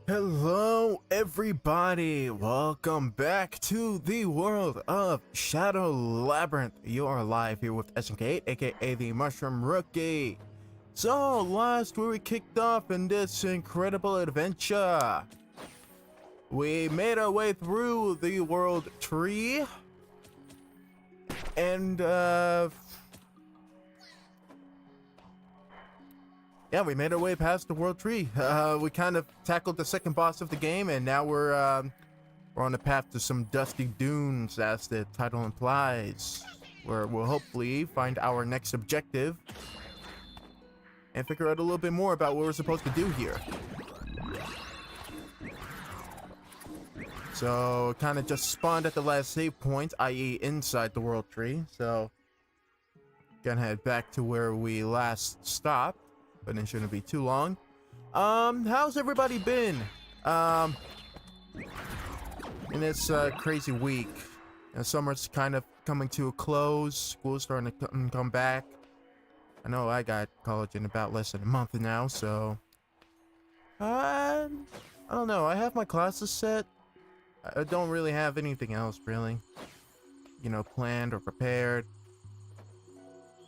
Hello everybody, welcome back to the world of Shadow Labyrinth. You are live here with SMK8, aka the Mushroom Rookie. So last where we kicked off in this incredible adventure, we made our way through the world tree and yeah, we made our way past the world tree. We kind of tackled the second boss of the game, and now we're on the path to some dusty dunes, as the title implies, where we'll hopefully find our next objective and figure out a little bit more about what we're supposed to do here. So, kind of just spawned at the last save point, i.e. inside the world tree. So, gonna head back to where we last stopped. But it shouldn't be too long. How's everybody been? In this crazy week. Summer's kind of coming to a close. School's starting to come back. I know I got college in about less than a month now, so I don't know. I have my classes set. I don't really have anything else really, you know, planned or prepared.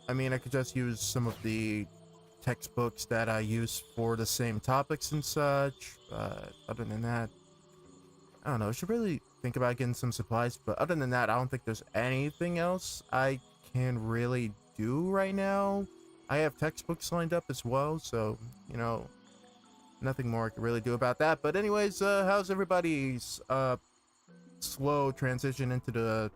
I mean, I could just use some of the textbooks that I use for the same topics and such, but other than that, I don't know. I should really think about getting some supplies, but other than that, I don't think there's anything else I can really do right now. I have textbooks lined up as well, so, you know, nothing more I can really do about that. But anyways, how's everybody's slow transition into the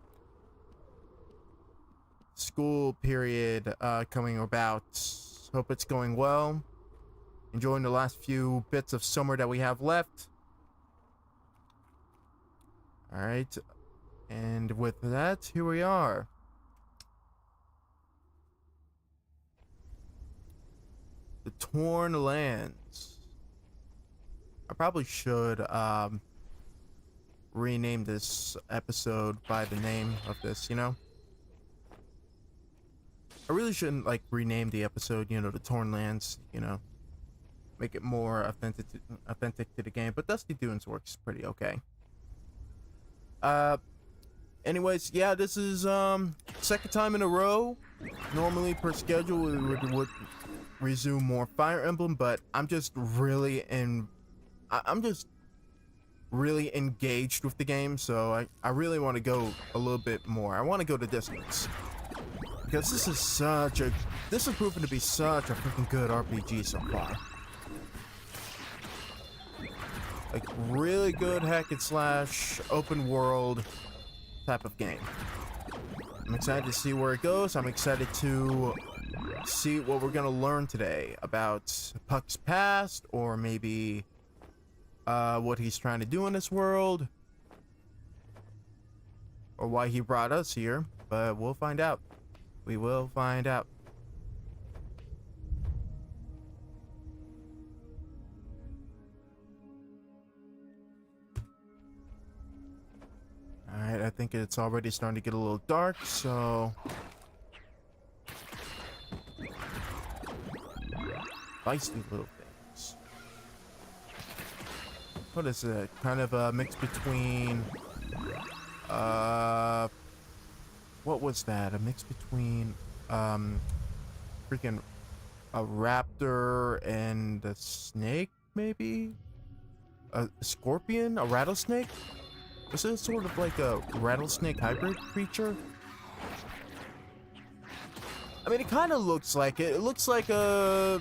school period coming about? Hope it's going well. Enjoying the last few bits of summer that we have left. Alright. And with that, here we are. The Torn Lands. I probably should rename this episode by the name of this, you know? I really shouldn't, like, rename the episode, you know, the Torn Lands, you know, make it more authentic to the game, but Dusty Dunes works pretty okay. Anyways, yeah, this is, second time in a row. Normally, per schedule, we would resume more Fire Emblem, but I'm just really engaged with the game, so I really want to go a little bit more. I want to go the distance. Because this has proven to be such a freaking good RPG so far. Like, really good hack and slash, open world type of game. I'm excited to see where it goes. I'm excited to see what we're gonna learn today about Puck's past, or maybe what he's trying to do in this world. or why he brought us here, but we'll find out. We will find out. Alright, I think it's already starting to get a little dark, so... feisty little things. What is it? Kind of a mix between... what was that? A mix between... freaking... a raptor and a snake, maybe? A scorpion? A rattlesnake? Is it sort of like a rattlesnake hybrid creature? I mean, it kind of looks like it. It looks like a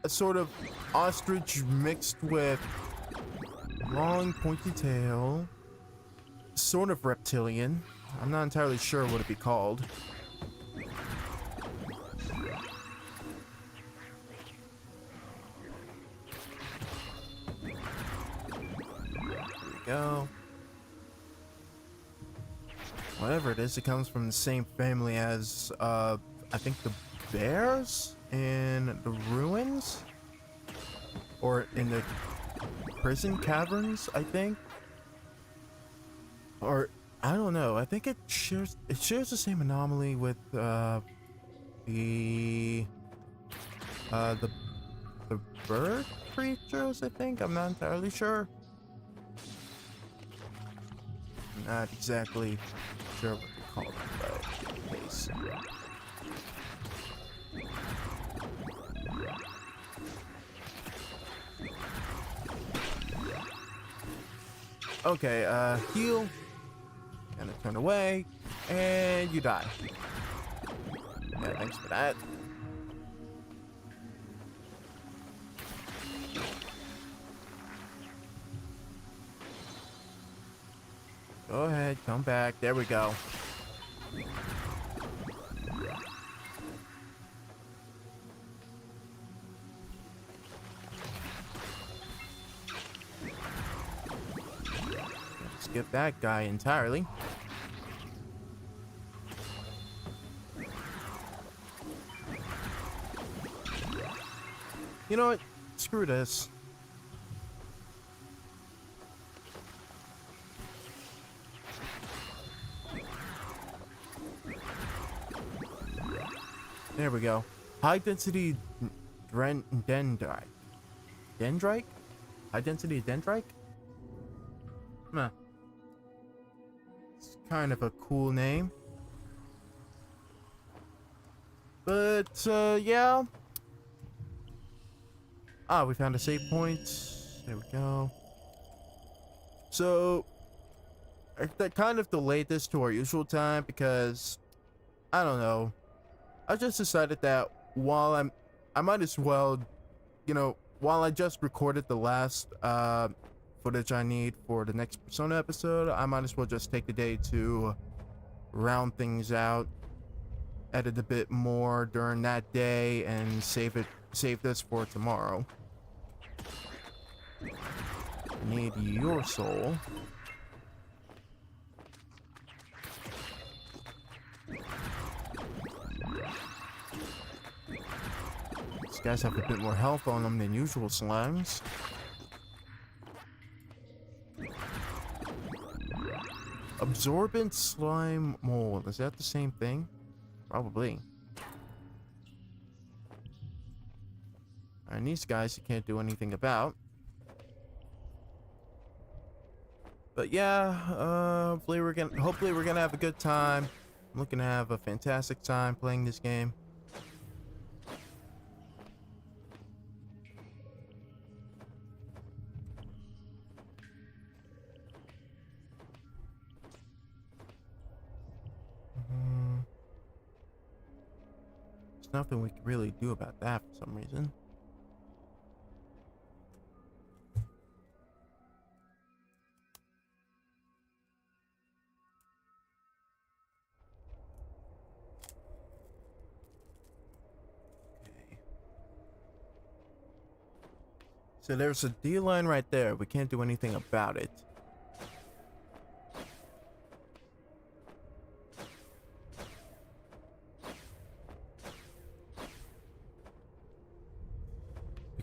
sort of ostrich mixed with long pointy tail, sort of reptilian. I'm not entirely sure what it'd be called. There we go. Whatever it is, it comes from the same family as, I think the bears in the ruins? Or in the prison caverns, I think? Or, I don't know, I think it shares the same anomaly with, the bird creatures, I think? I'm not entirely sure. Not exactly sure what to call them, but in case. Okay, heal. Gonna turn away, and you die. Yeah, thanks for that. Go ahead, come back. There we go. Skip that guy entirely. You know what? Screw this. There we go. High density dendrite. Dendrite? High density dendrite? Huh. It's kind of a cool name. But, yeah. Ah, we found a save point. There we go. So, I kind of delayed this to our usual time because, I don't know. I just decided that while I might as well, you know, while I just recorded the last footage I need for the next Persona episode, I might as well just take the day to round things out, edit a bit more during that day, and save this for tomorrow. I need your soul. These guys have a bit more health on them than usual slimes. Absorbent slime mold. Is that the same thing? Probably. And these guys you can't do anything about. But yeah, hopefully we're gonna have a good time. I'm looking to have a fantastic time playing this game. There's nothing we can really do about that for some reason. So there's a D line right there. We can't do anything about it.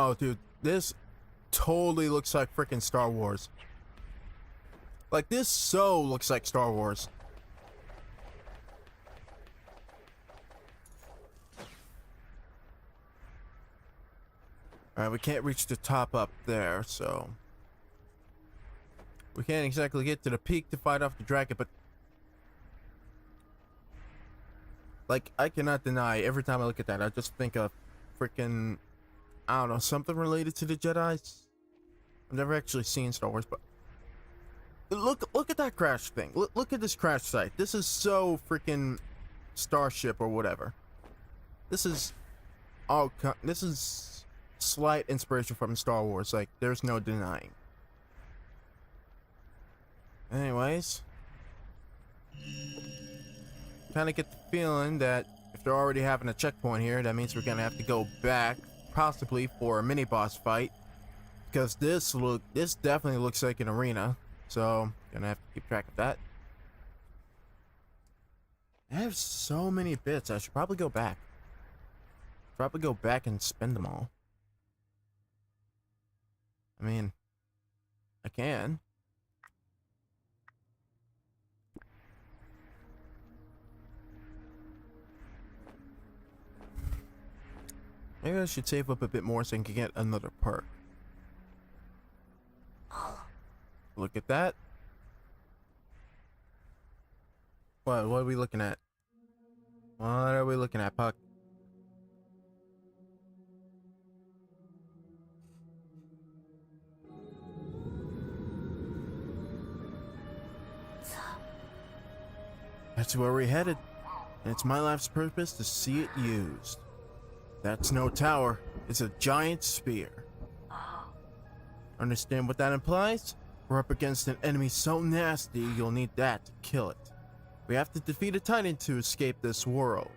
Oh, dude, this totally looks like freaking Star Wars. Like, this so looks like Star Wars. Alright, we can't reach the top up there, so we can't exactly get to the peak to fight off the dragon, but like, I cannot deny, every time I look at that, I just think of freaking, I don't know, something related to the Jedis. I've never actually seen Star Wars, but look at that crash thing. Look at this crash site. This is so freaking Starship or whatever. This is all. This is slight inspiration from Star Wars. Like, there's no denying. Anyways, kind of get the feeling that if they're already having a checkpoint here, that means we're gonna have to go back, possibly for a mini boss fight, because this definitely looks like an arena. So gonna have to keep track of that. I have so many bits. I should probably go back. Probably go back and spend them all. I mean, I can. Maybe I should save up a bit more so I can get another perk. Look at that. What are we looking at? What are we looking at, Puck? That's where we're headed. And it's my life's purpose to see it used. That's no tower. It's a giant spear. Understand what that implies? We're up against an enemy so nasty, you'll need that to kill it. We have to defeat a Titan to escape this world.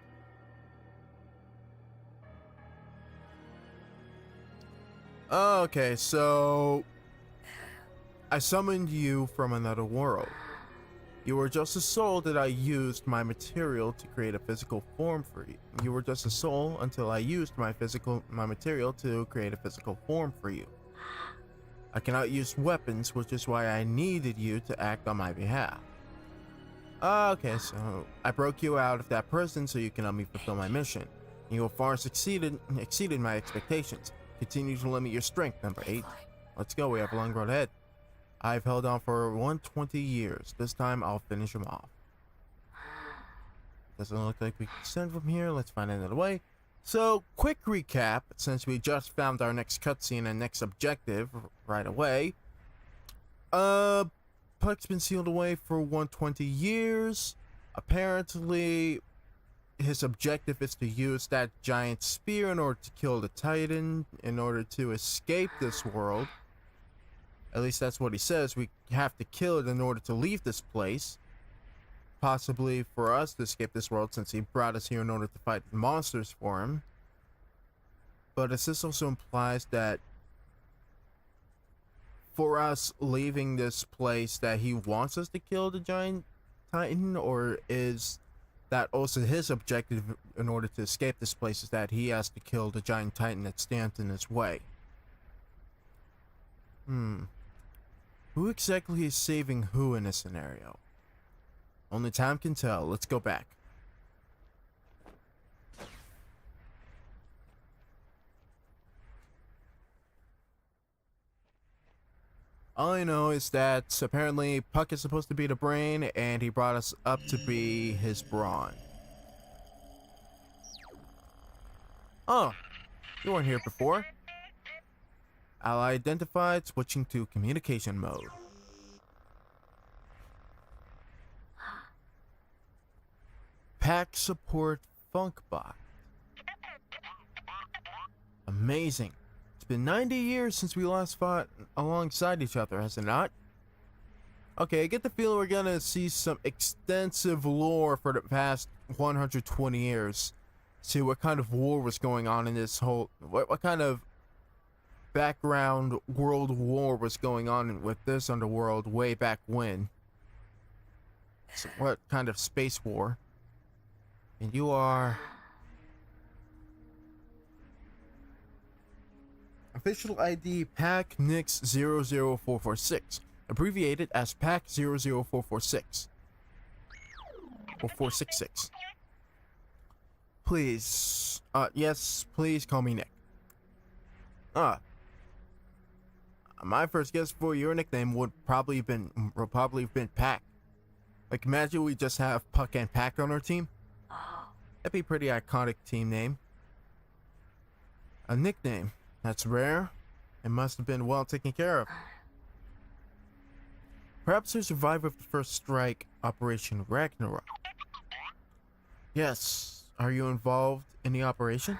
Okay, so I summoned you from another world. You were just a soul that I used my material to create a physical form for you. You were just a soul until I used my material to create a physical form for you. I cannot use weapons, which is why I needed you to act on my behalf. Okay, so I broke you out of that prison so you can help me fulfill my mission. You have far exceeded my expectations. Continue to limit your strength, number 8. Let's go, we have a long road ahead. I've held on for 120 years. This time I'll finish him off. Doesn't look like we can send from here. Let's find another way. So, quick recap, since we just found our next cutscene and next objective right away. Puck's been sealed away for 120 years. Apparently, his objective is to use that giant spear in order to kill the Titan, in order to escape this world. At least that's what he says. We have to kill it in order to leave this place. Possibly for us to escape this world, since he brought us here in order to fight the monsters for him. But this also implies that for us leaving this place that he wants us to kill the giant Titan, or is that also his objective in order to escape this place is that he has to kill the giant Titan that stands in his way? Who exactly is saving who in this scenario? Only time can tell. Let's go back. All I know is that apparently Puck is supposed to be the brain, and he brought us up to be his brawn. Oh, you weren't here before. Ally identified, switching to communication mode. Pack support Funkbot. Amazing. It's been 90 years since we last fought alongside each other, has it not? Okay, I get the feeling we're gonna see some extensive lore for the past 120 years. See what kind of war was going on in this whole... What kind of background world war was going on with this underworld way back when. So what kind of space war? And you are Official ID PAC NIX 00446, abbreviated as PAC 00446 or 466. Please, yes, please call me Nick. My first guess for your nickname would probably have been Pac. Like, imagine we just have Puck and Pac on our team. That'd be a pretty iconic team name. A nickname. That's rare. It must have been well taken care of. Perhaps you're a survivor of the first strike, Operation Ragnarok. Yes. Are you involved in the operation?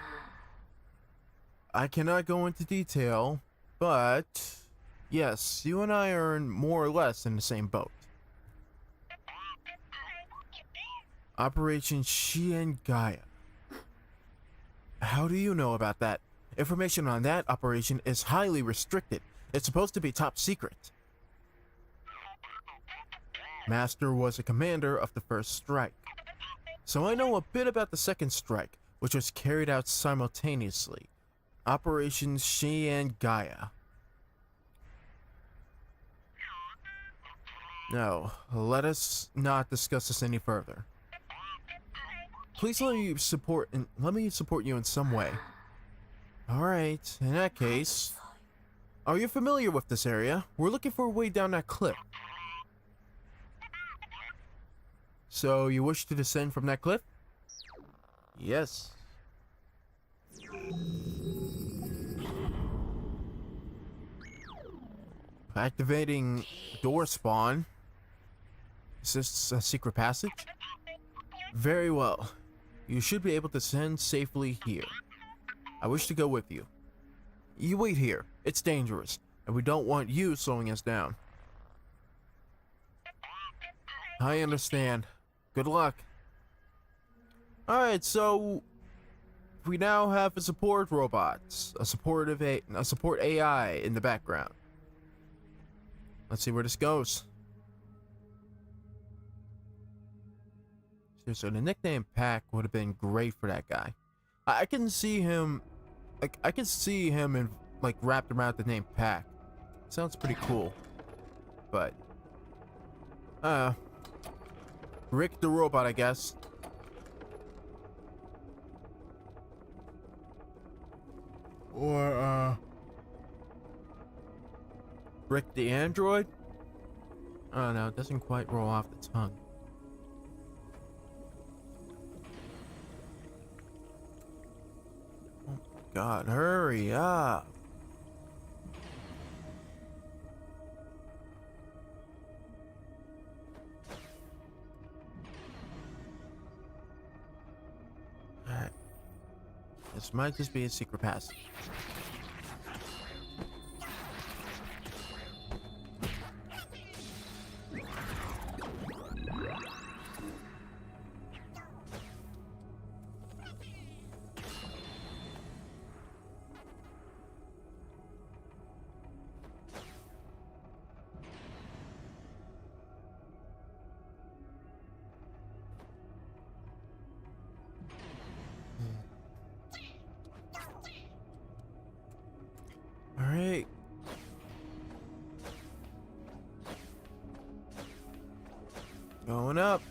I cannot go into detail, but yes, you and I are more or less in the same boat. Operation Shien Gaia. How do you know about that? Information on that operation is highly restricted. It's supposed to be top secret. Master was a commander of the first strike, so I know a bit about the second strike, which was carried out simultaneously. Operation Shien Gaia. No, let us not discuss this any further. Please let me support you in some way. Alright, in that case, are you familiar with this area? We're looking for a way down that cliff. So, you wish to descend from that cliff? Yes. Activating door spawn. Is this a secret passage? Very well. You should be able to descend safely here. I wish to go with you. You wait here. It's dangerous, and we don't want you slowing us down. I understand. Good luck. Alright, so we now have a support robot, a support AI in the background. Let's see where this goes. So the nickname Pac would have been great for that guy. I can see him, in, wrapped around the name Pac. Sounds pretty cool. But, Rick the robot, I guess. Or, Rick the android? I don't know, it doesn't quite roll off the tongue. Oh my god, hurry up. Alright. This might just be a secret passage. Alright. Going up.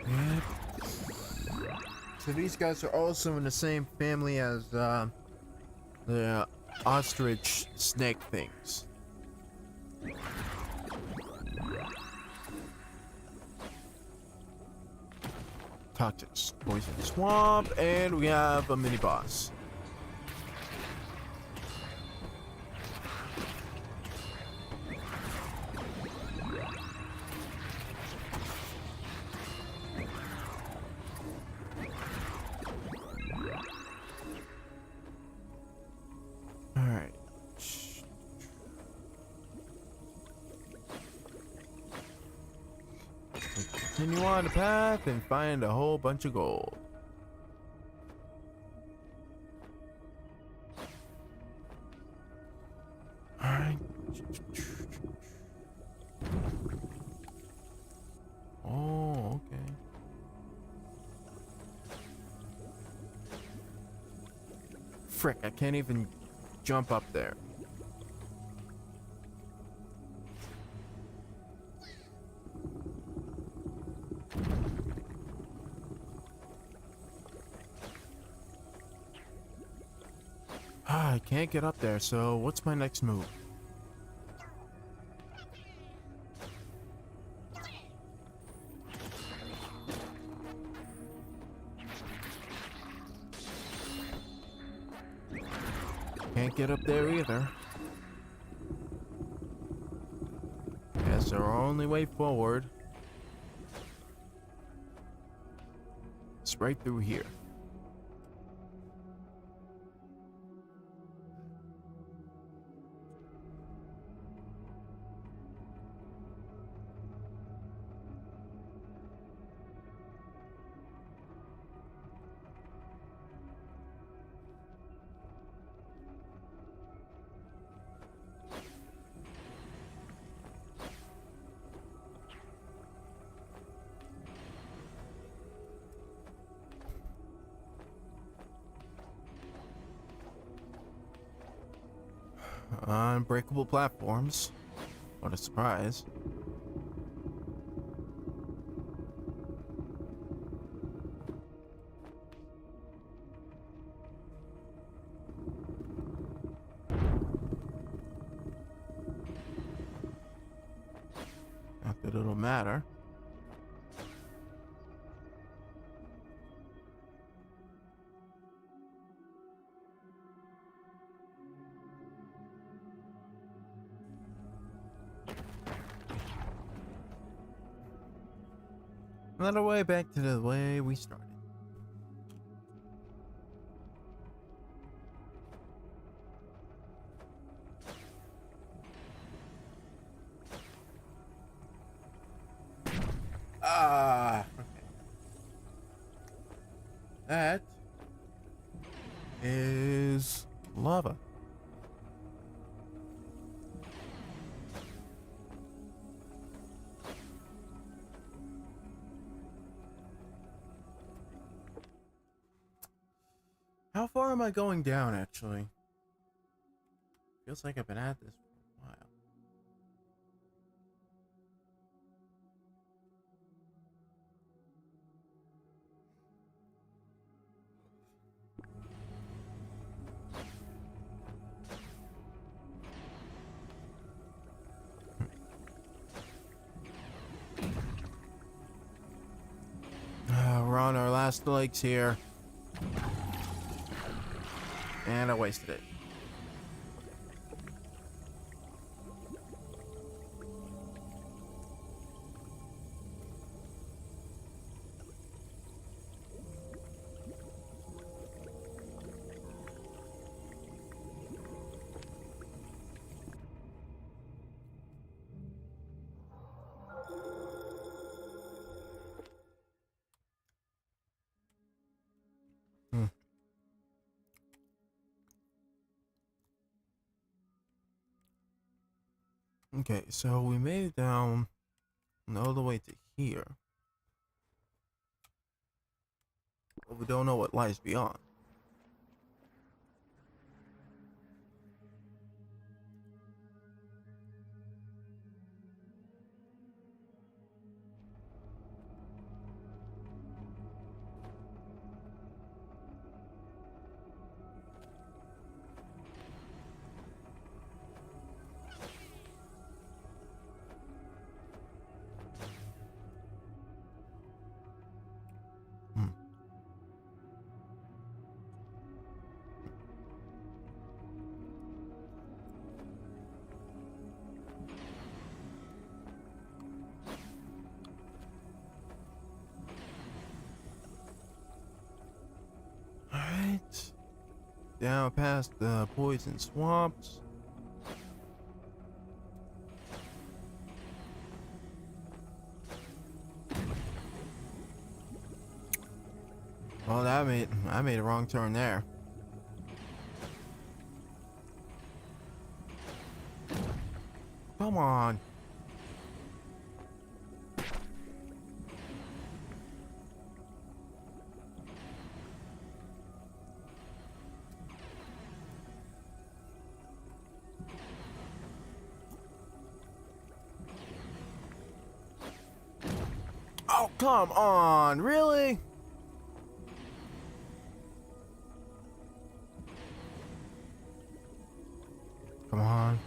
Yep. So these guys are also in the same family as the ostrich snake things. Toxic poison swamp, and we have a mini boss. Alright. continue on the path and find a whole bunch of gold. Alright. Oh, okay. Frick, I can't even jump up there. I can't get up there, so what's my next move? Can't get up there either. Guess our only way forward is right through here. Unbreakable platforms. What a surprise. Not that it'll matter. Another way back to the way we started. Ah, okay. That is lava. How far am I going down, actually? Feels like I've been at this for a while. We're on our last legs here. And I wasted it. Okay, so we made it down all the way to here. But we don't know what lies beyond. Alright. Down past the poison swamps. Well, I made a wrong turn there. Come on. Oh, come on. Really? Come on.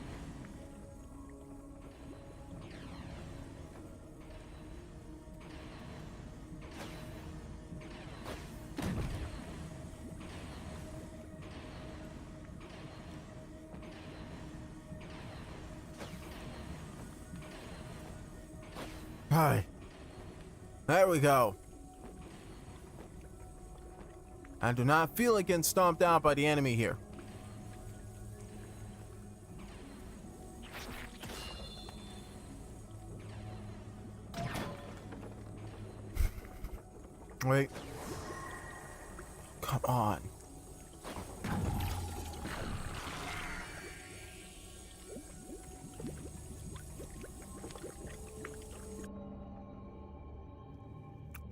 Hi. There we go. I do not feel like getting stomped out by the enemy here. Wait. Come on.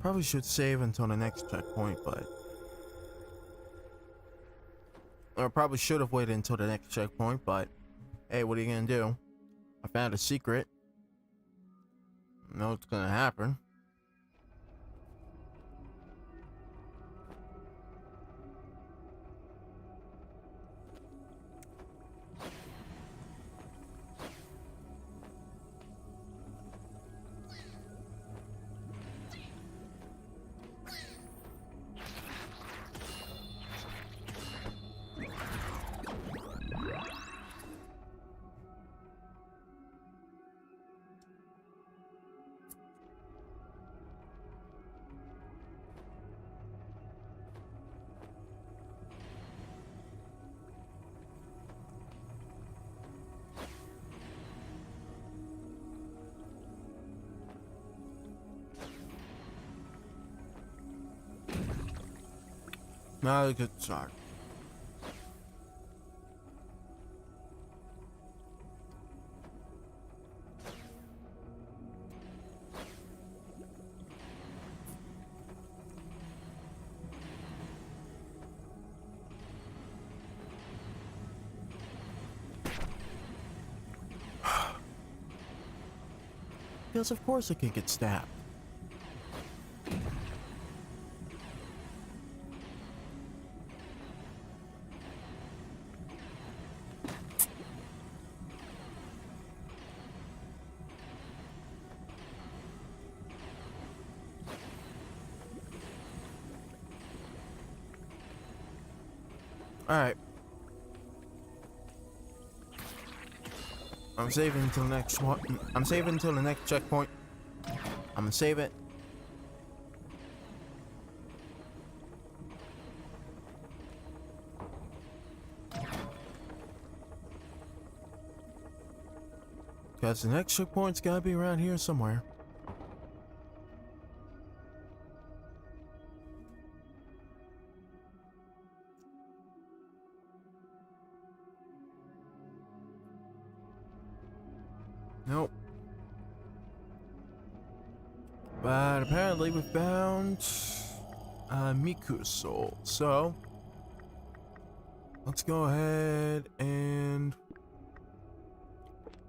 Probably should save until the next checkpoint, but... Or probably should have waited until the next checkpoint, but... Hey, what are you gonna do? I found a secret. I know it's gonna happen. Not a good start. Because of course I can get stabbed. Alright. I'm saving until the next one. I'm saving until the next checkpoint. I'm gonna save it. Because the next checkpoint's gotta be around here somewhere. Nope. But apparently we found Miku's soul. So let's go ahead and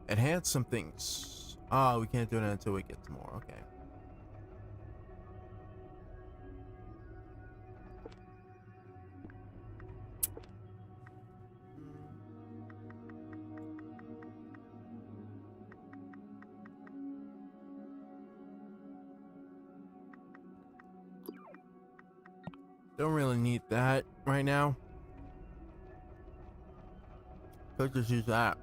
enhance some things. Oh, we can't do that until we get to more. Okay. Don't really need that right now. Could just use that.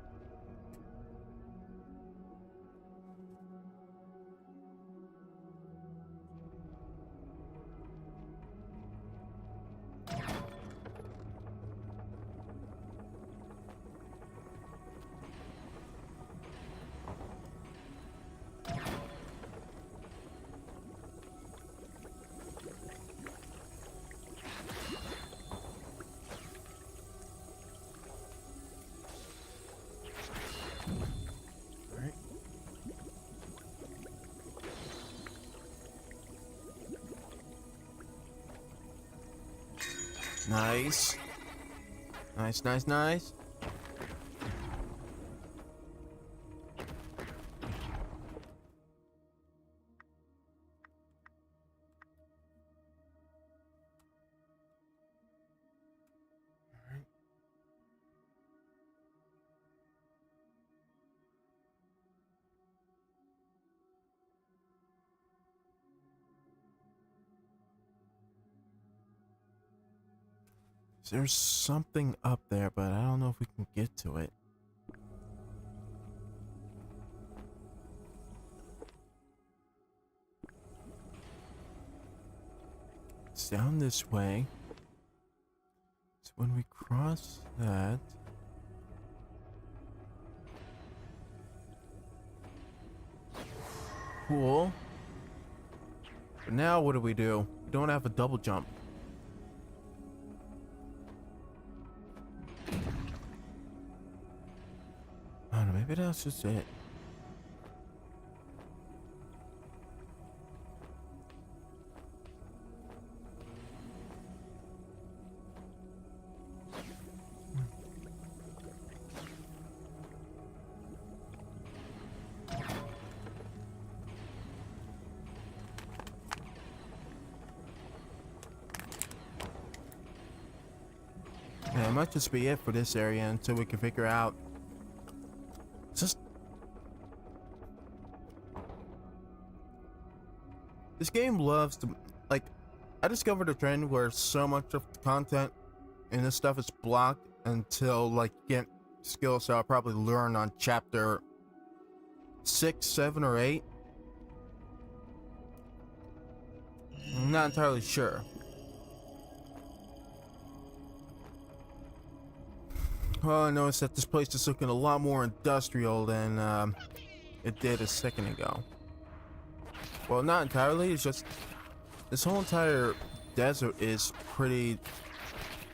Nice. Nice, nice, nice. There's something up there, but I don't know if we can get to it. It's down this way. So when we cross that... Cool. But now what do? We don't have a double jump. I don't know, maybe that's just it. Yeah, it might just be it for this area until we can figure out. Just this game loves to, like, I discovered a trend where so much of the content in this stuff is blocked until like you get skills that I'll probably learn on chapter 6, 7, or 8. I'm not entirely sure. Well, I noticed that this place is looking a lot more industrial than it did a second ago. Well, not entirely, it's just this whole entire desert is pretty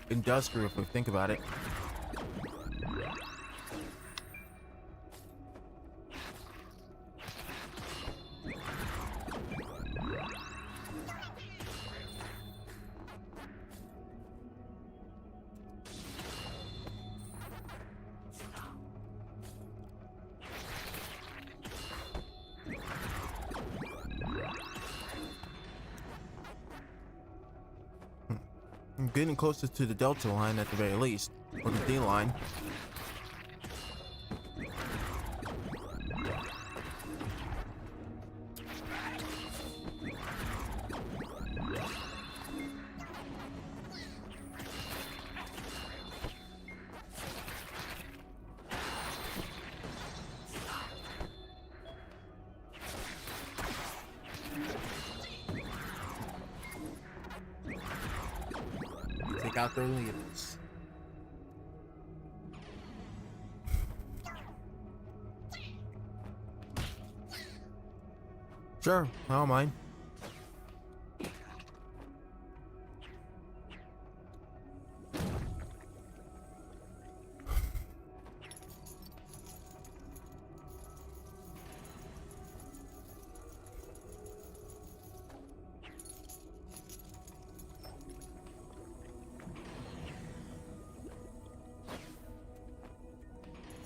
industrial if we think about it. I'm getting closer to the Delta line at the very least, or the D line. Take out their leaders. Sure, I don't mind.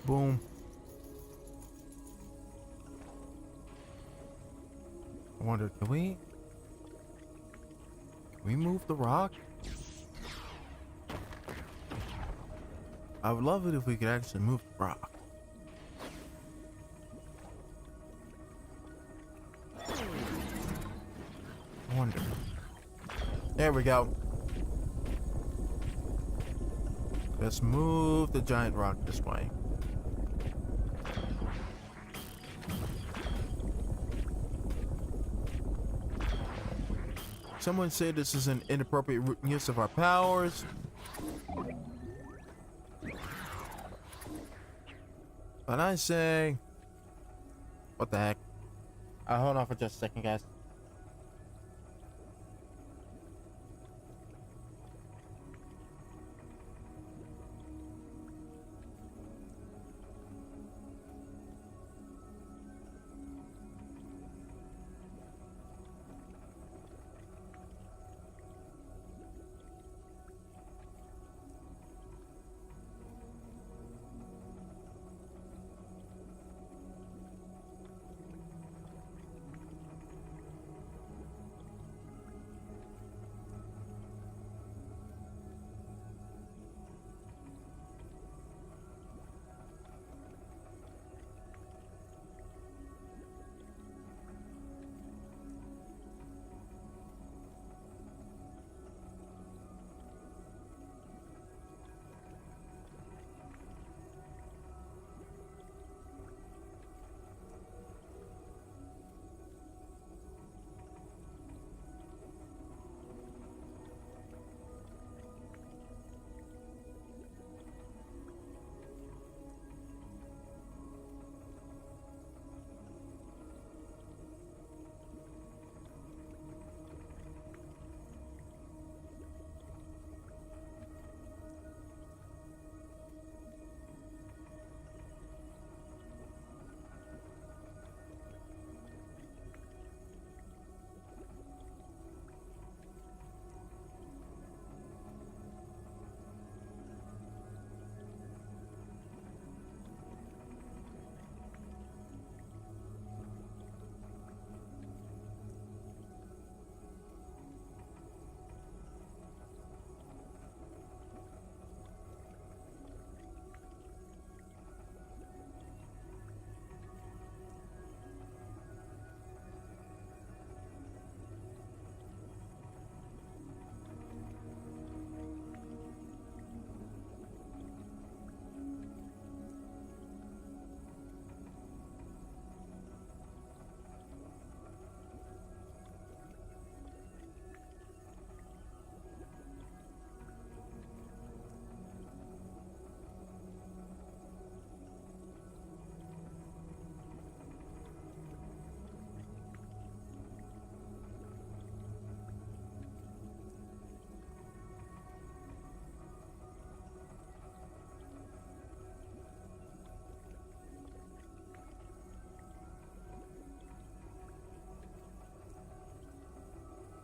Boom. I wonder, can we move the rock? I would love it if we could actually move the rock. I wonder. There we go. Let's move the giant rock this way. Someone said this is an inappropriate use of our powers. But I say, what the heck? Hold on for just a second, guys.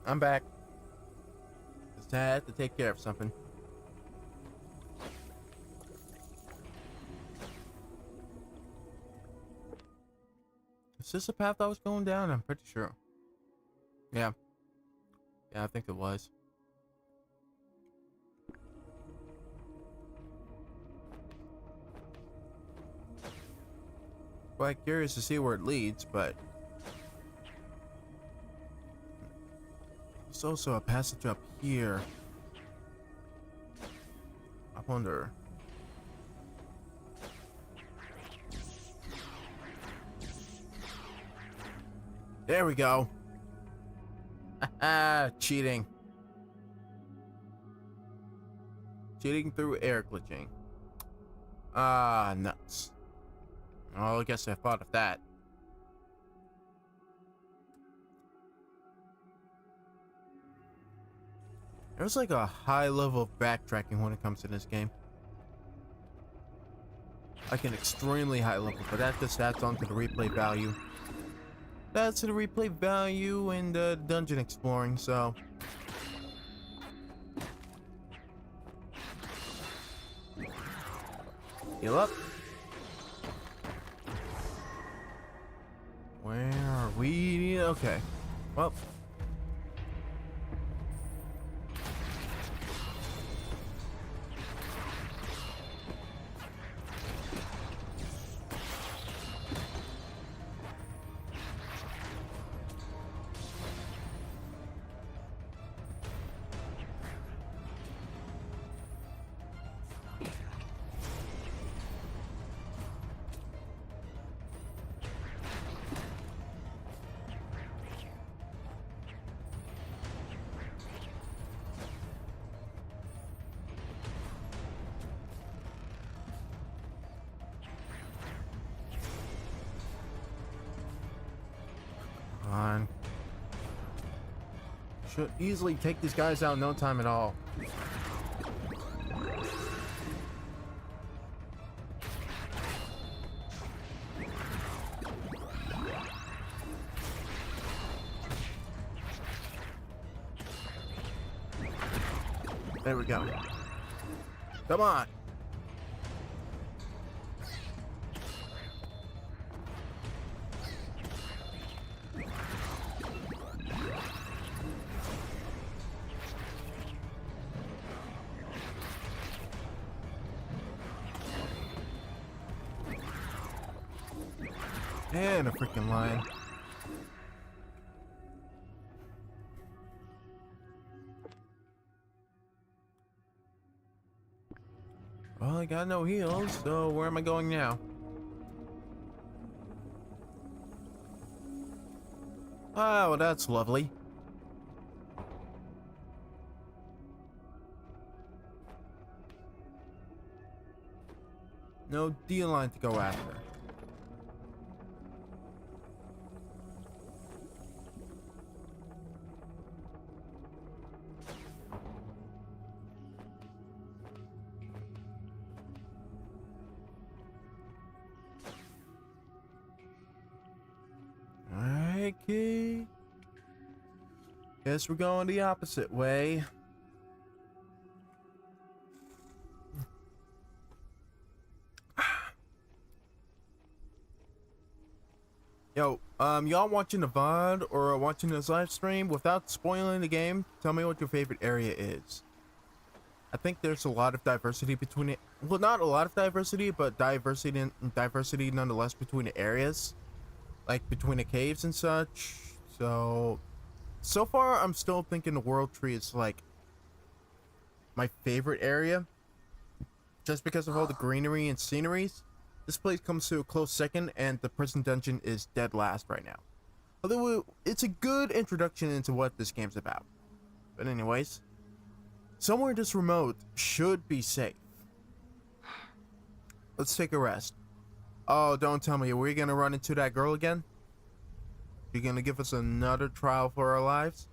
I'm back. Just had to take care of something. Is this the path I was going down? I'm pretty sure. Yeah. Yeah, I think it was. Quite curious to see where it leads, but there's also a passage up here. I wonder. There we go. Haha, cheating. Cheating through air glitching. Ah, nuts. Oh, I guess I thought of that. There's like a high level of backtracking when it comes to this game. Like an extremely high level, but that just adds on to the replay value. That's to the replay value and dungeon exploring, so. Heal up. Where are we? Okay. Well. On. Should easily take these guys out in no time at all. There we go. Come on. And a freaking lion. Well, I got no heals, so where am I going now? Oh, well, that's lovely. No D-line to go after. Okay. Guess we're going the opposite way. Yo, y'all watching the VOD or watching this live stream, without spoiling the game, tell me what your favorite area is. I think there's a lot of diversity between it. Well, not a lot of diversity, but diversity nonetheless between the areas. Like between the caves and such. So far I'm still thinking the World Tree is like my favorite area. Just because of all the greenery and sceneries. This place comes to a close second, and the prison dungeon is dead last right now. Although it's a good introduction into what this game's about. But anyways, somewhere this remote should be safe. Let's take a rest. Oh, don't tell me, we're gonna run into that girl again? You're gonna give us another trial for our lives?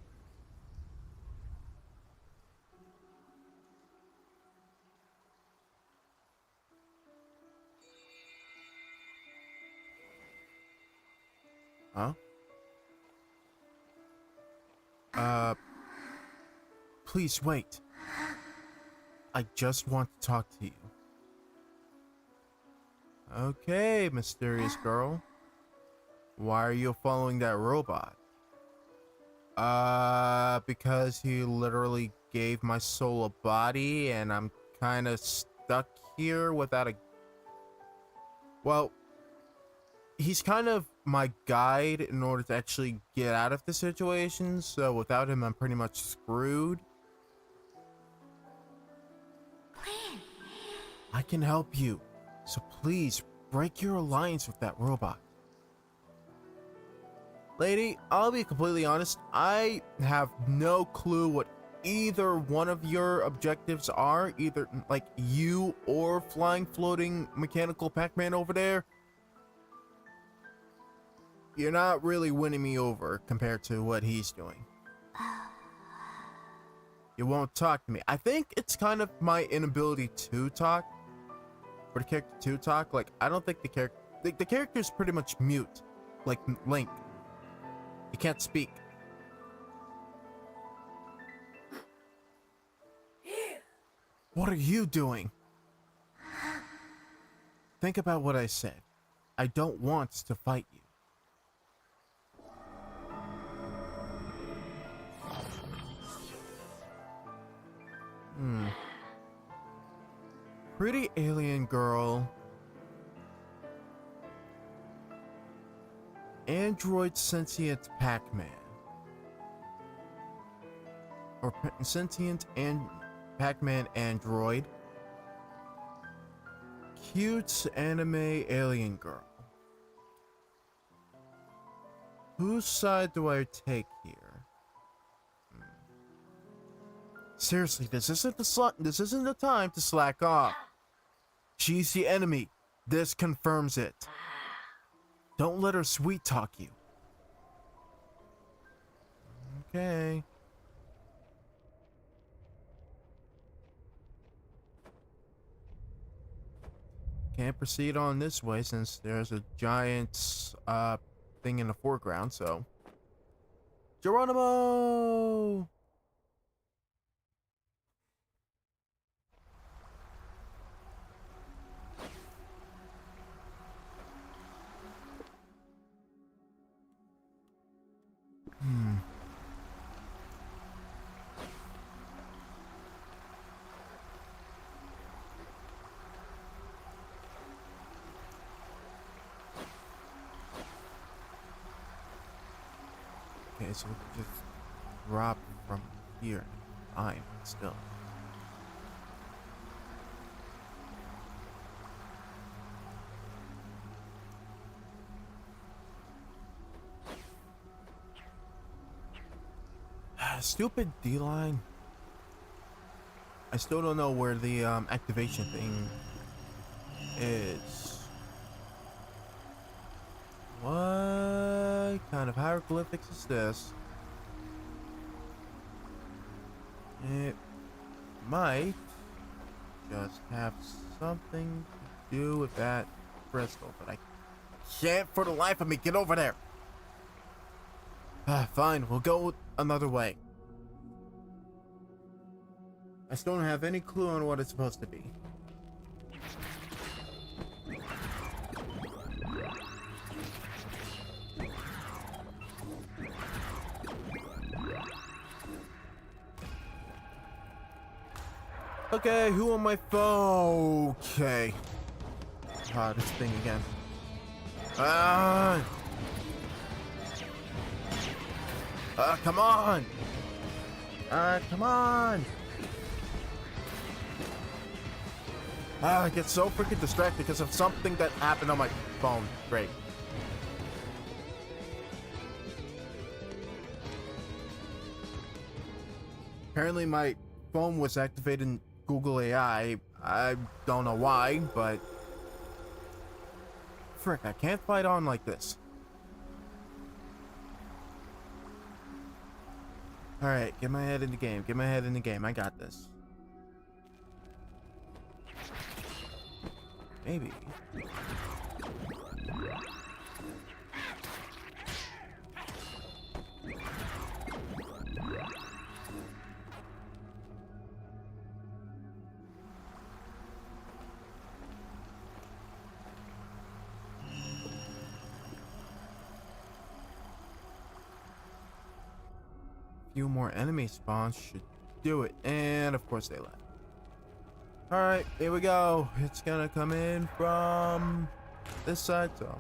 Huh? Uh, please wait. I just want to talk to you. Okay, mysterious girl. Why are you following that robot? Because he literally gave my soul a body and I'm kind of stuck here without a... Well, he's kind of my guide in order to actually get out of the situation, so without him I'm pretty much screwed. I can help you, so please break your alliance with that robot. Lady, I'll be completely honest, I have no clue what either one of your objectives are, either like you or flying floating mechanical Pac-Man over there. You're not really winning me over compared to what he's doing. You won't talk to me. I think it's kind of my inability to talk. For the character to talk, like I don't think the character's pretty much mute, like Link. He can't speak. What are you doing? Think about what I said. I don't want to fight you. Pretty alien girl. Android sentient Pac-Man. Or sentient and Pac-Man android. Cute anime alien girl. Whose side do I take here? Seriously, this isn't the time to slack off. She's the enemy. This confirms it. Don't let her sweet talk you. Okay. Can't proceed on this way since there's a giant thing in the foreground, so. Geronimo! Okay, so we can just drop from here. Fine, still. Stupid D-line. I still don't know where the activation thing is. What kind of hieroglyphics is this? It might just have something to do with that crystal, but I can't for the life of me get over there. Fine, we'll go another way. I still don't have any clue on what it's supposed to be. Okay, who on my phone? Okay. This thing again. Come on! Come on! I get so freaking distracted because of something that happened on my phone. Great. Apparently my phone was activated in Google AI. I don't know why, but... Frick, I can't fight on like this. Alright, get my head in the game. Get my head in the game. I got this. Maybe. few more enemy spawns should do it. And of course they left. Alright, here we go. It's gonna come in from this side, so.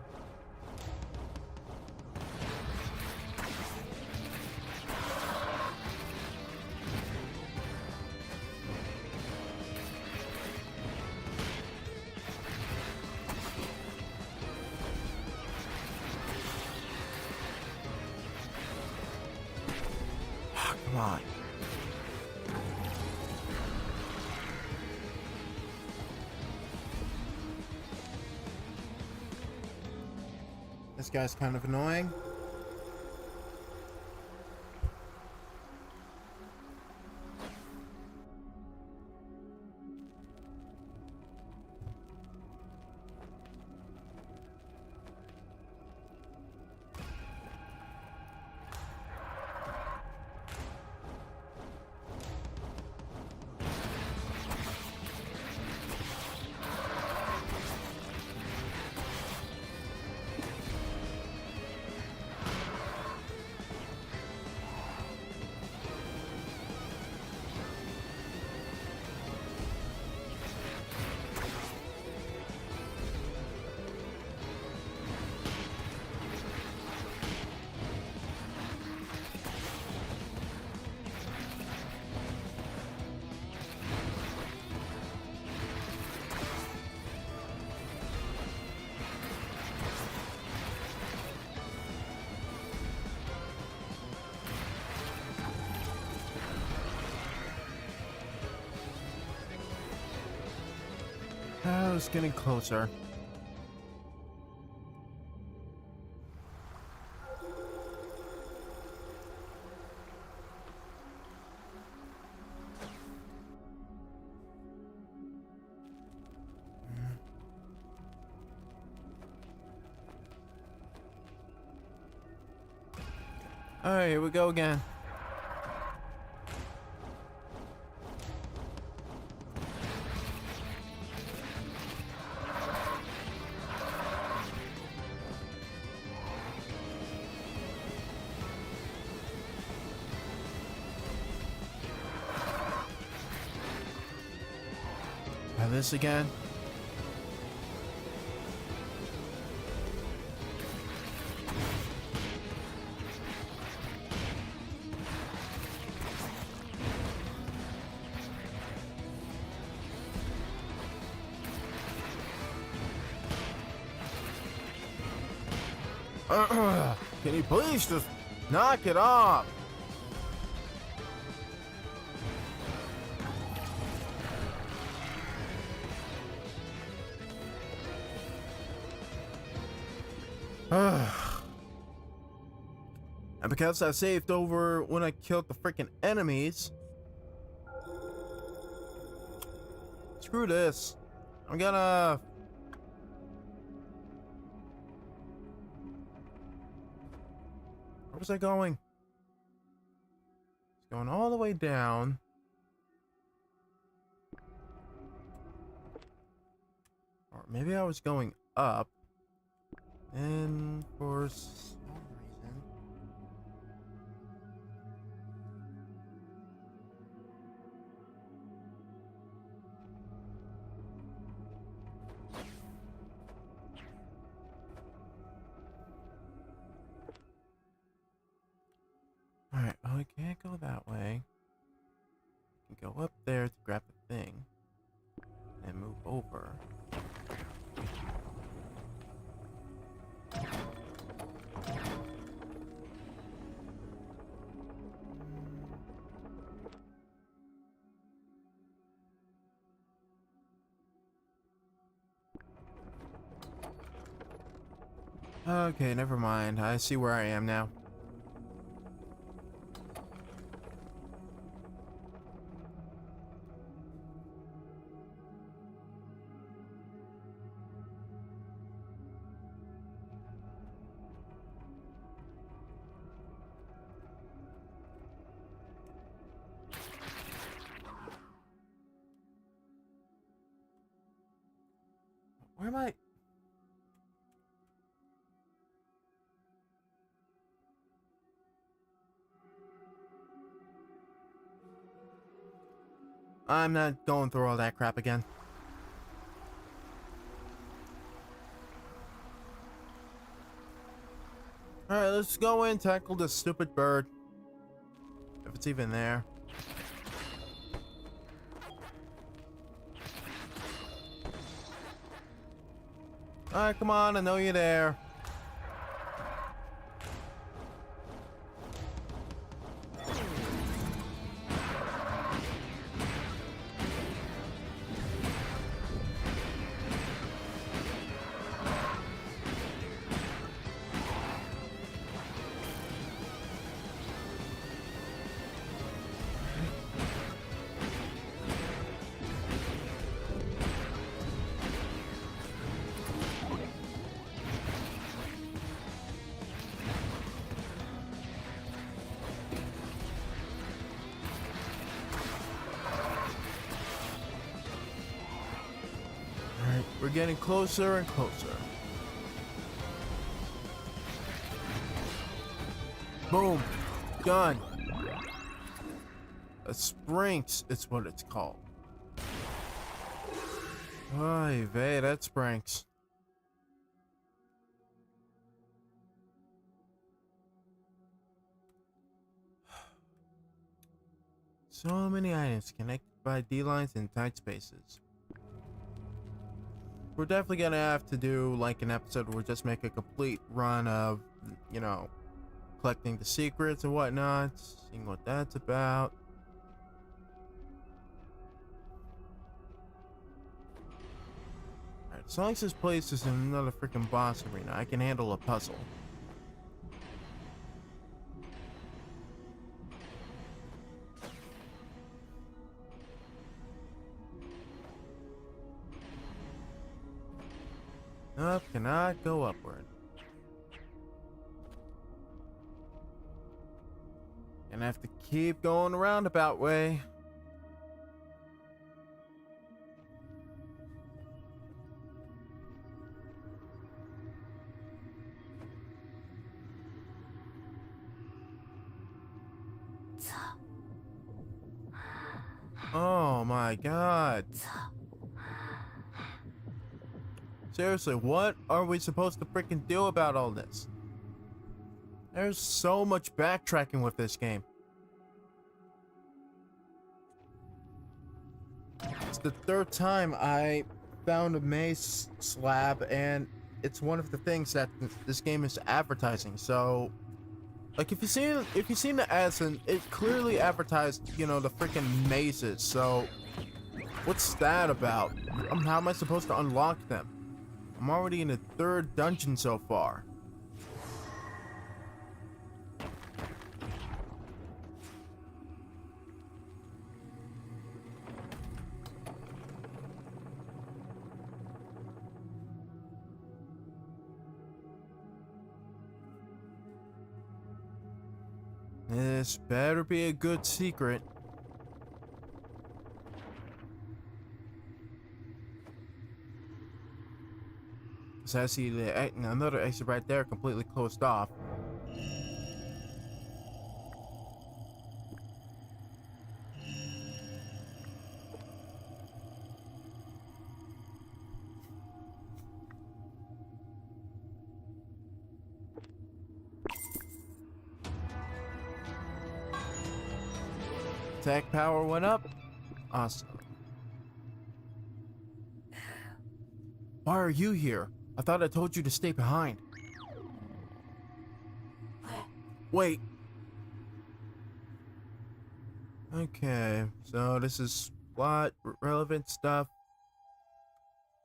Come on. This guy's kind of annoying. Oh, it's getting closer. Alright, here we go again. Try this again. Can you please just knock it off? And because I saved over when I killed the freaking enemies, screw this. I'm gonna... Where was I going? It's going all the way down. Or maybe I was going up. And for some reason... Alright, well, I can't go that way. I can go up there to grab the thing. And move over. Okay, never mind. I see where I am now. Where am I? I'm not going through all that crap again. Alright, let's go in and tackle this stupid bird. If it's even there. Alright, come on, I know you're there. We're getting closer and closer. Boom. Done. A Sprinx is what it's called. Oy vey, that's Sprinx. So many items connected by D-lines in tight spaces. We're definitely gonna have to do like an episode where we just make a complete run of, you know, collecting the secrets and whatnot, seeing what that's about. Alright, as long as this place is in another freaking boss arena, I can handle a puzzle. Up cannot go upward. Gonna have to keep going the roundabout way. Oh my god. Seriously, what are we supposed to freaking do about all this? There's so much backtracking with this game. It's the third time I found a maze slab, and it's one of the things that this game is advertising. So, like, if you've seen the ads, and it clearly advertised, you know, the freaking mazes. So, what's that about? How am I supposed to unlock them? I'm already in the third dungeon so far. This better be a good secret. So I see another exit right there, completely closed off. Attack power went up. Awesome. Why are you here? I thought I told you to stay behind. Wait. Okay, so this is plot relevant stuff.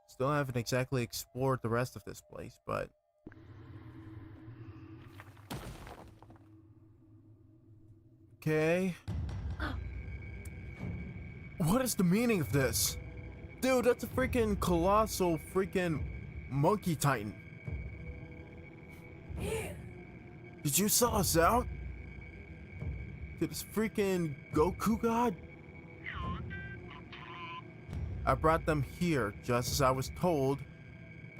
Still haven't exactly explored the rest of this place, but okay. What is the meaning of this? Dude, that's a freaking colossal freaking monkey titan. Did you sell us out? To this freaking Goku god? I brought them here just as I was told.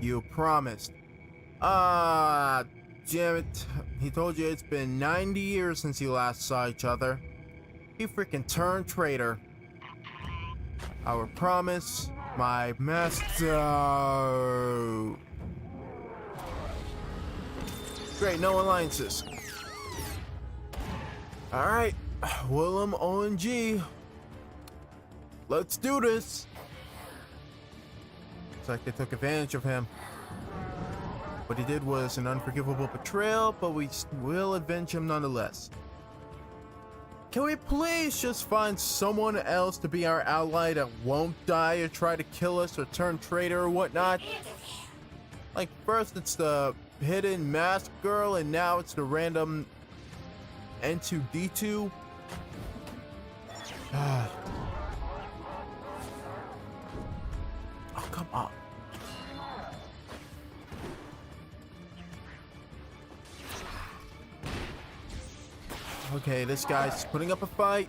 You promised. Ah, damn it. He told you it's been 90 years since you last saw each other. You freaking turned traitor. Our promise, my master. Great, no alliances. Alright, Willem ONG. Let's do this. Looks like they took advantage of him. What he did was an unforgivable betrayal, but we will avenge him nonetheless. Can we please just find someone else to be our ally that won't die or try to kill us or turn traitor or whatnot? Like, first it's the hidden mask girl, and now it's the random N2D2. Oh, come on. Okay, this guy's putting up a fight.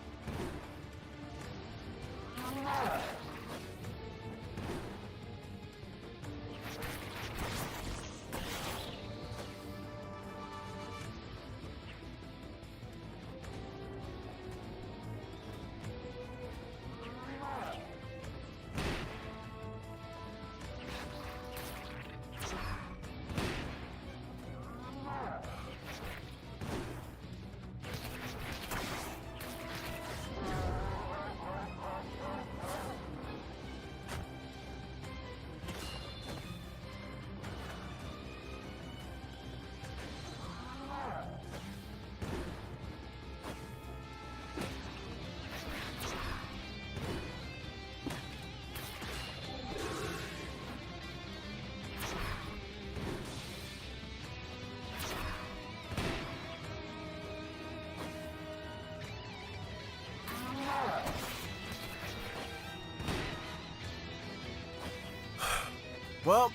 Well,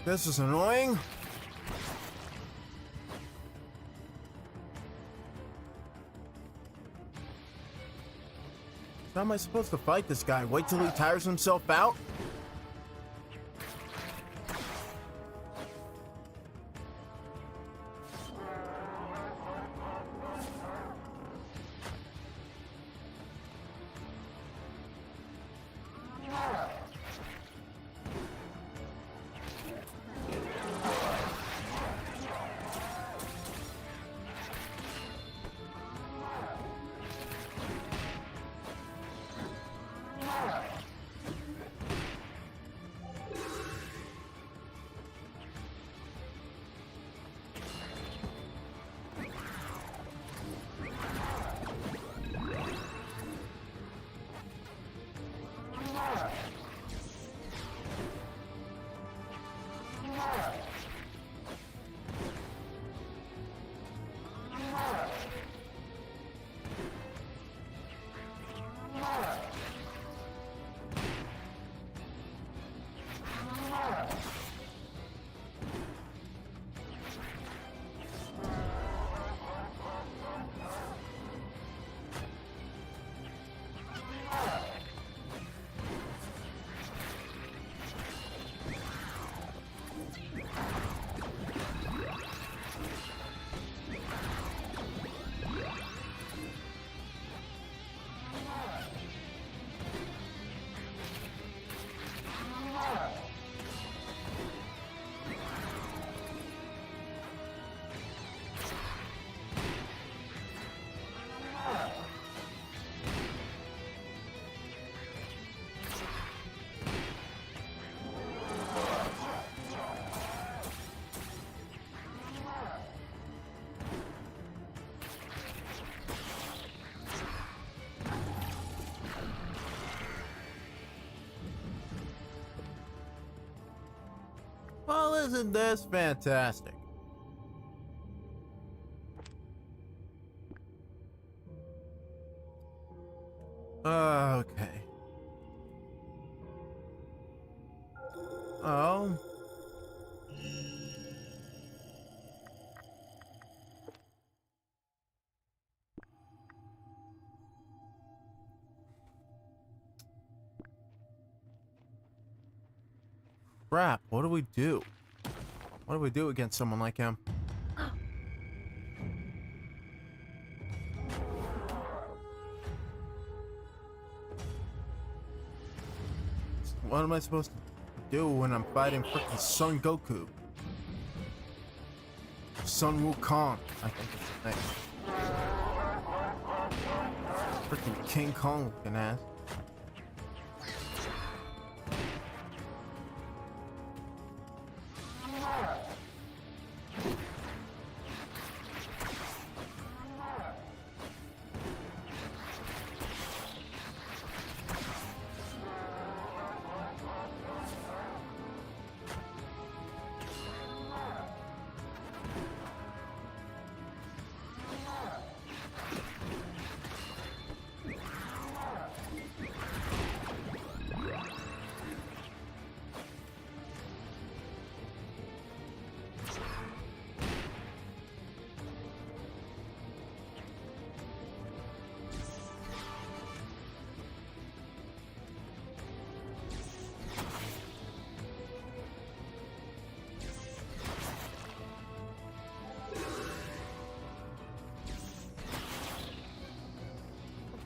this is annoying. How am I supposed to fight this guy? Wait till he tires himself out? Well, isn't this fantastic? Okay. Oh. Crap, what do we do? What do we do against someone like him? What am I supposed to do when I'm fighting freaking Son Goku? Sun Wukong, I think it's his name. Freaking King Kong looking ass.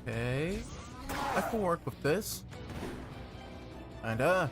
Okay, I can work with this. And alright.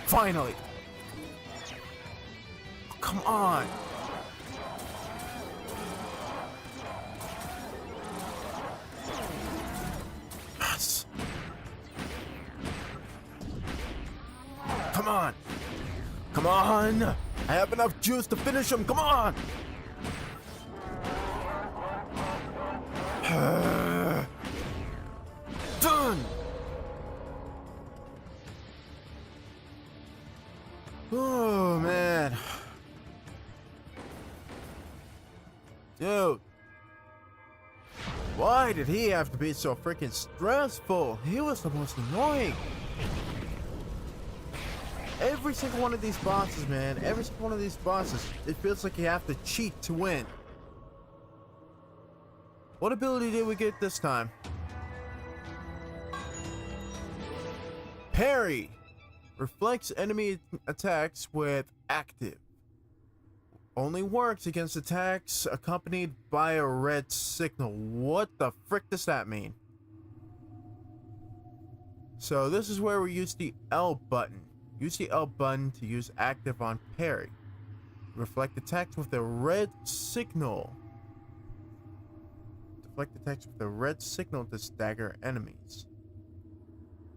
Finally. Come on. Yes. Come on. Come on. I have enough juice to finish him. Come on. Done. Oh man. Dude. Why did he have to be so freaking stressful? He was the most annoying. Every single one of these bosses, man, every single one of these bosses, it feels like you have to cheat to win. What ability did we get this time? Parry. Reflects enemy attacks with active. Only works against attacks accompanied by a red signal. What the frick does that mean? So this is where we use the L button. Use the L button to use active on parry. Reflect the text with a red signal. Deflect the text with a red signal to stagger enemies.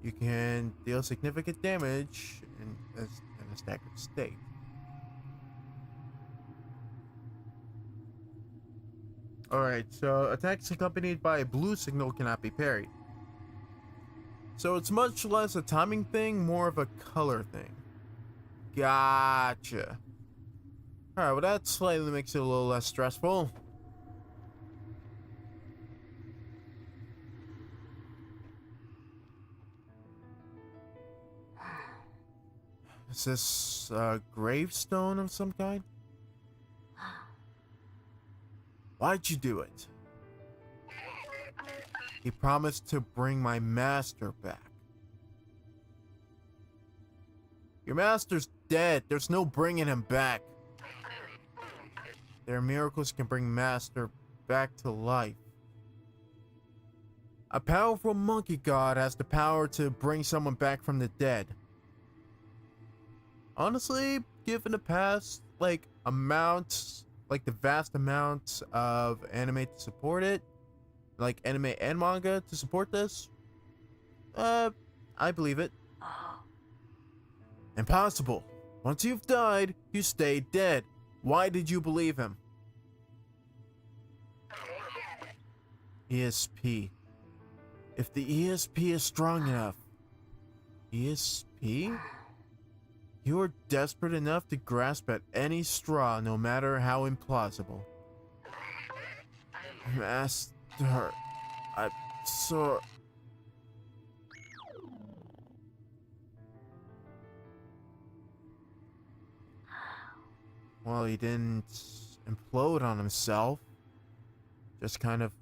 You can deal significant damage in a staggered state. Alright, so attacks accompanied by a blue signal cannot be parried. So it's much less a timing thing, more of a color thing. Gotcha. Alright, well that slightly makes it a little less stressful. Is this a gravestone of some kind? Why'd you do it? He promised to bring my master back. Your master's dead. There's no bringing him back. Their miracles can bring master back to life. A powerful monkey god has the power to bring someone back from the dead. Honestly, given the past, the vast amounts of anime to support it, like anime and manga to support this, I believe it. Impossible. Once you've died, you stay dead. Why did you believe him? ESP. If the ESP is strong enough. ESP? You are desperate enough to grasp at any straw, no matter how implausible. Master, I'm so... Well, he didn't implode on himself. Just kind of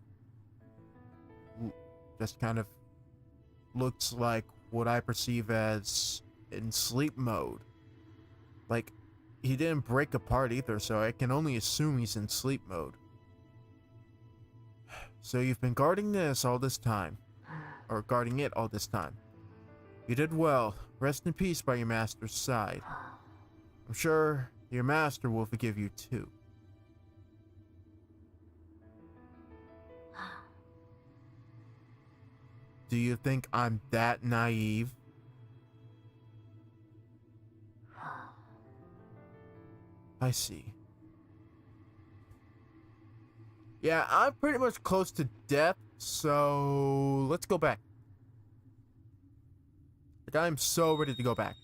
looks like what I perceive as in sleep mode. Like, he didn't break apart either, so I can only assume he's in sleep mode. So you've been guarding this all this time. Or guarding it all this time. You did well. Rest in peace by your master's side. I'm sure your master will forgive you too. Do you think I'm that naive? I see. Yeah, I'm pretty much close to death, so let's go back. Like, I'm so ready to go back.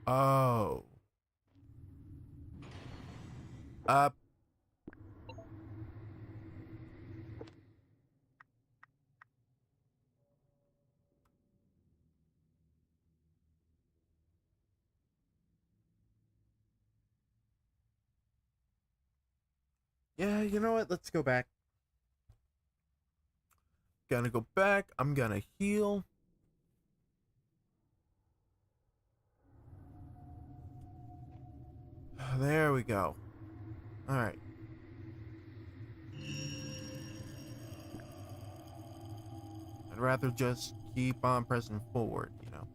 Oh. Yeah, you know what? Let's go back. Gonna go back. I'm gonna heal. There we go. Alright. I'd rather just keep on pressing forward, you know.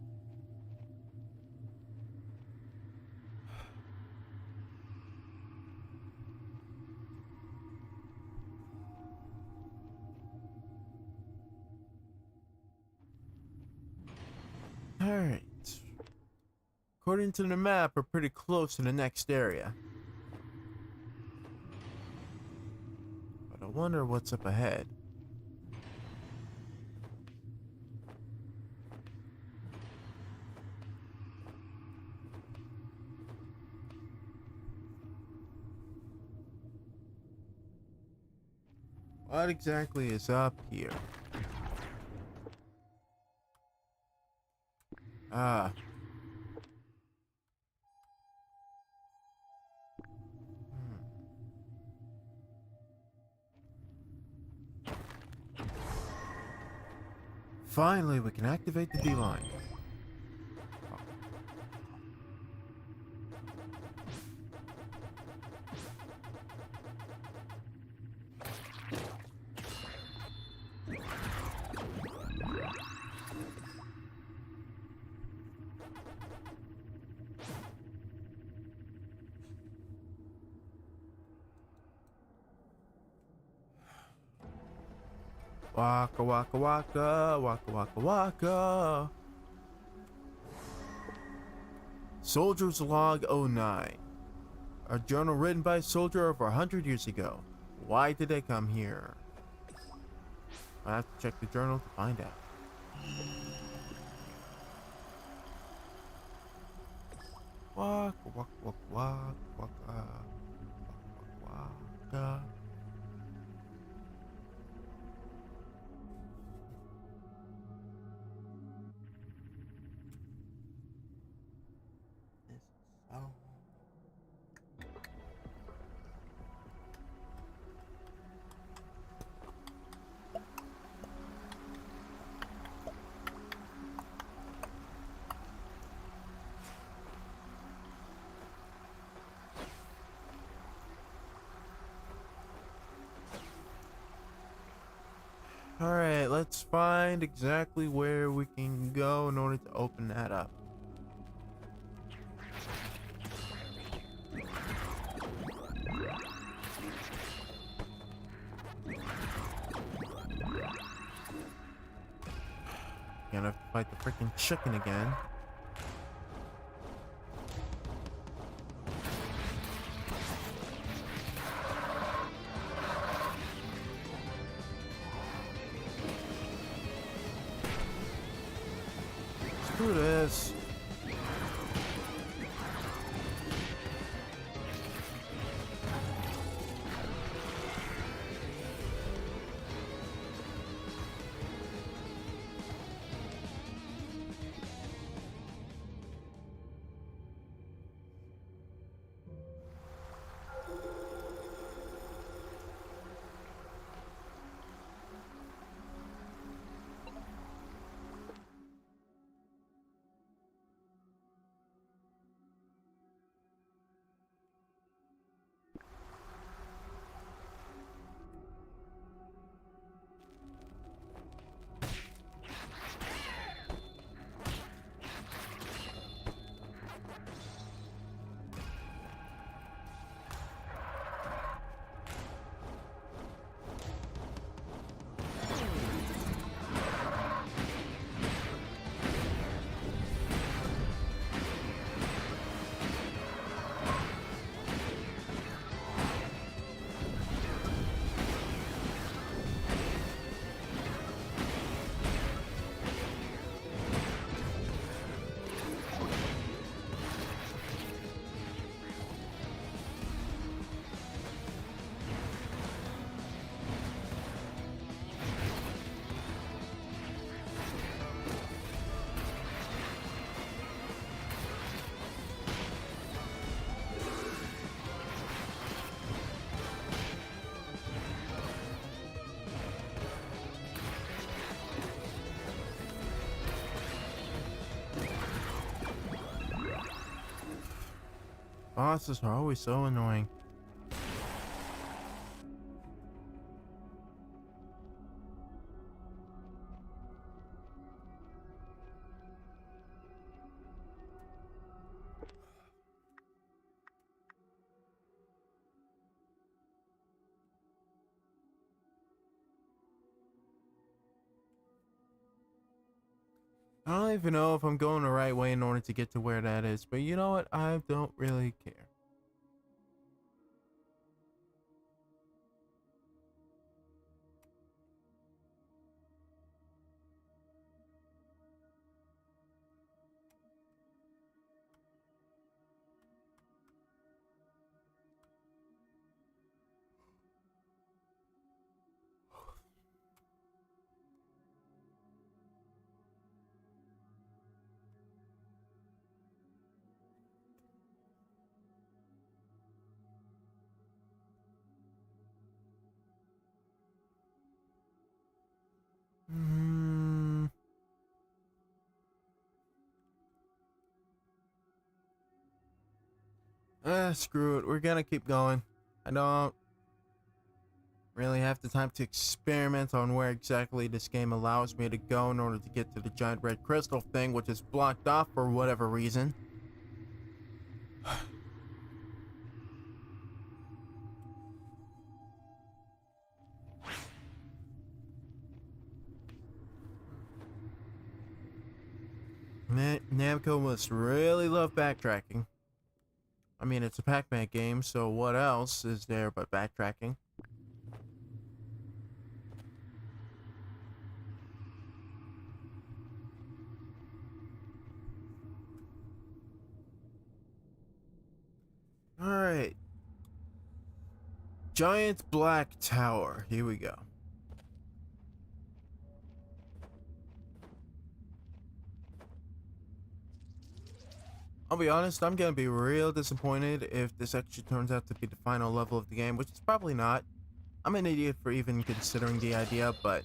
Alright. According to the map, we're pretty close to the next area. But I wonder what's up ahead. What exactly is up here? Ah. Finally, we can activate the D-line. Waka waka waka, waka waka waka. Soldier's Log '09. A journal written by a soldier over 100 years ago. Why did they come here? I have to check the journal to find out. Waka waka waka waka waka waka waka. This is so. Alright, let's find exactly where we can go in order to open that up. Gonna have to fight the freaking chicken again. Screw this. Bosses are always so annoying. I don't even know if I'm going the right way in order to get to where that is, but you know what? I don't really care. Hmm. Screw it. We're gonna keep going. I don't really have the time to experiment on where exactly this game allows me to go in order to get to the giant red crystal thing, which is blocked off for whatever reason. Namco must really love backtracking. I mean, it's a Pac-Man game, so what else is there but backtracking? Alright. Giant Black Tower. Here we go. I'll be honest, I'm gonna be real disappointed if this actually turns out to be the final level of the game, which is probably not. I'm an idiot for even considering the idea, but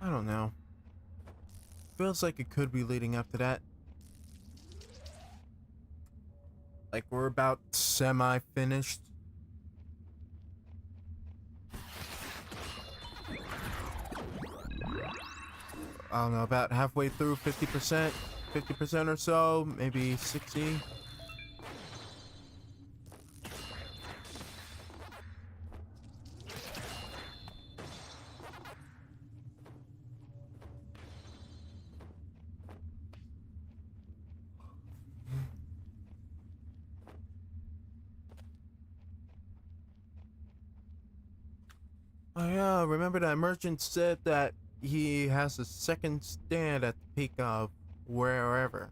I don't know. Feels like it could be leading up to that. Like we're about semi-finished. I don't know, about halfway through, 50%, 50% or so, maybe 60. Oh yeah, remember that merchant said that he has a second stand at the peak of wherever.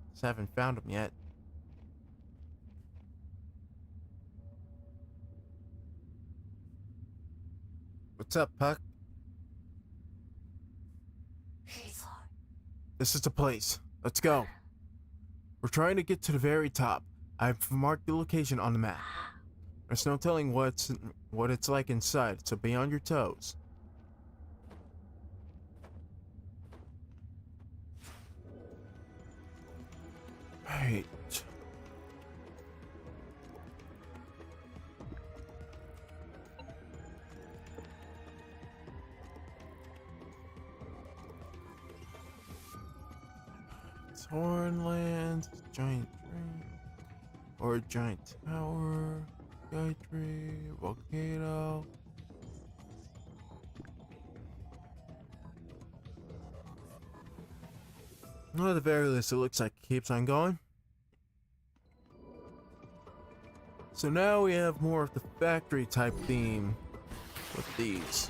Just haven't found him yet. What's up, Puck? This is the place. Let's go. We're trying to get to the very top. I've marked the location on the map. There's no telling what it's like inside, so be on your toes. Right. Hornlands, giant tree, or giant tower, sky tree, volcano. Well, at the very least, it looks like it keeps on going. So now we have more of the factory type theme with these.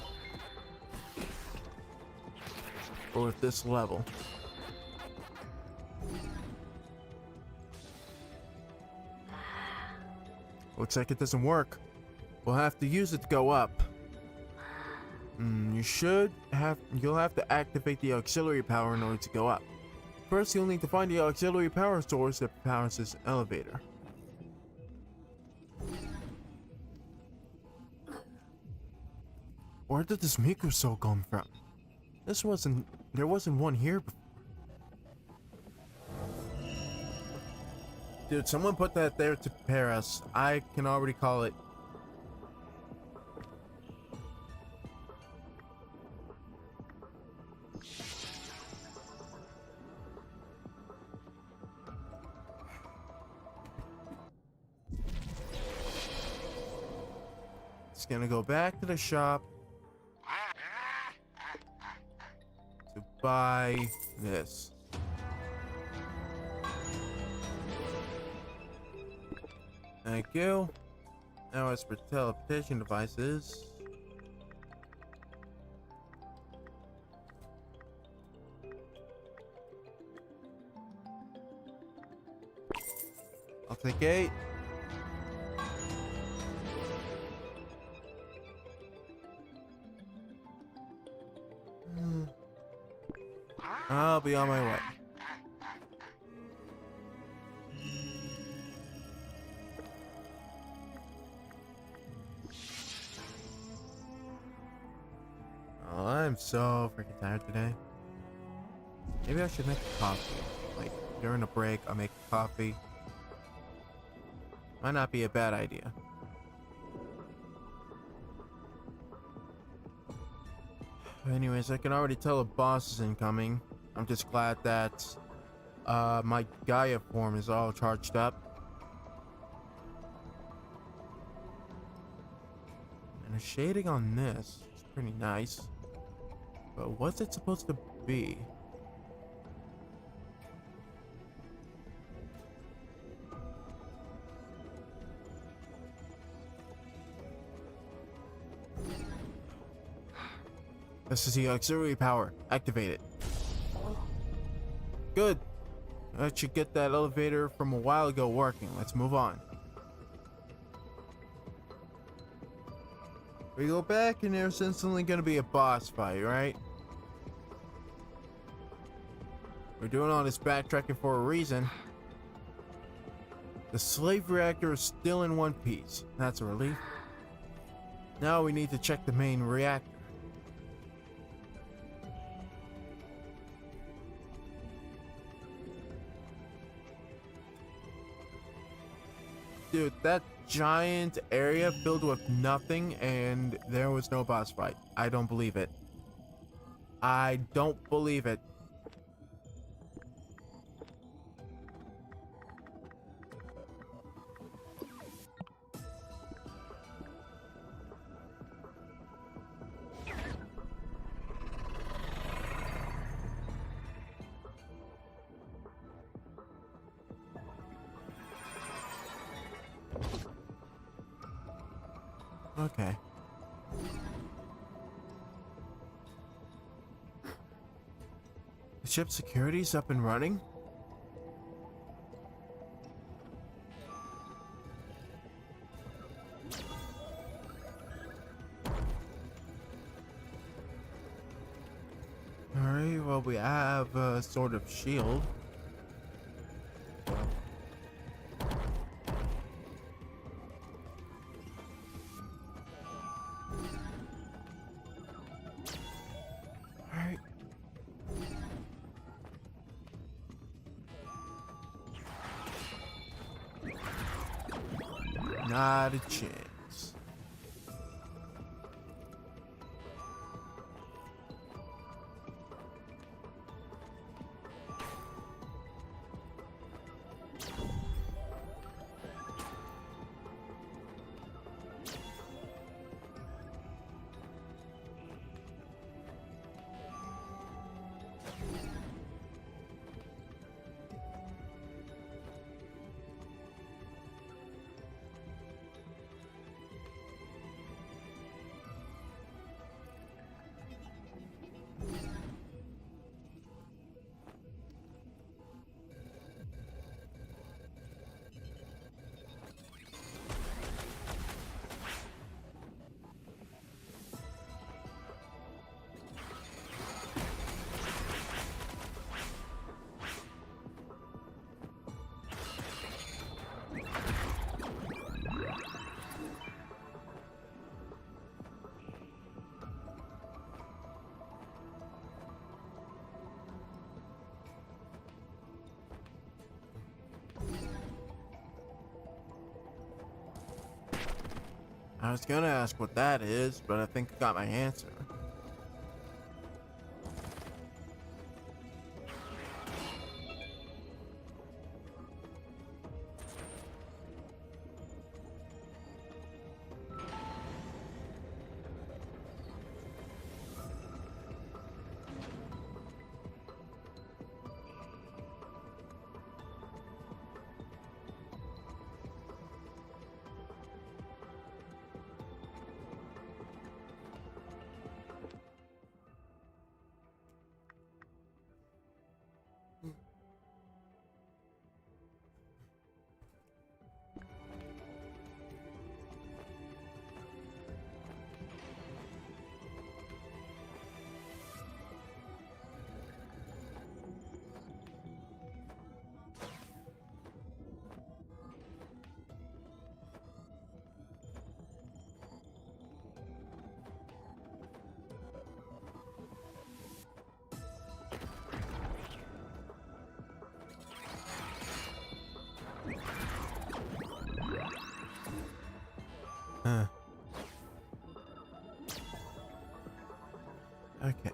Or with this level. Looks like it doesn't work. We'll have to use it to go up. You'll have to activate the auxiliary power in order to go up. First, you'll need to find the auxiliary power source that powers this elevator. Where did this Miku soul come from? There wasn't one here before. Dude, someone put that there to prepare us. I can already call it. It's gonna go back to the shop to buy this. Thank you. Now as for teleportation devices. I'll take 8. I'll be on my way. Oh, I'm so freaking tired today. Maybe I should make a coffee. Like, during a break, I'll make a coffee. Might not be a bad idea. Anyways, I can already tell a boss is incoming. I'm just glad that my Gaia form is all charged up. And the shading on this is pretty nice. But what's it supposed to be? This is the auxiliary power. Activate it. Good. That should get that elevator from a while ago working. Let's move on. We go back and there's instantly gonna be a boss fight, right? We're doing all this backtracking for a reason. The slave reactor is still in one piece. That's a relief. Now we need to check the main reactor. Dude, that giant area filled with nothing and there was no boss fight. I don't believe it. I don't believe it. Okay. The ship's security's up and running? Alright, well we have a sort of shield. Not a chance. I was gonna ask what that is, but I think I got my answer. Okay.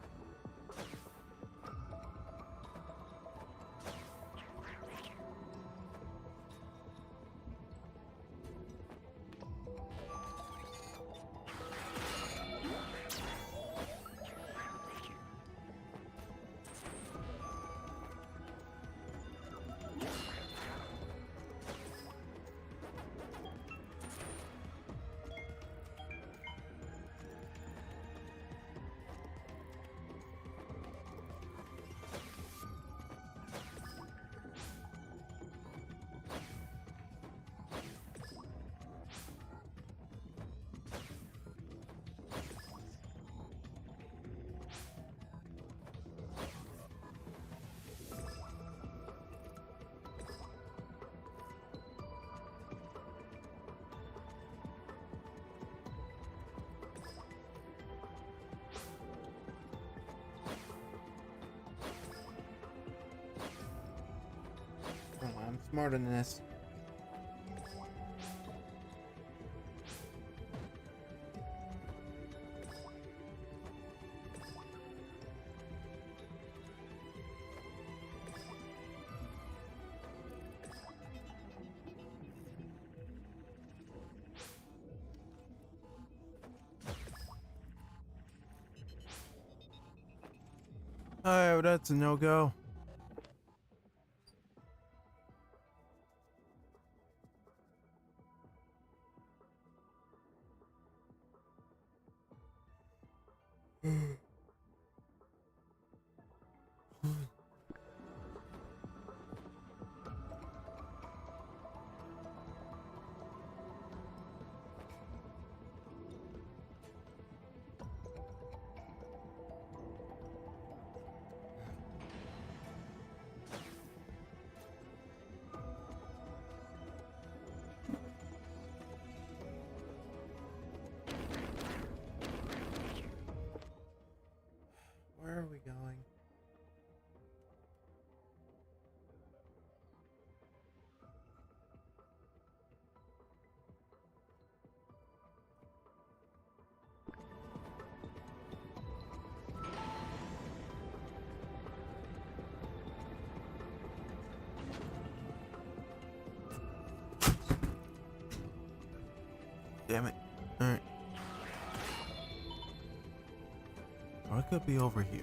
I'm smarter than this. Alright, well, that's a no-go. Where are we going? Damn it. Alright. Or it could be over here.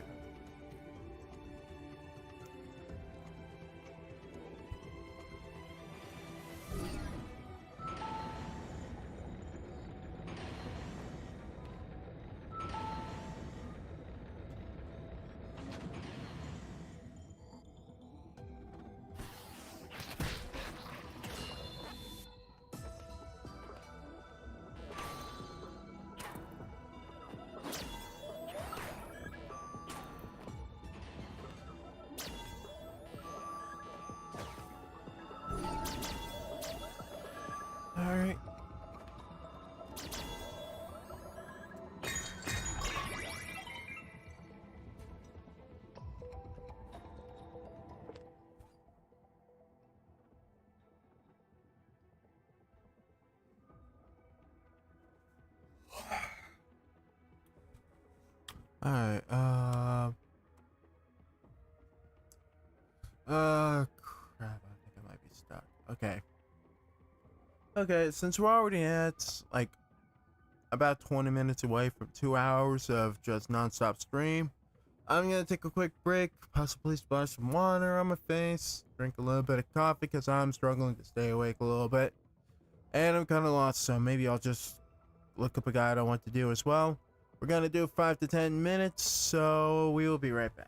Alright. Alright, crap, I think I might be stuck. Okay. Okay, since we're already at, like, about 20 minutes away from 2 hours of just non-stop stream, I'm gonna take a quick break, possibly splash some water on my face, drink a little bit of coffee because I'm struggling to stay awake a little bit, and I'm kind of lost, so maybe I'll just look up a guide on what to do as well. We're gonna do 5 to 10 minutes, so we will be right back.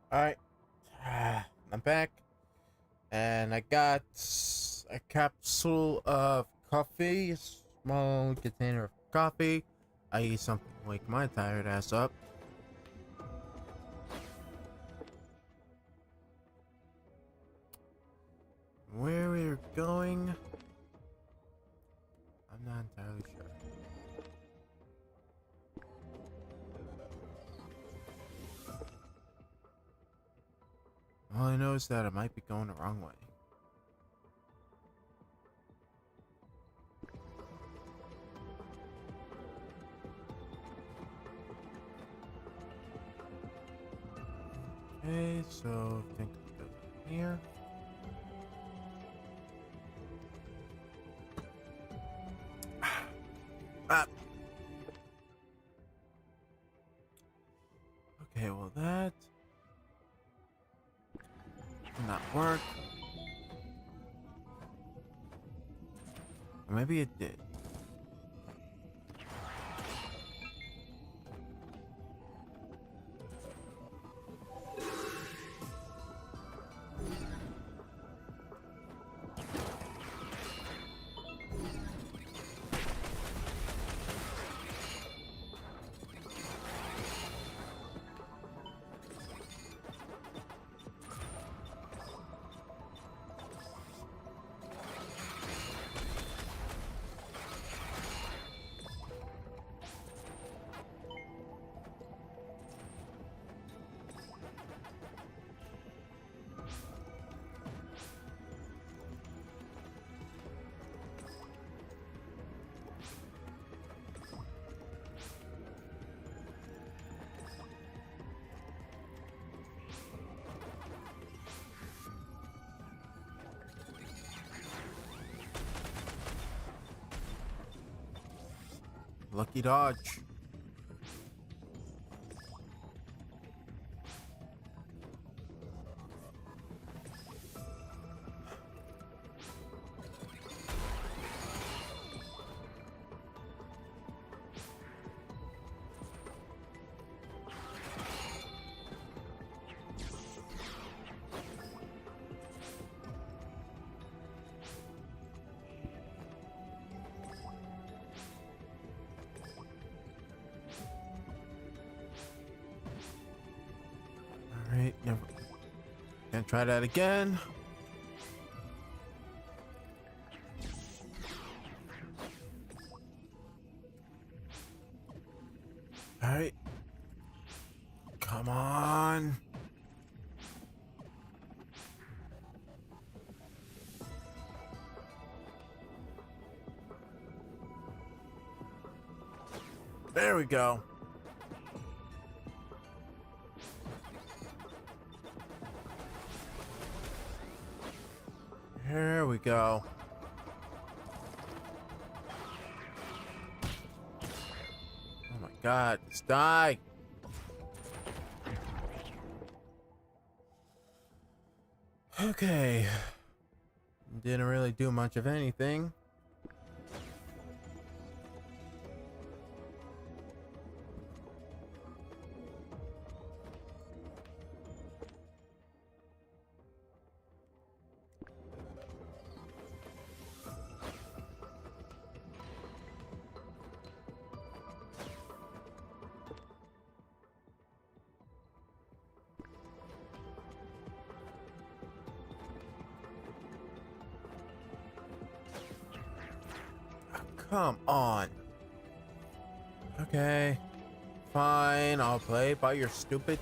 Alright, I'm back, and I got a capsule of coffee, a small container of coffee. I eat something to wake my tired ass up. Where we're going, I'm not entirely sure. All I know is that I might be going the wrong way. Okay, so I think we go here. Ah. Okay, well that did not work. Or maybe it did. Lucky dodge. Alright, never. Gonna try that again. Alright. Come on. There we go. There we go. Oh my god, just die. Okay. Didn't really do much of anything. Come on. Okay. Fine, I'll play by your stupid.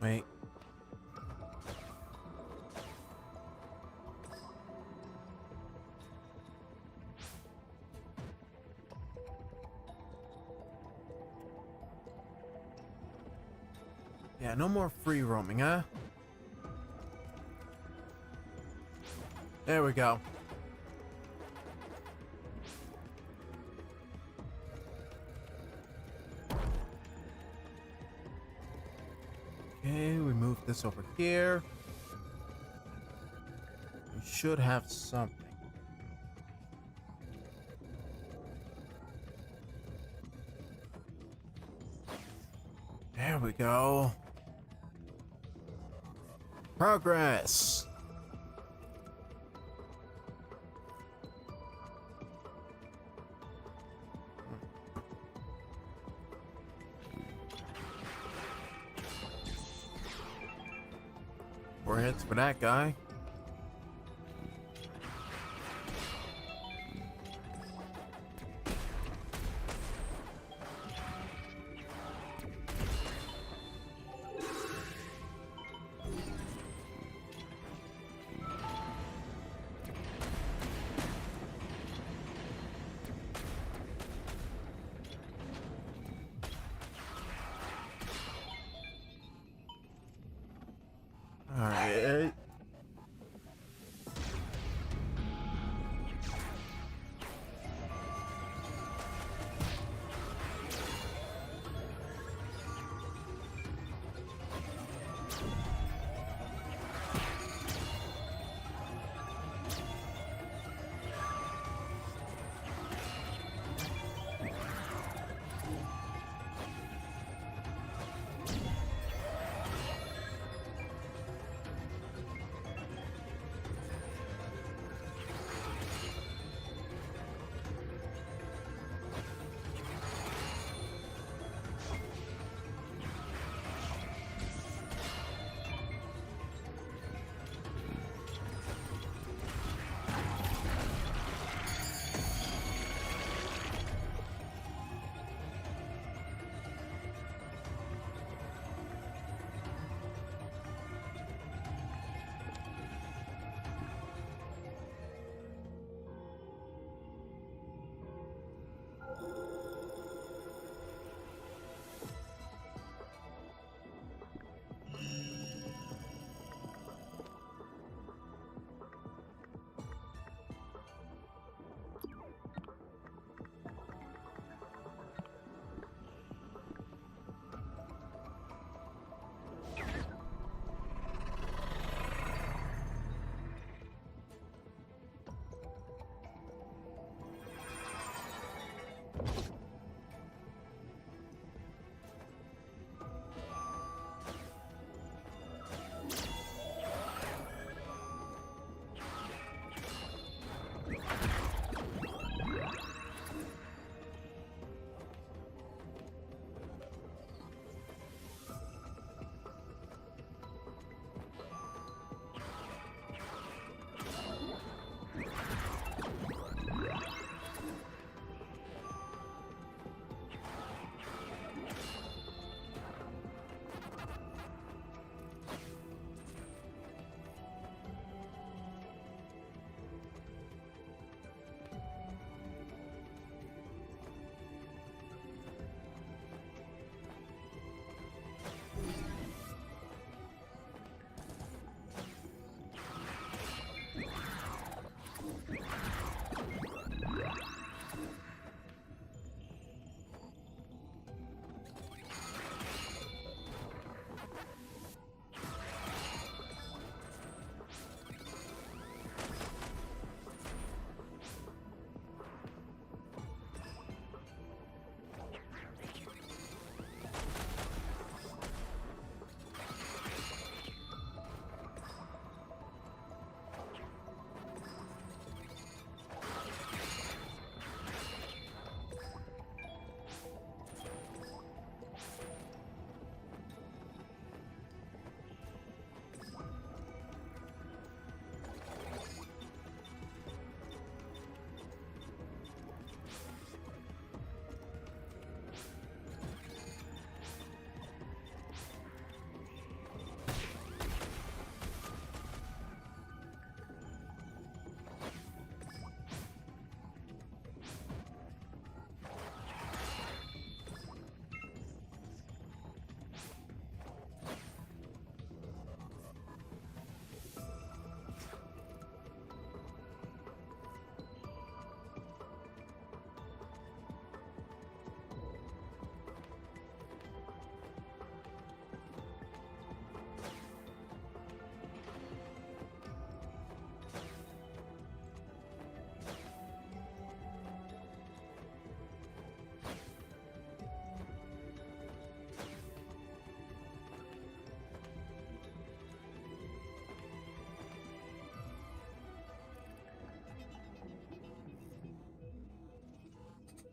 Wait. Yeah, no more free roaming, huh? There we go. Okay, we move this over here. We should have something. There we go. Progress. Four hits for that guy. Alright.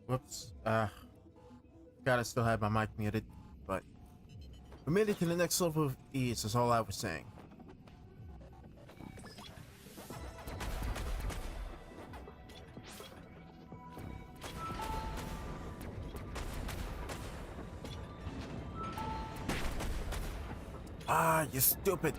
Whoops. Gotta still have my mic muted, but we made it to the next level of ease, is all I was saying. Ah, you stupid.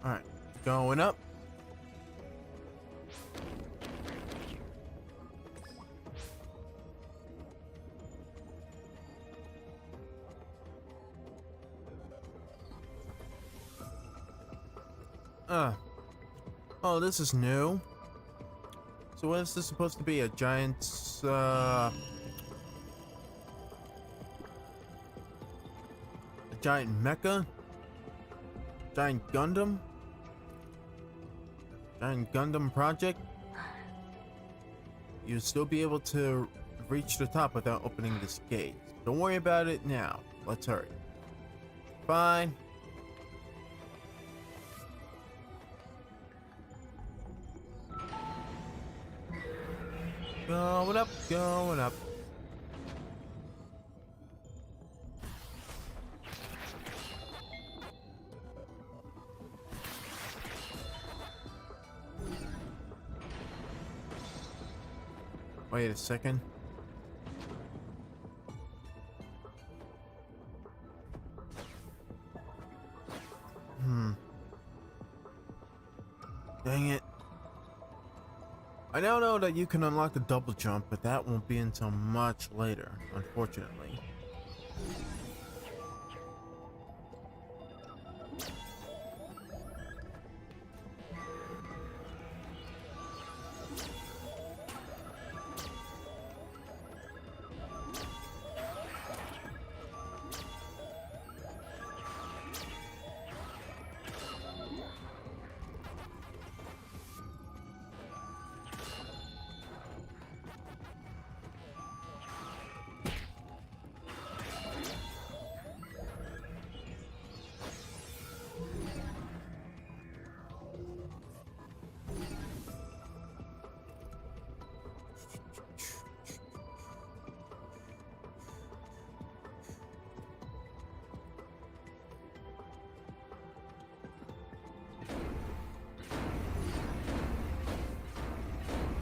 Alright, going up. Oh, this is new. So what is this supposed to be? A giant, a giant mecha? Giant Gundam? Giant Gundam project? You'll still be able to reach the top without opening this gate. Don't worry about it now. Let's hurry. Fine. Going up, going up. Wait a second. Dang it. I now know that you can unlock a double jump, but that won't be until much later, unfortunately.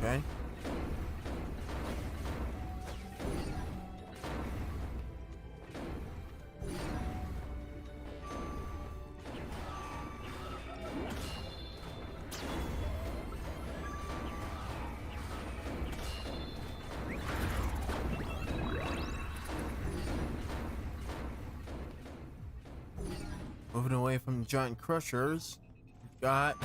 Okay. Moving away from the giant crushers, we've got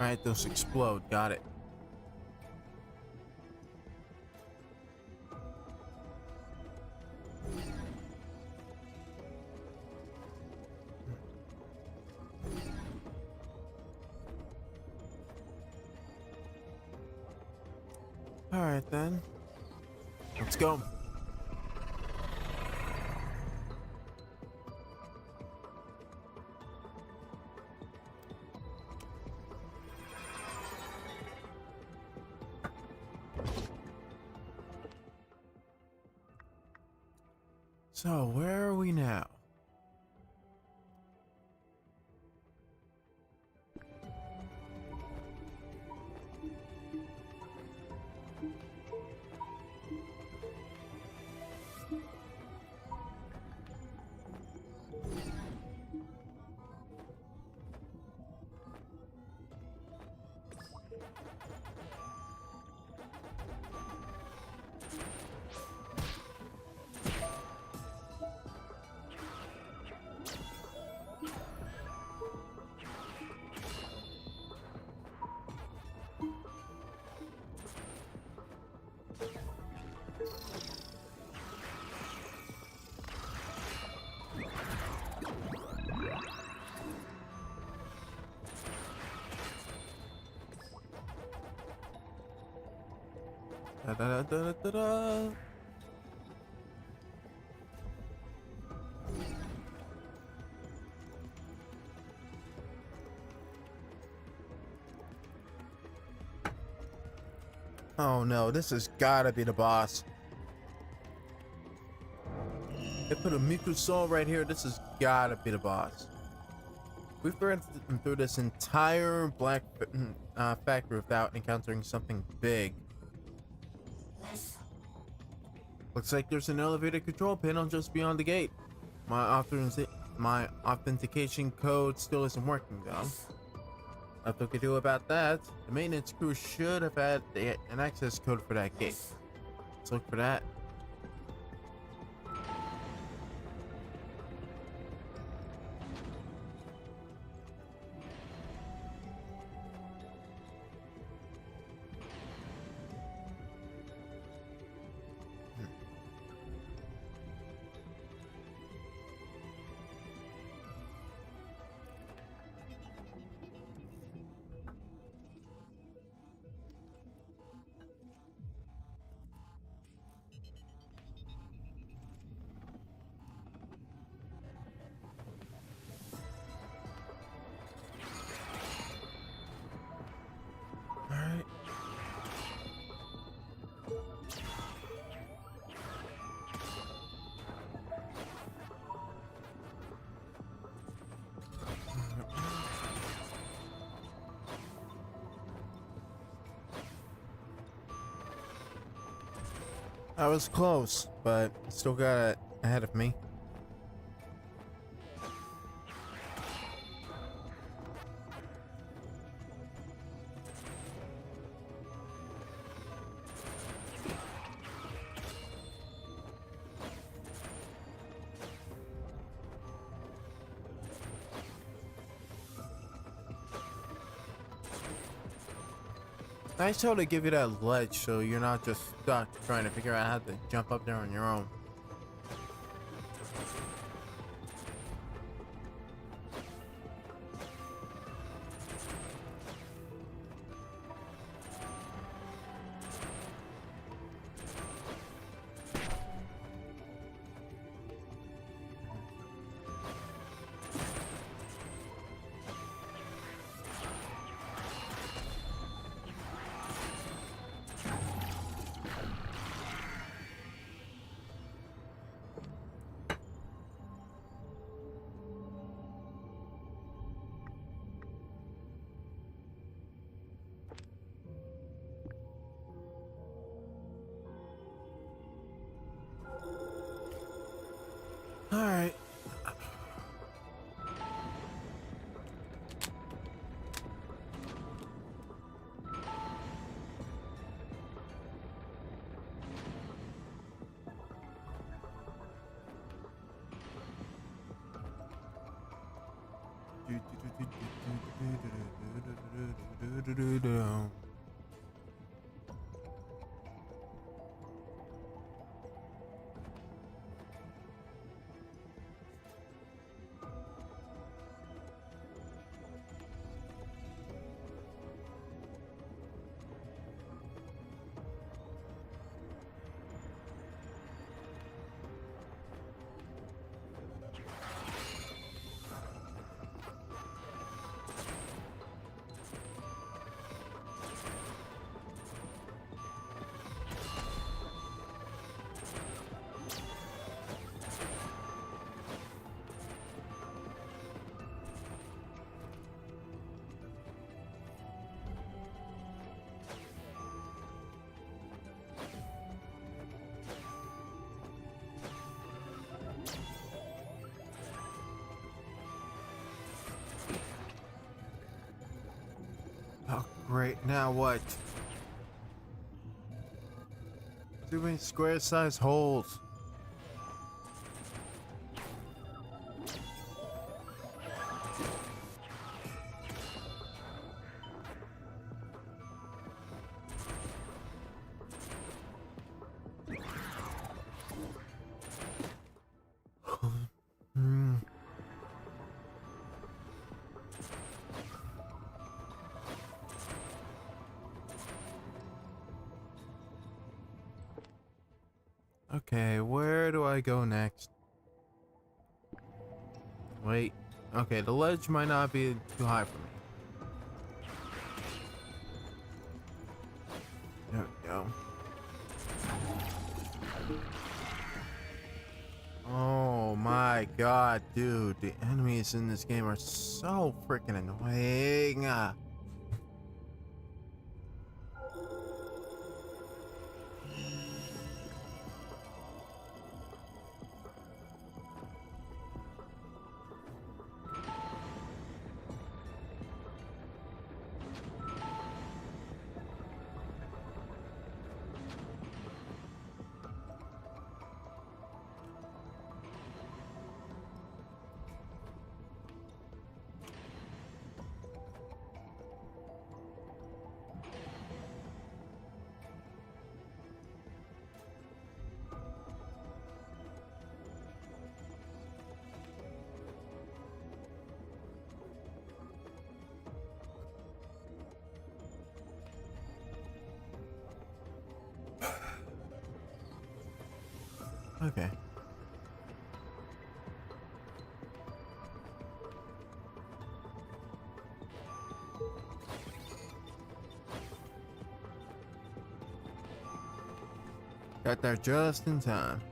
Alright, those explode. Got it. Alright then. Let's go. So, where are we now? Da, da, da, da, da, da. Oh no, this has gotta be the boss. They put a Miku right here. This has gotta be the boss. We've been through this entire black factory without encountering something big. Looks like there's an elevator control panel just beyond the gate. My authentication code still isn't working though. Nothing we can do about that. The maintenance crew should have had an access code for that gate. Let's look for that. Alright. I was close, but still got it ahead of me. Nice how they give you that ledge so you're not just stuck trying to figure out how to jump up there on your own. Alright. Oh, great. Now what? Too many square-sized holes. Okay, where do I go next? Wait. Okay, the ledge might not be too high for me. There we go. Oh my god, dude. The enemies in this game are so freaking annoying. Okay. Got there just in time.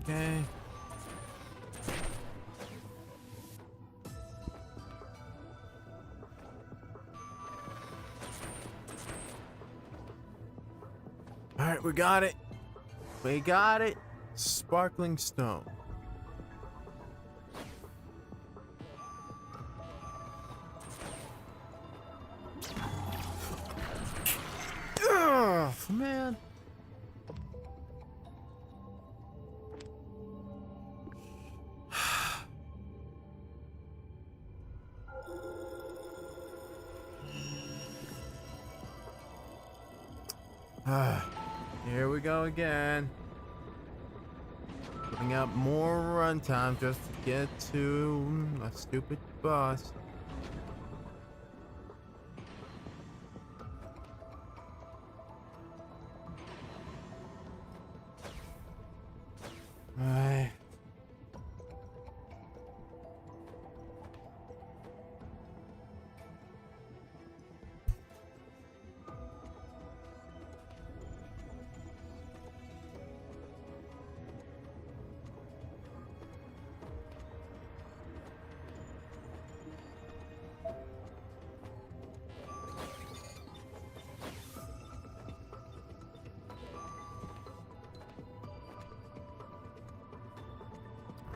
Okay. Alright, we got it. We got it. Sparkling stone. Ugh, man. Here we go again. Putting out more runtime just to get to a stupid boss. Alright.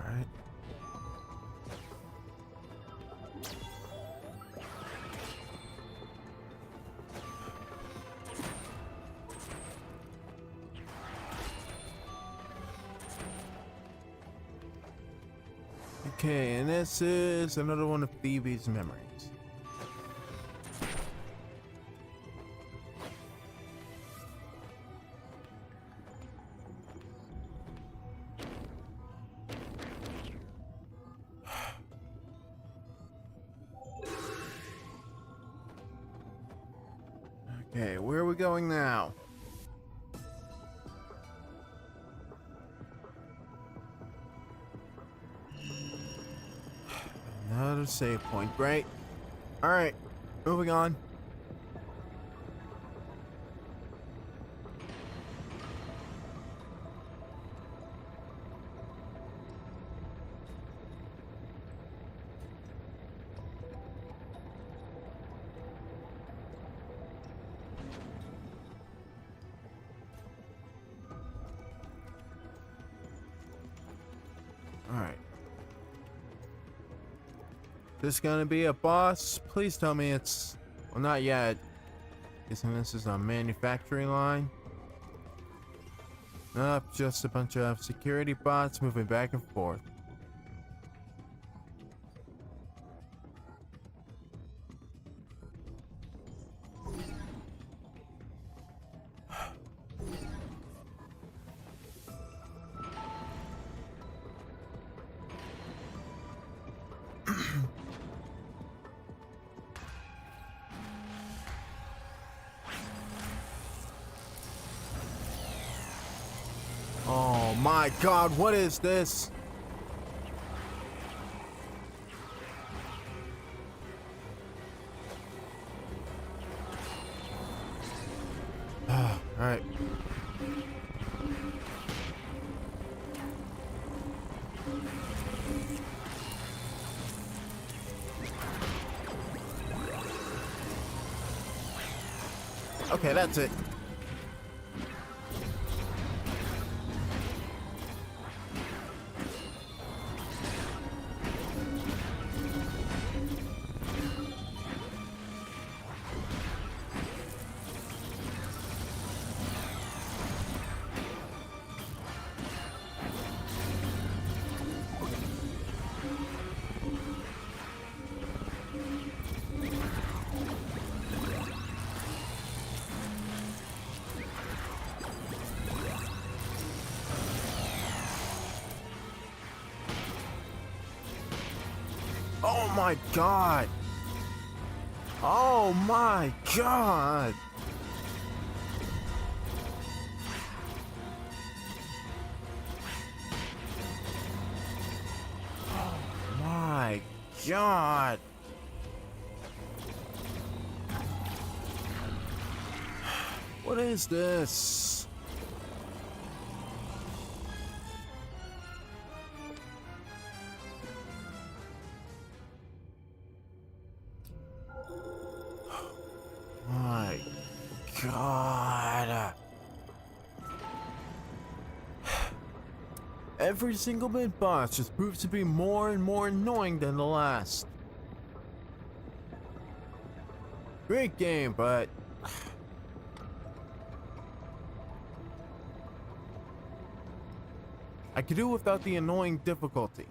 Alright. Okay, and this is another one of Phoebe's memories. Okay, where are we going now? Another save point. Great. Alright, moving on. Alright. This gonna be a boss? Please tell me it's... Well, not yet. Guessing this is a manufacturing line. Nope, just a bunch of security bots moving back and forth. my god, what is this? Alright. Okay, that's it. Oh my god! Oh my god! Oh my god! What is this? My god. Every single mid boss just proves to be more and more annoying than the last. Great game, but I could do without the annoying difficulty.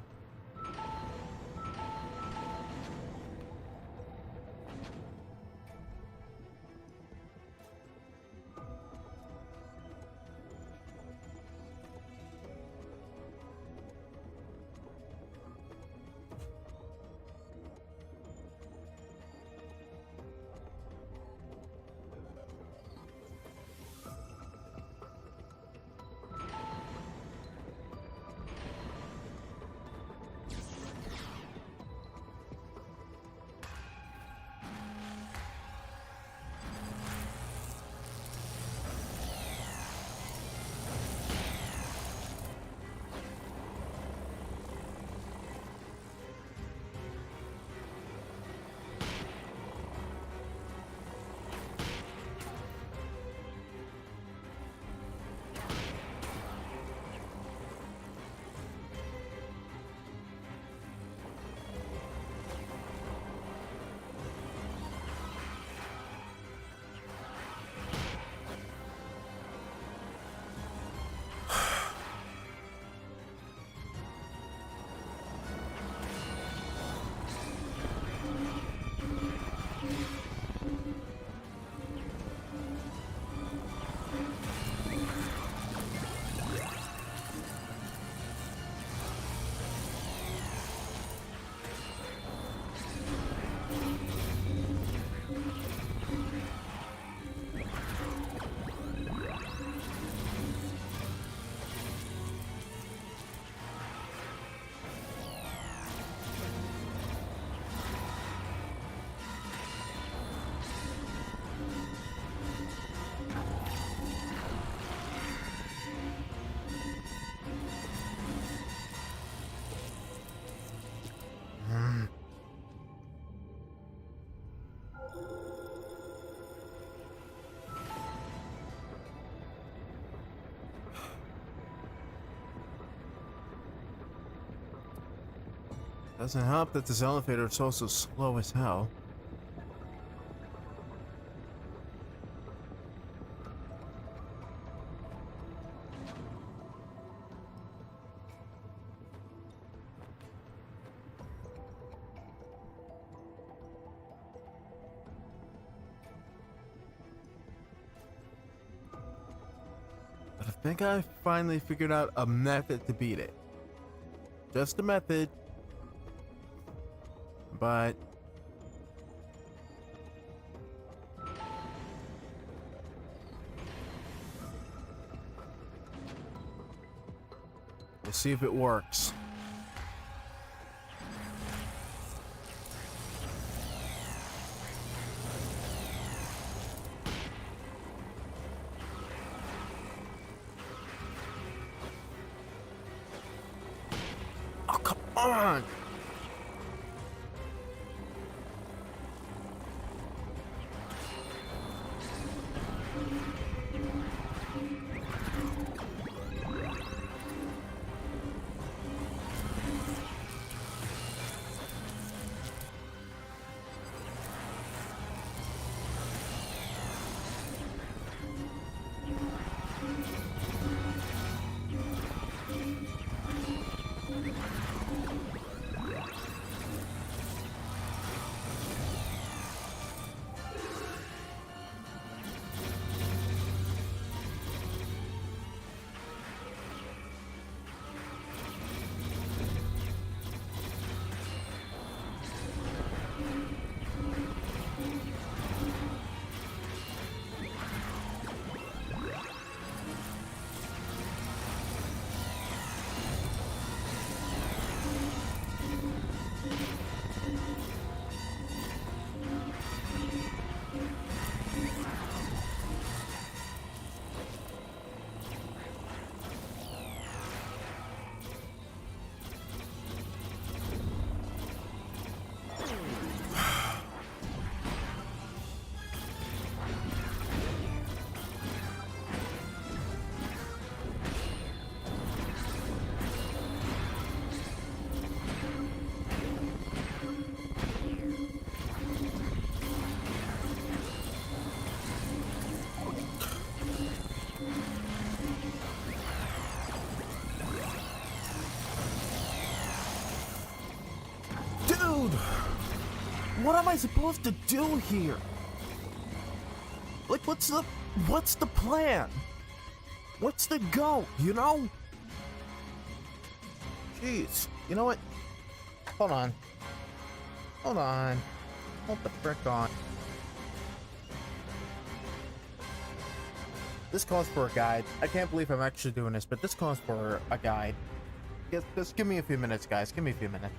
Doesn't help that this elevator is also slow as hell. But I think I finally figured out a method to beat it. Just a method. But Let's see if it works. Oh, come on! Dude! What am I supposed to do here? Like, what's the plan? What's the go, you know? Jeez, you know what? Hold on. Hold on. Hold the frick on. This calls for a guide. I can't believe I'm actually doing this, but this calls for a guide. Just give me a few minutes, guys. Give me a few minutes.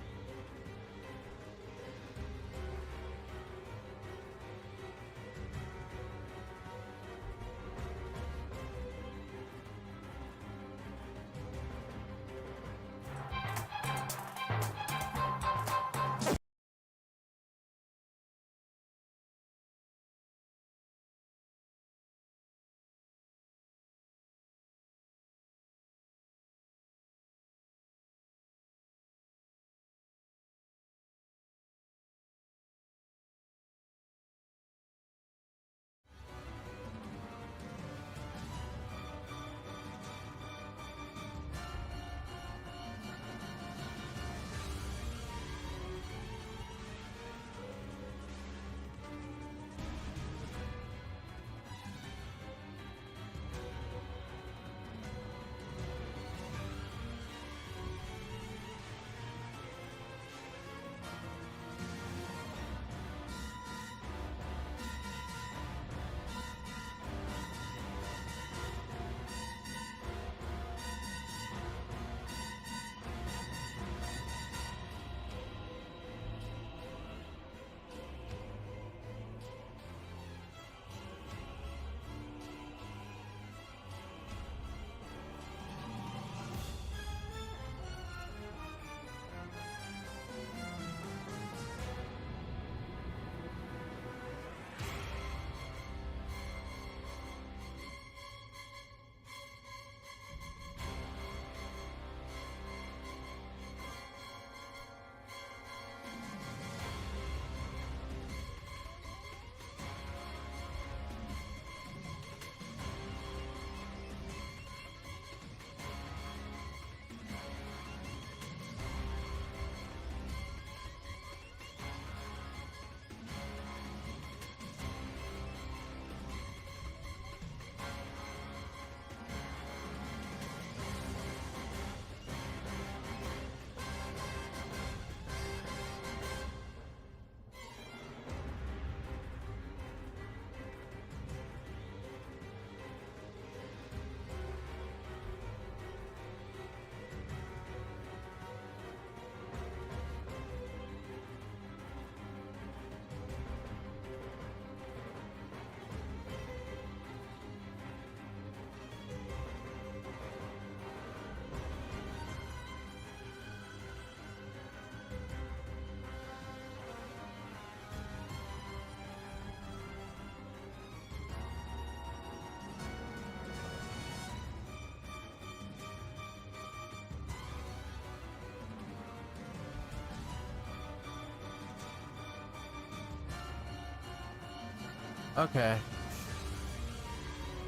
Okay.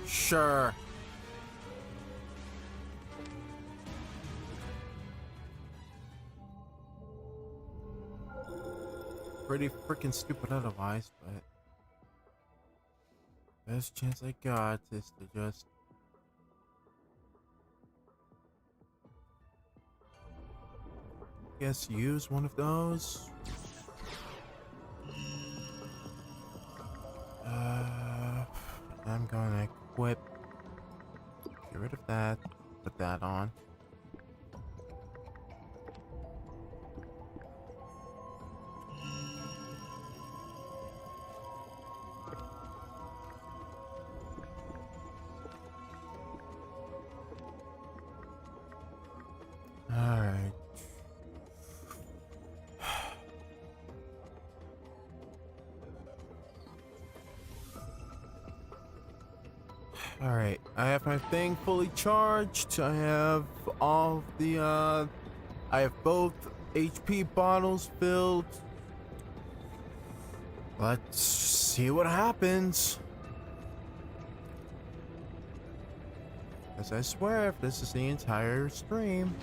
Sure. Pretty freaking stupid otherwise, but best chance I got is to just use one of those. I'm gonna equip. Get rid of that. Put that on. Alright. Alright, I have my thing fully charged. I have all the, I have both HP bottles filled. Let's see what happens. As I swear, if this is the entire stream.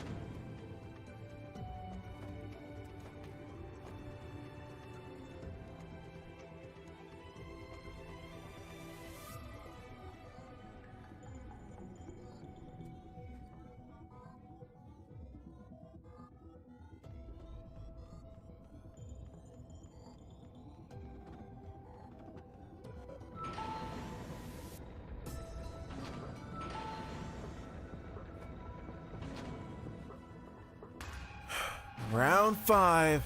Round 5.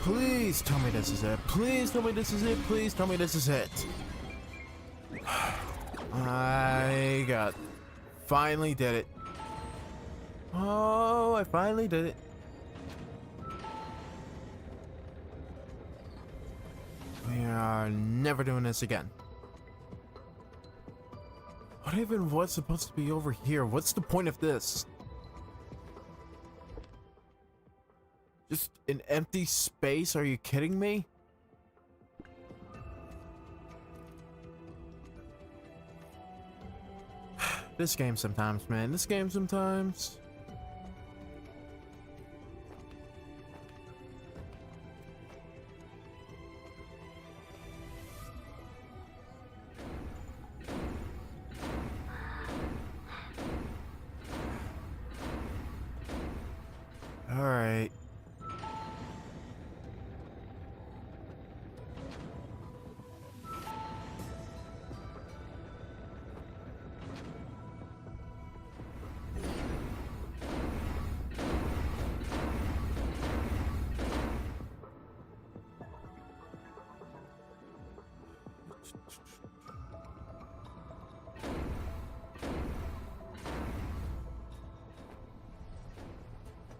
Please tell me this is it. Please tell me this is it. Please tell me this is it. I got... Finally did it. Oh, I finally did it. We are never doing this again. What even was supposed to be over here? What's the point of this? Just an empty space? Are you kidding me? This game sometimes, man. This game sometimes.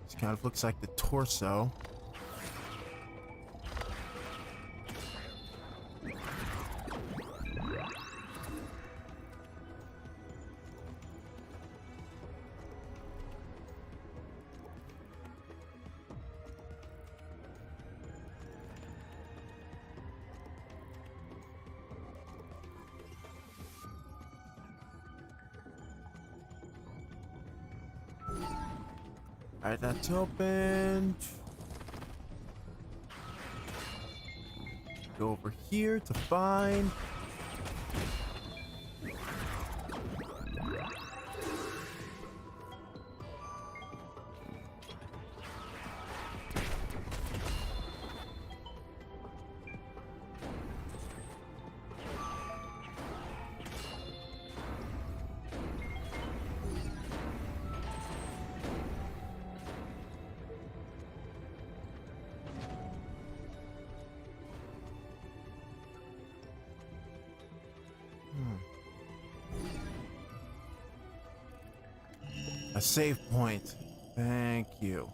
This kind of looks like the torso. Alright, that's open. Go over here to find. A save point. Thank you.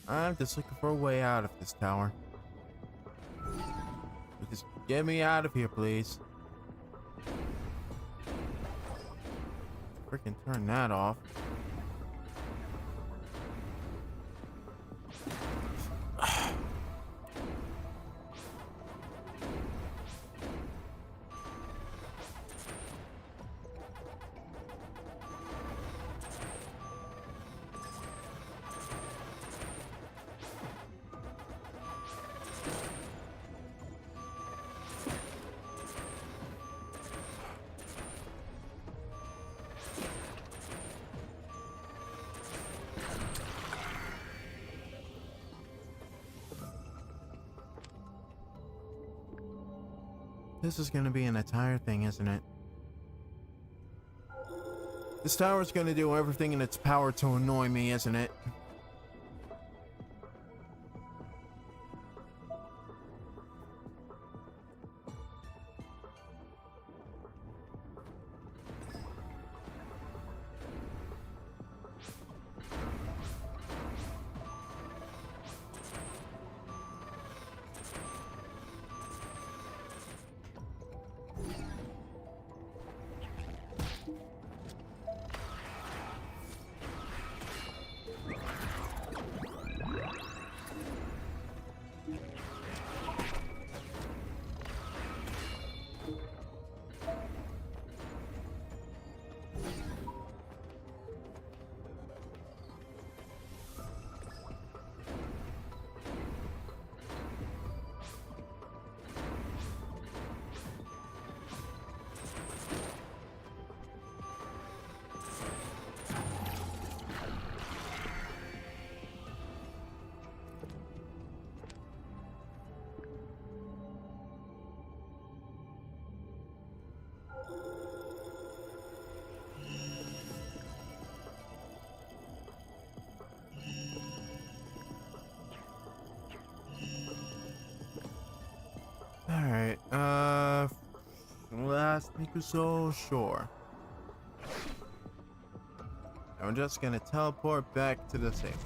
I'm just looking for a way out of this tower. Just get me out of here, please. Freaking turn that off. This is gonna be an entire thing, isn't it? This tower's gonna do everything in its power to annoy me, isn't it? Alright, last week or so, sure. I'm just gonna teleport back to the safe.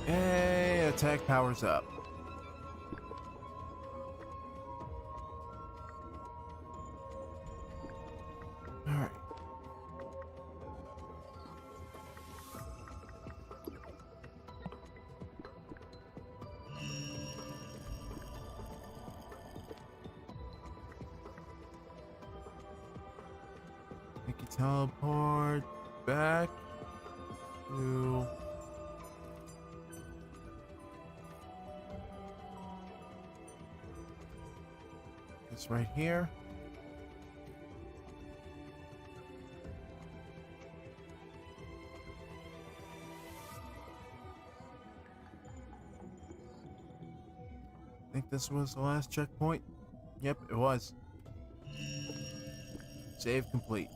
Hey, attack powers up. Alright. We can teleport back to... It's right here. think this was the last checkpoint. Yep, it was. Save complete.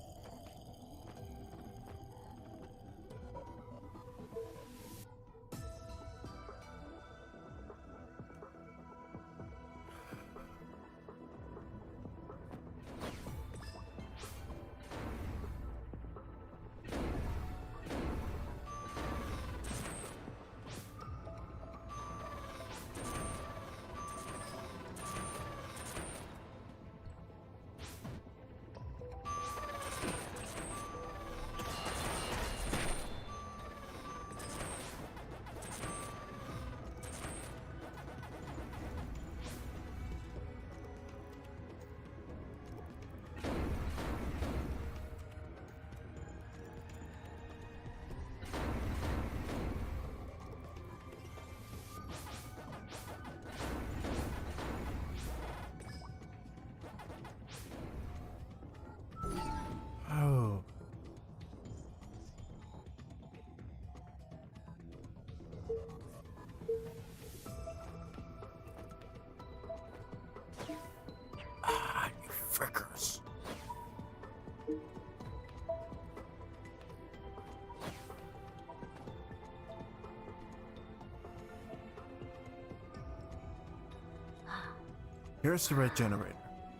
Oh. Ah, you frickers. Here's the red generator.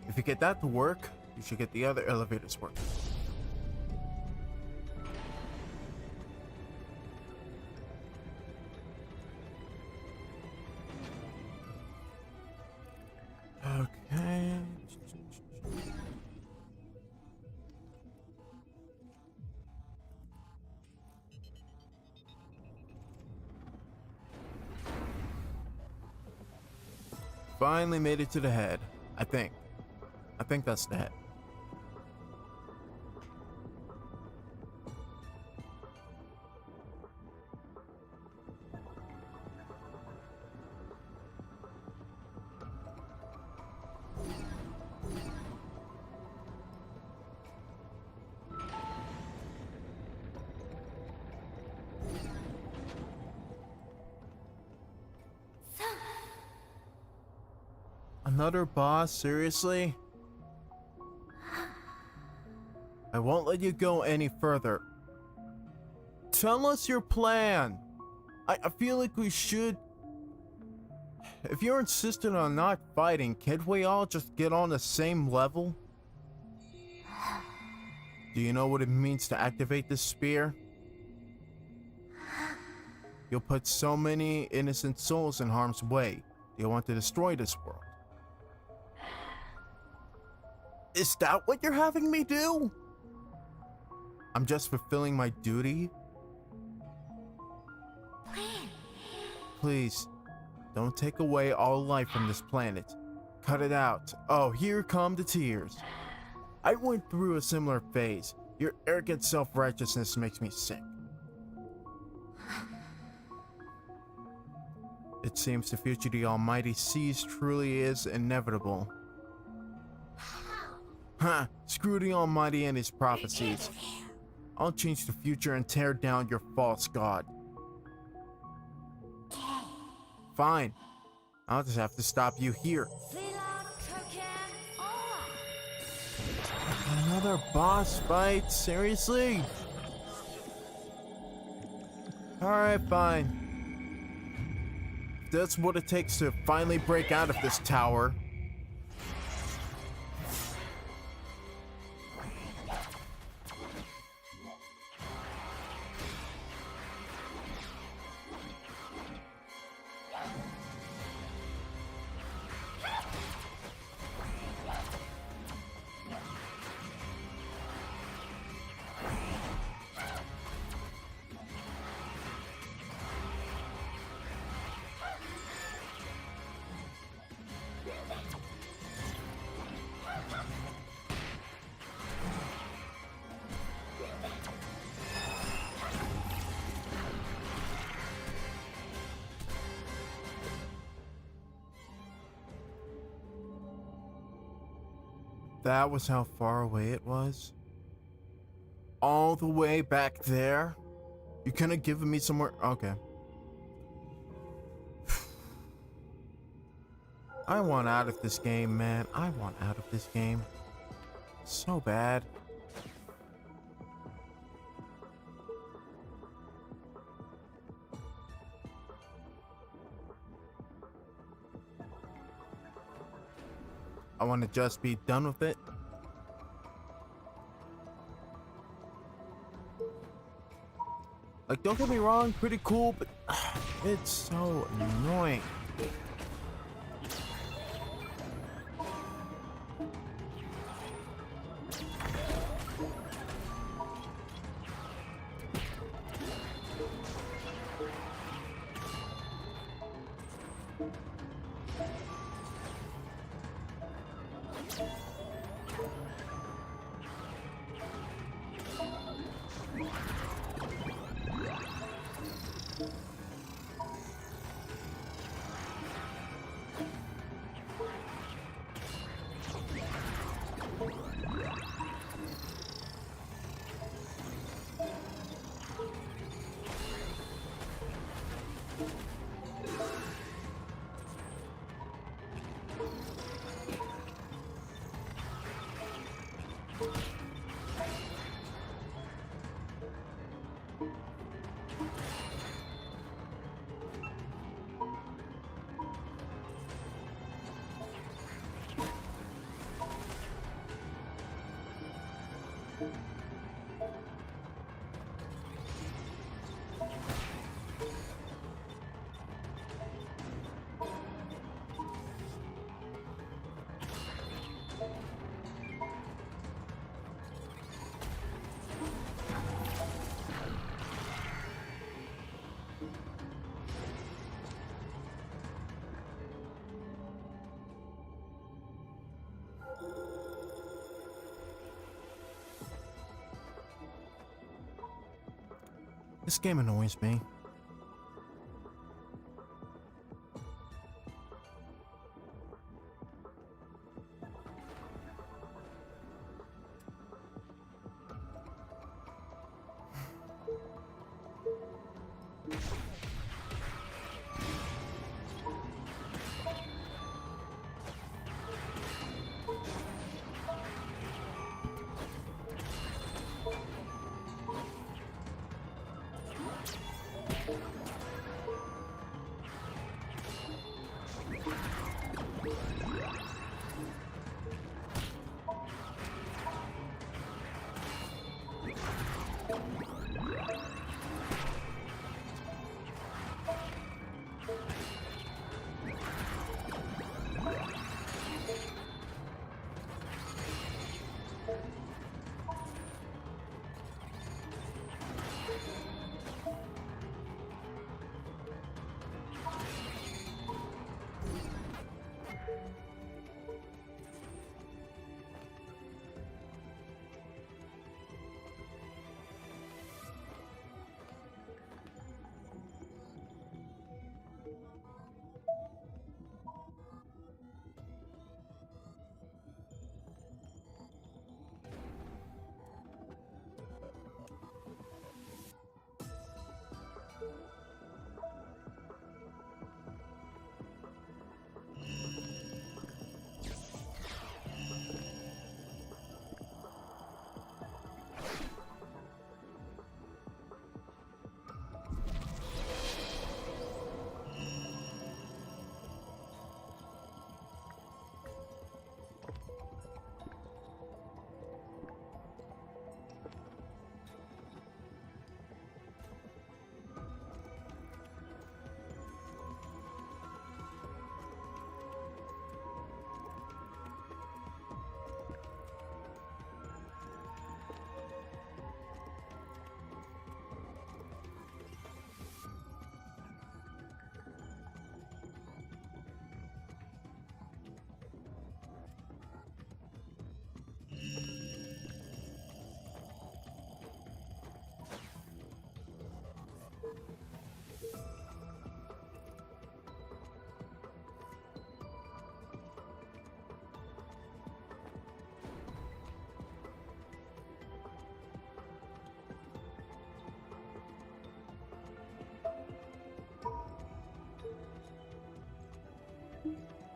If you get that to work, you should get the other elevators working. Okay. Finally made it to the head. I think that's the head. Another boss? Seriously? I won't let you go any further. Tell us your plan. I feel like we should... If you're insistent on not fighting, can't we all just get on the same level? Do you know what it means to activate this spear? You'll put so many innocent souls in harm's way. Do you want to destroy this world? Is that what you're having me do? I'm just fulfilling my duty. Please, don't take away all life from this planet. Cut it out. Oh, here come the tears. I went through a similar phase. Your arrogant self-righteousness makes me sick. It seems the future the Almighty sees truly is inevitable. Huh, screw the Almighty and his prophecies. I'll change the future and tear down your false god. Fine. I'll just have to stop you here. Another boss fight? Seriously? Alright, fine. If that's what it takes to finally break out of this tower. That was how far away it was? All the way back there? You couldn't have given me somewhere? Okay. I want out of this game, man. I want out of this game. So bad. I want to just be done with it. Like, don't get me wrong, pretty cool, but it's so annoying. This game annoys me.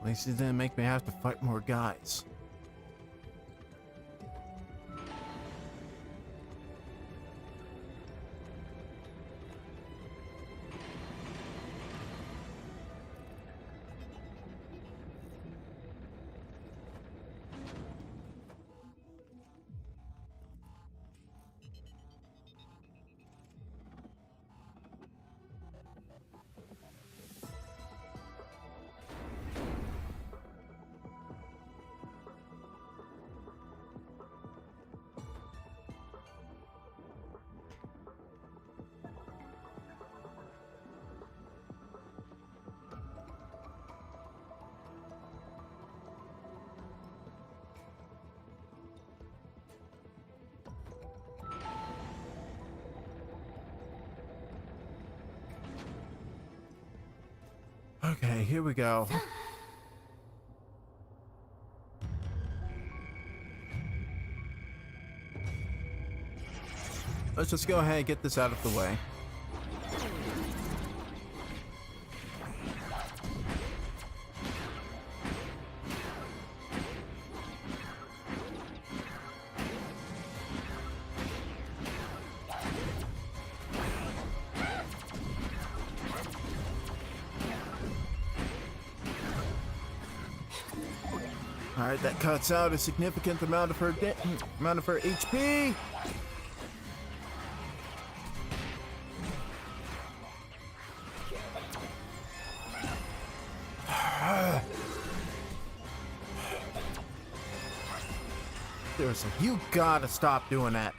At least it didn't make me have to fight more guys. Okay, here we go. Let's just go ahead and get this out of the way. Alright, that cuts out a significant amount of her HP. Seriously, you gotta stop doing that.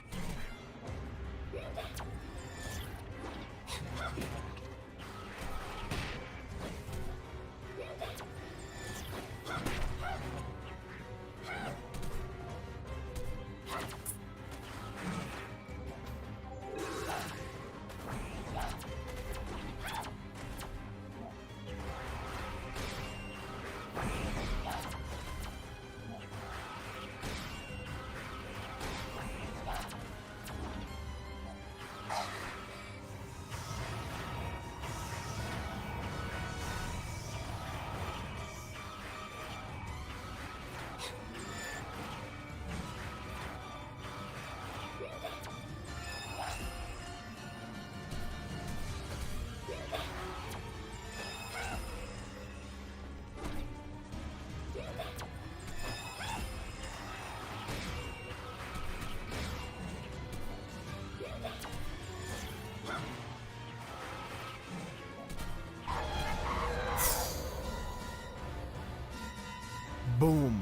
Boom.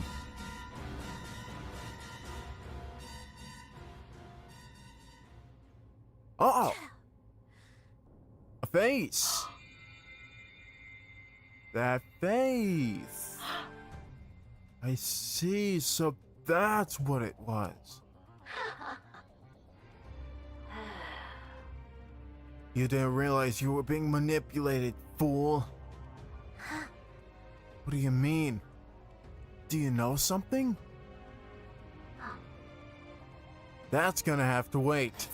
Oh, a face. That face. I see. So that's what it was. You didn't realize you were being manipulated, fool. What do you mean? Do you know something? That's gonna have to wait.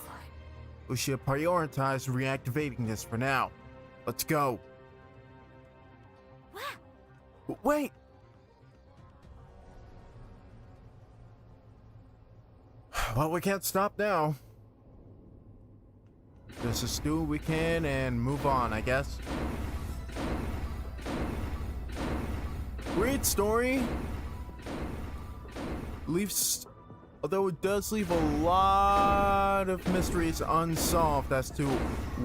We should prioritize reactivating this for now. Let's go. Wait! Well, we can't stop now. Just do what we can and move on, I guess. Great story. Although it does leave a lot of mysteries unsolved as to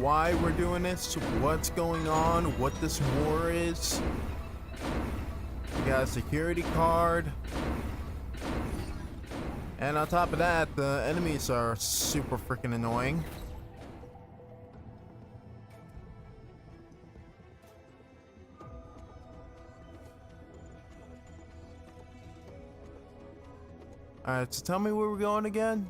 why we're doing this, what's going on, what this war is. We got a security card. And on top of that, the enemies are super freaking annoying. Alright, so tell me where we're going again?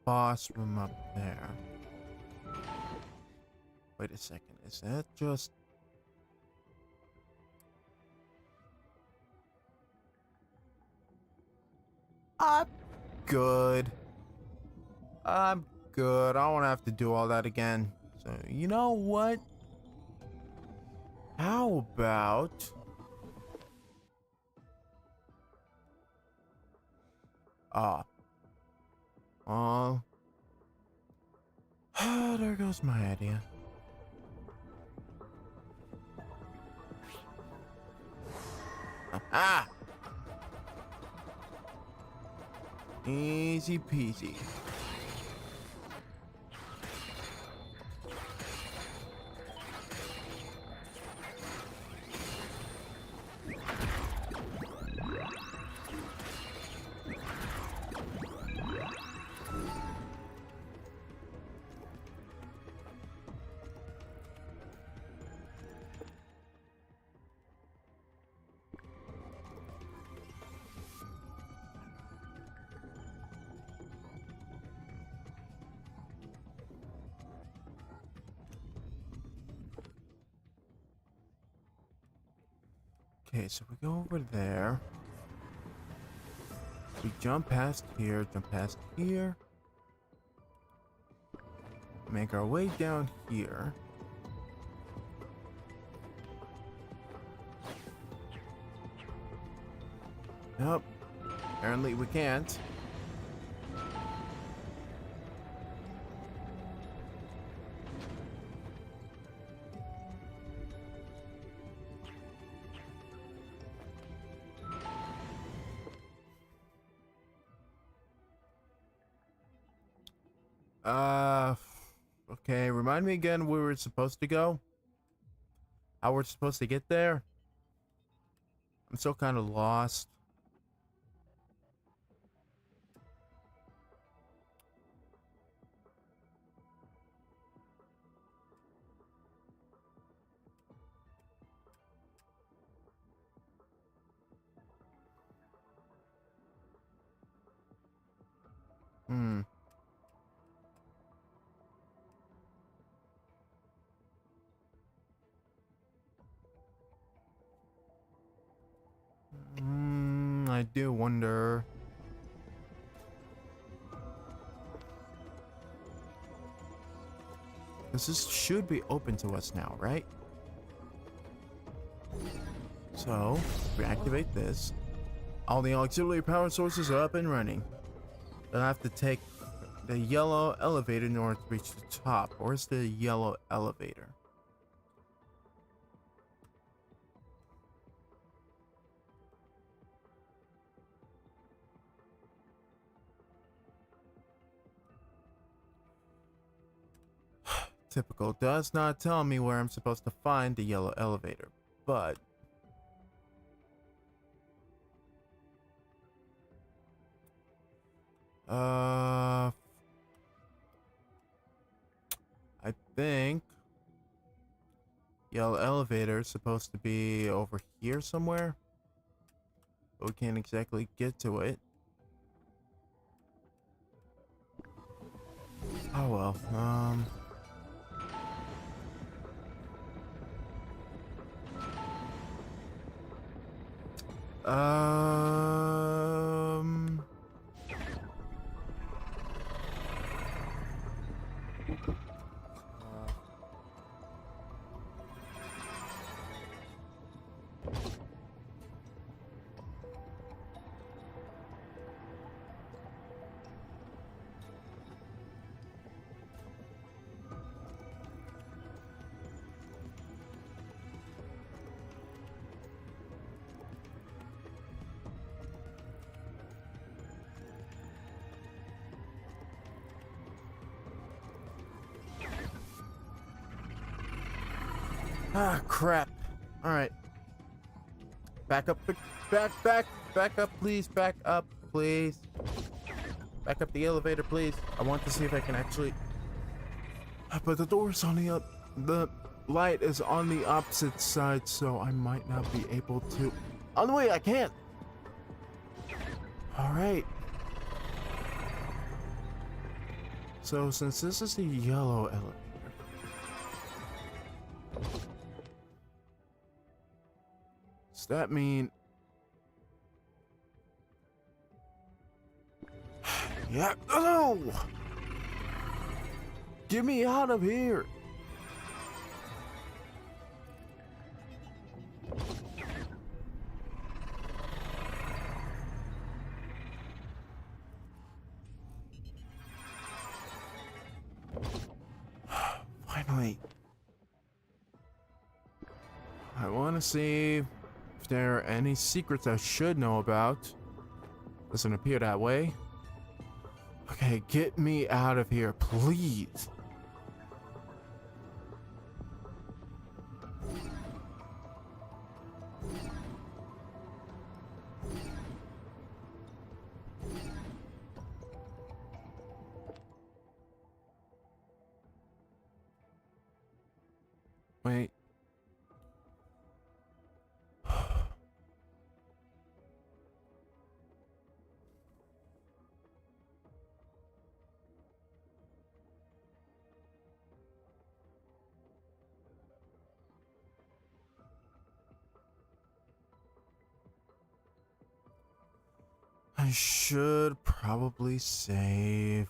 boss room up there. Wait a second, is that just... I'm good. I'm good. I don't have to do all that again. So, you know what? How about... Oh, there goes my idea. Ah! Easy peasy. Okay, so we go over there. We jump past here, make our way down here. Nope, apparently we can't. Okay, remind me again where we're supposed to go? How we're supposed to get there? I'm still kind of lost. I do wonder. This should be open to us now, right? So, we activate this. All the auxiliary power sources are up and running. Then I have to take the yellow elevator in order to reach the top. Where's the yellow elevator? Typical does not tell me where I'm supposed to find the yellow elevator, but I think yellow elevator is supposed to be over here somewhere, but we can't exactly get to it. Oh well, crap. All right. Back up, back up, please. Back up, please. Back up the elevator, please. I want to see if I can actually... But the door's on the light is on the opposite side, so I might not be able to... On the way, I can't. All right. So since this is the yellow elevator, does that mean... Yeah, no! Get me out of here! Finally. I want to see if there are any secrets I should know about. Doesn't appear that way. Okay, get me out of here, please. Wait. I should probably save.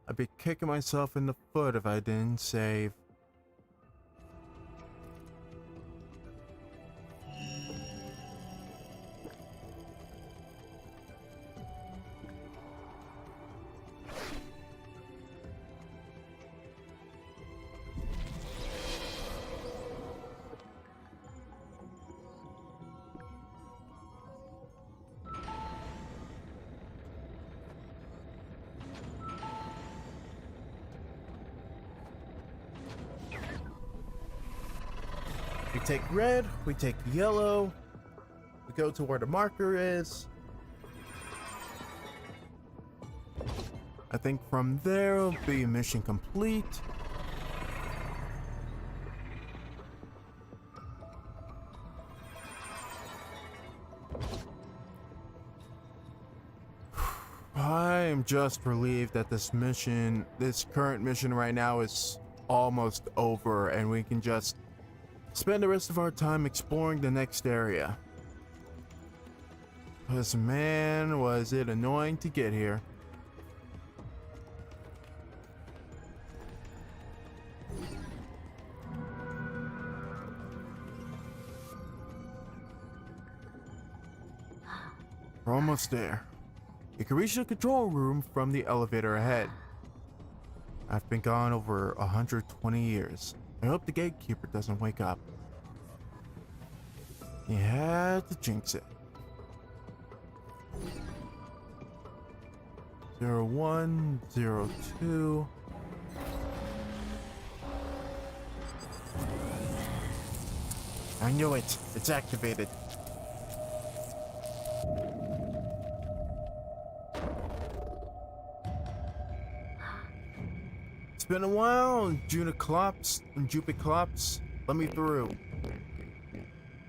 I'd be kicking myself in the foot if I didn't save. We take red, we take yellow, we go to where the marker is. I think from there will be mission complete. I am just relieved that this current mission right now is almost over and we can just spend the rest of our time exploring the next area. Because man, was it annoying to get here. We're almost there. You can reach the control room from the elevator ahead. I've been gone over 120 years. I hope the gatekeeper doesn't wake up. You had to jinx it. 0102. I knew it. It's activated. It's been a while, Juniclops. Let me through.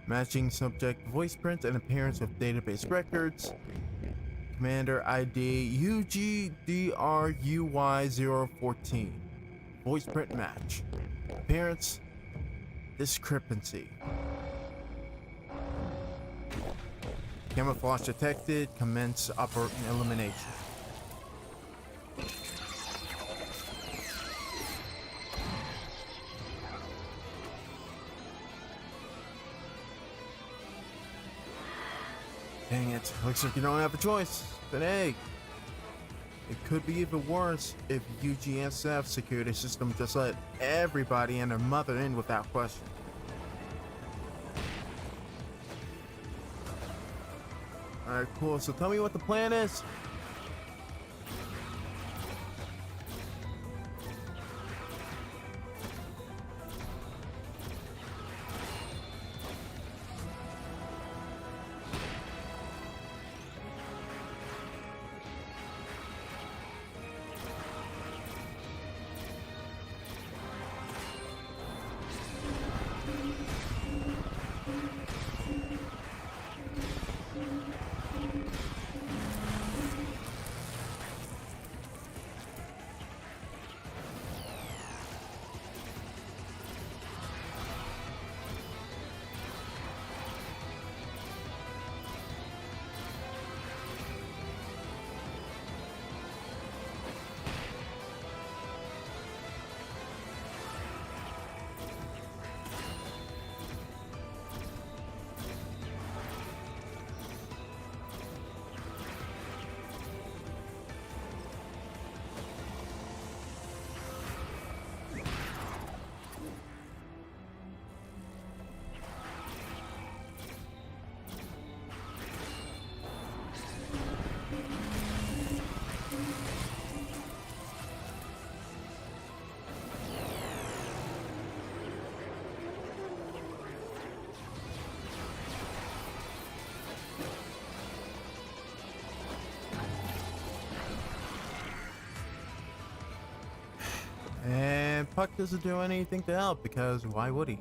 Matching subject voice print and appearance with database records. Commander ID UGDRUY014. Voice print match. Appearance discrepancy. Camouflage detected. Commence elimination. Dang it, looks like you don't have a choice. But hey, it could be even worse if UGSF security system just let everybody and their mother in without question. Alright, cool, so tell me what the plan is. Puck doesn't do anything to help, because why would he?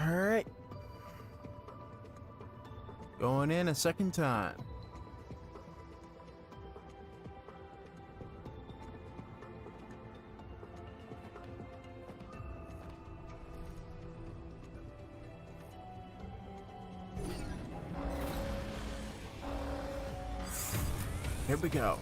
Alright. Going in a second time. Here we go.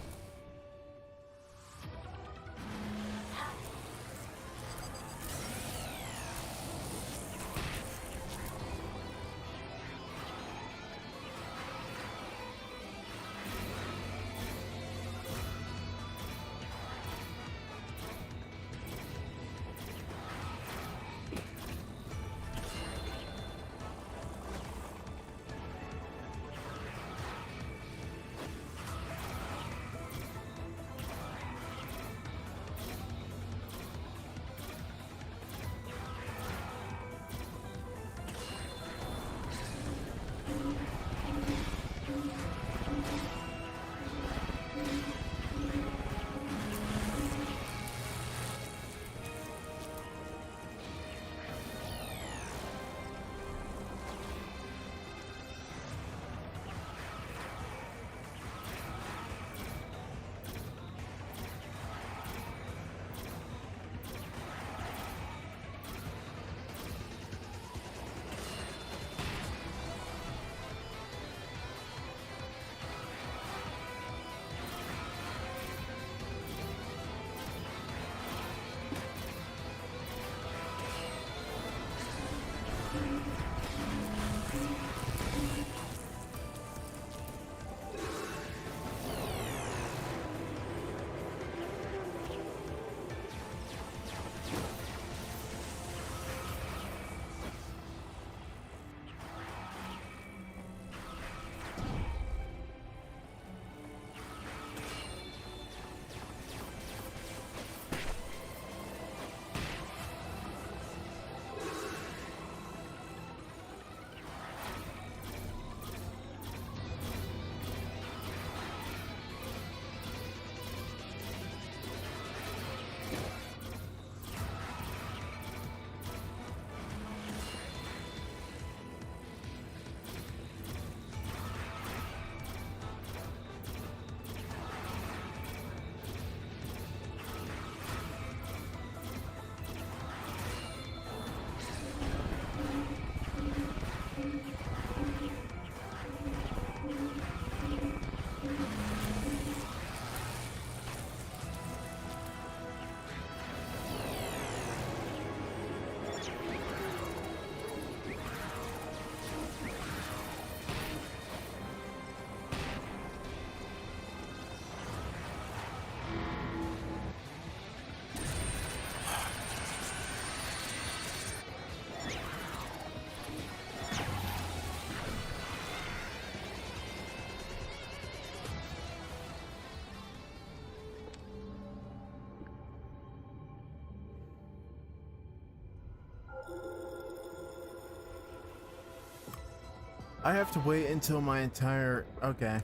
I have to wait until my entire... Okay.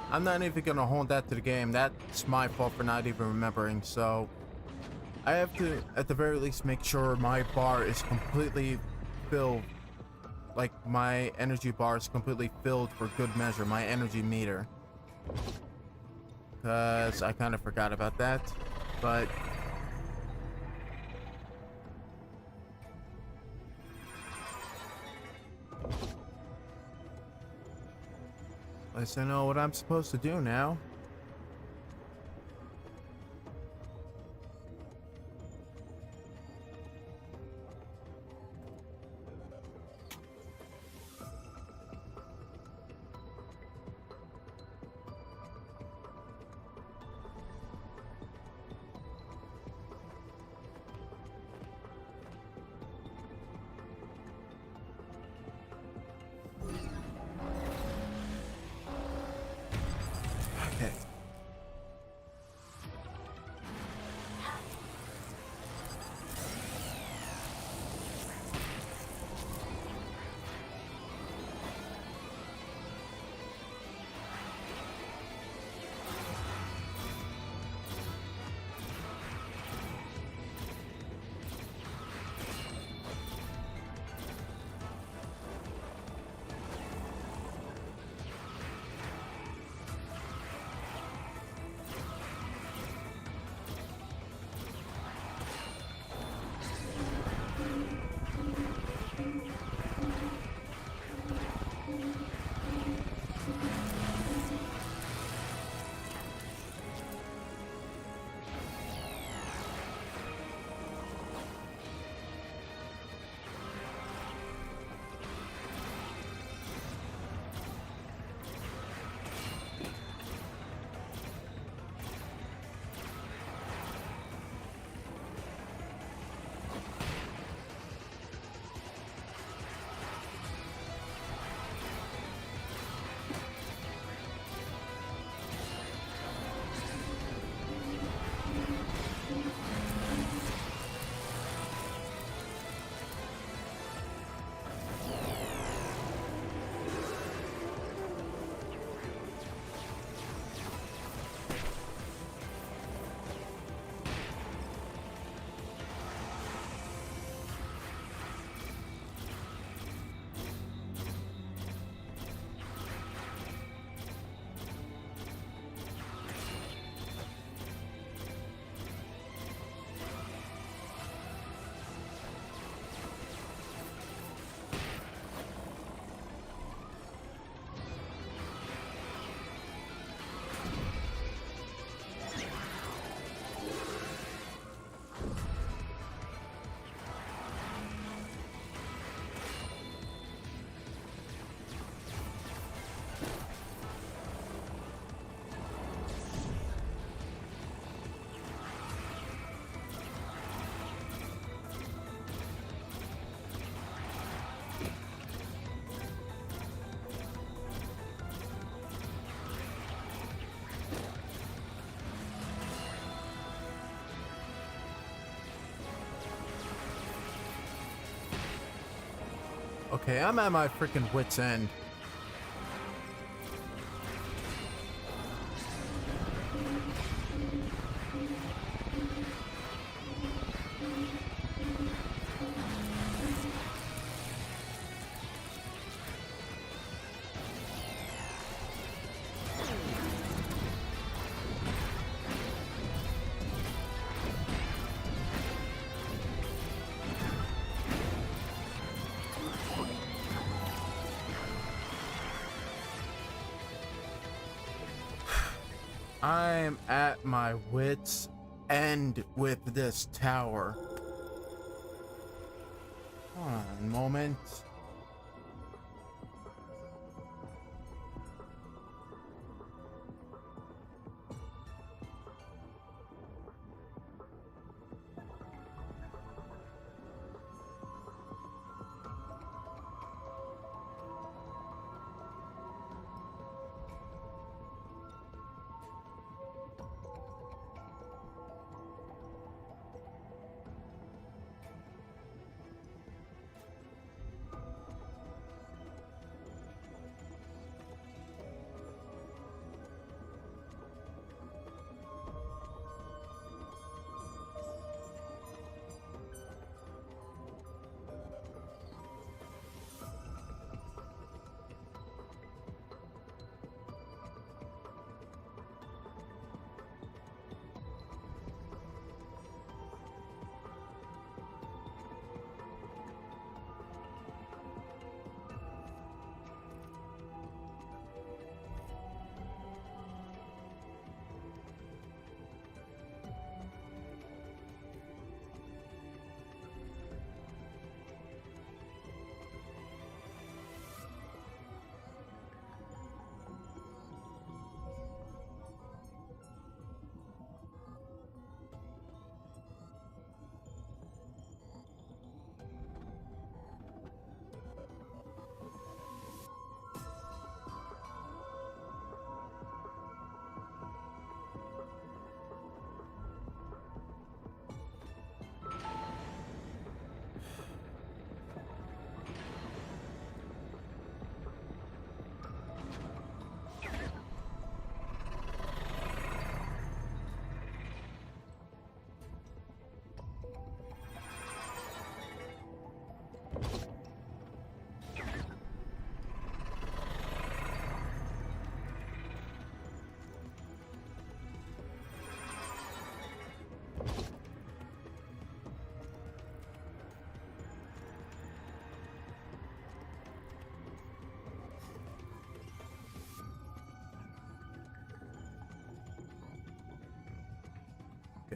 I'm not even gonna hold that to the game. That's my fault for not even remembering, so... I have to, at the very least, make sure my bar is completely filled. Like, my energy bar is completely filled for good measure. My energy meter. Because I kind of forgot about that. But... At least I know what I'm supposed to do now. Okay. Okay, I'm at my freaking wit's end. I'm at my wit's end with this tower. Hold on a moment.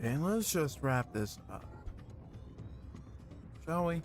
Okay, let's just wrap this up, shall we?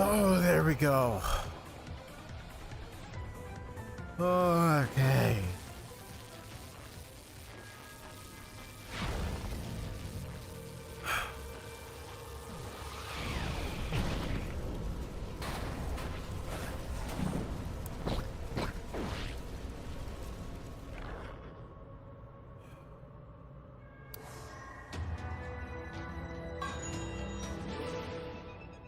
Oh, there we go. Okay.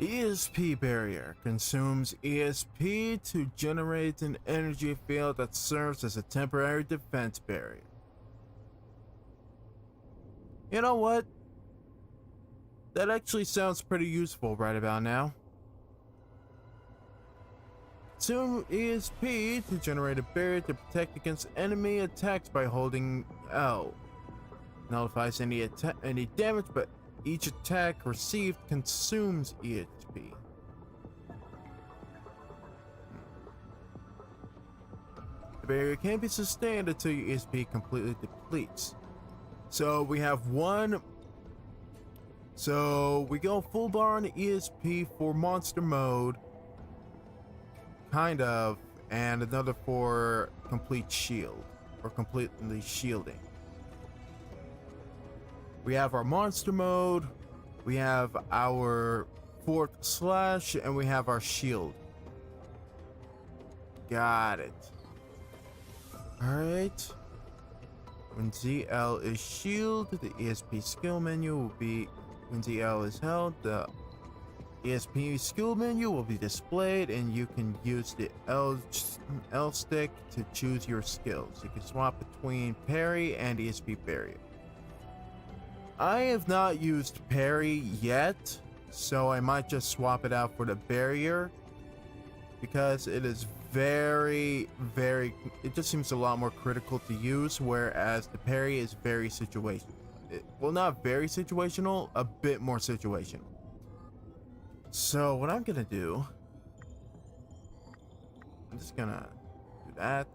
ESP barrier consumes ESP to generate an energy field that serves as a temporary defense barrier. You know what? That actually sounds pretty useful right about now. Consume ESP to generate a barrier to protect against enemy attacks by holding L. Nullifies any damage, but each attack received consumes ESP. barrier can't be sustained until your ESP completely depletes. So we have one. So we go full bar on ESP for monster mode, kind of, and another for complete shield, or completely shielding. We have our monster mode, we have our fourth slash, and we have our shield. Got it. Alright. When ZL is shield, the ESP skill menu will be, when ZL is held, the ESP skill menu will be displayed, and you can use the L stick to choose your skills. You can swap between parry and ESP barrier. I have not used parry yet, so I might just swap it out for the barrier, because it is very, it just seems a lot more critical to use, whereas the parry is very situational. Well, not very situational, a bit more situational. So what I'm gonna do, I'm just gonna do that,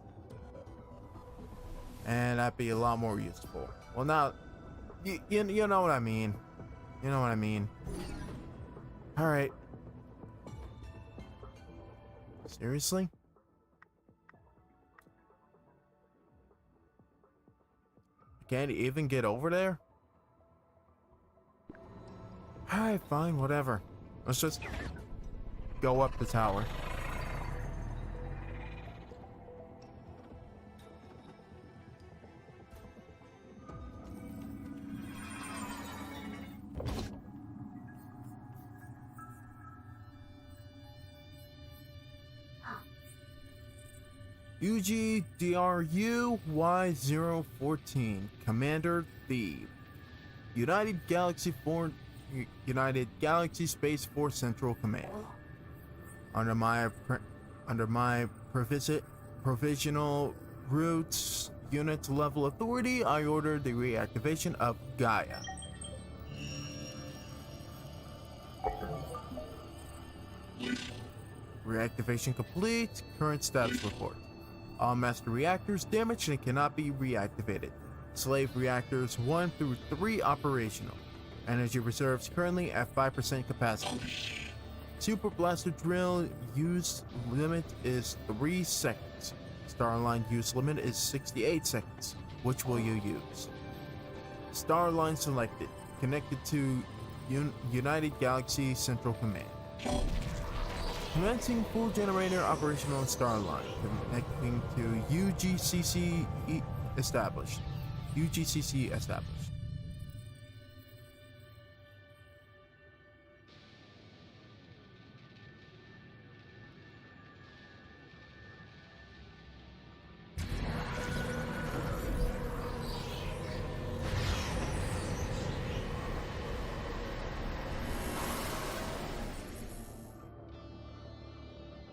and that'd be a lot more useful. Well, not, you know what I mean. You know what I mean. All right. Seriously? Can't even get over there? Alright, fine, whatever. Let's just go up the tower. UGDRU Y014, Commander Thebe. United Galaxy Space Force Central Command. Under my provisional roots unit level authority, I order the reactivation of Gaia. Reactivation complete. Current status report. All master reactors damaged and cannot be reactivated. Slave reactors 1 through 3 operational. Energy reserves currently at 5% capacity. Super blaster drill use limit is 3 seconds. Starline use limit is 68 seconds. Which will you use? Starline selected. Connected to United Galaxy Central Command. Commencing full generator operational on Starline. Connecting to UGCC established. UGCC established.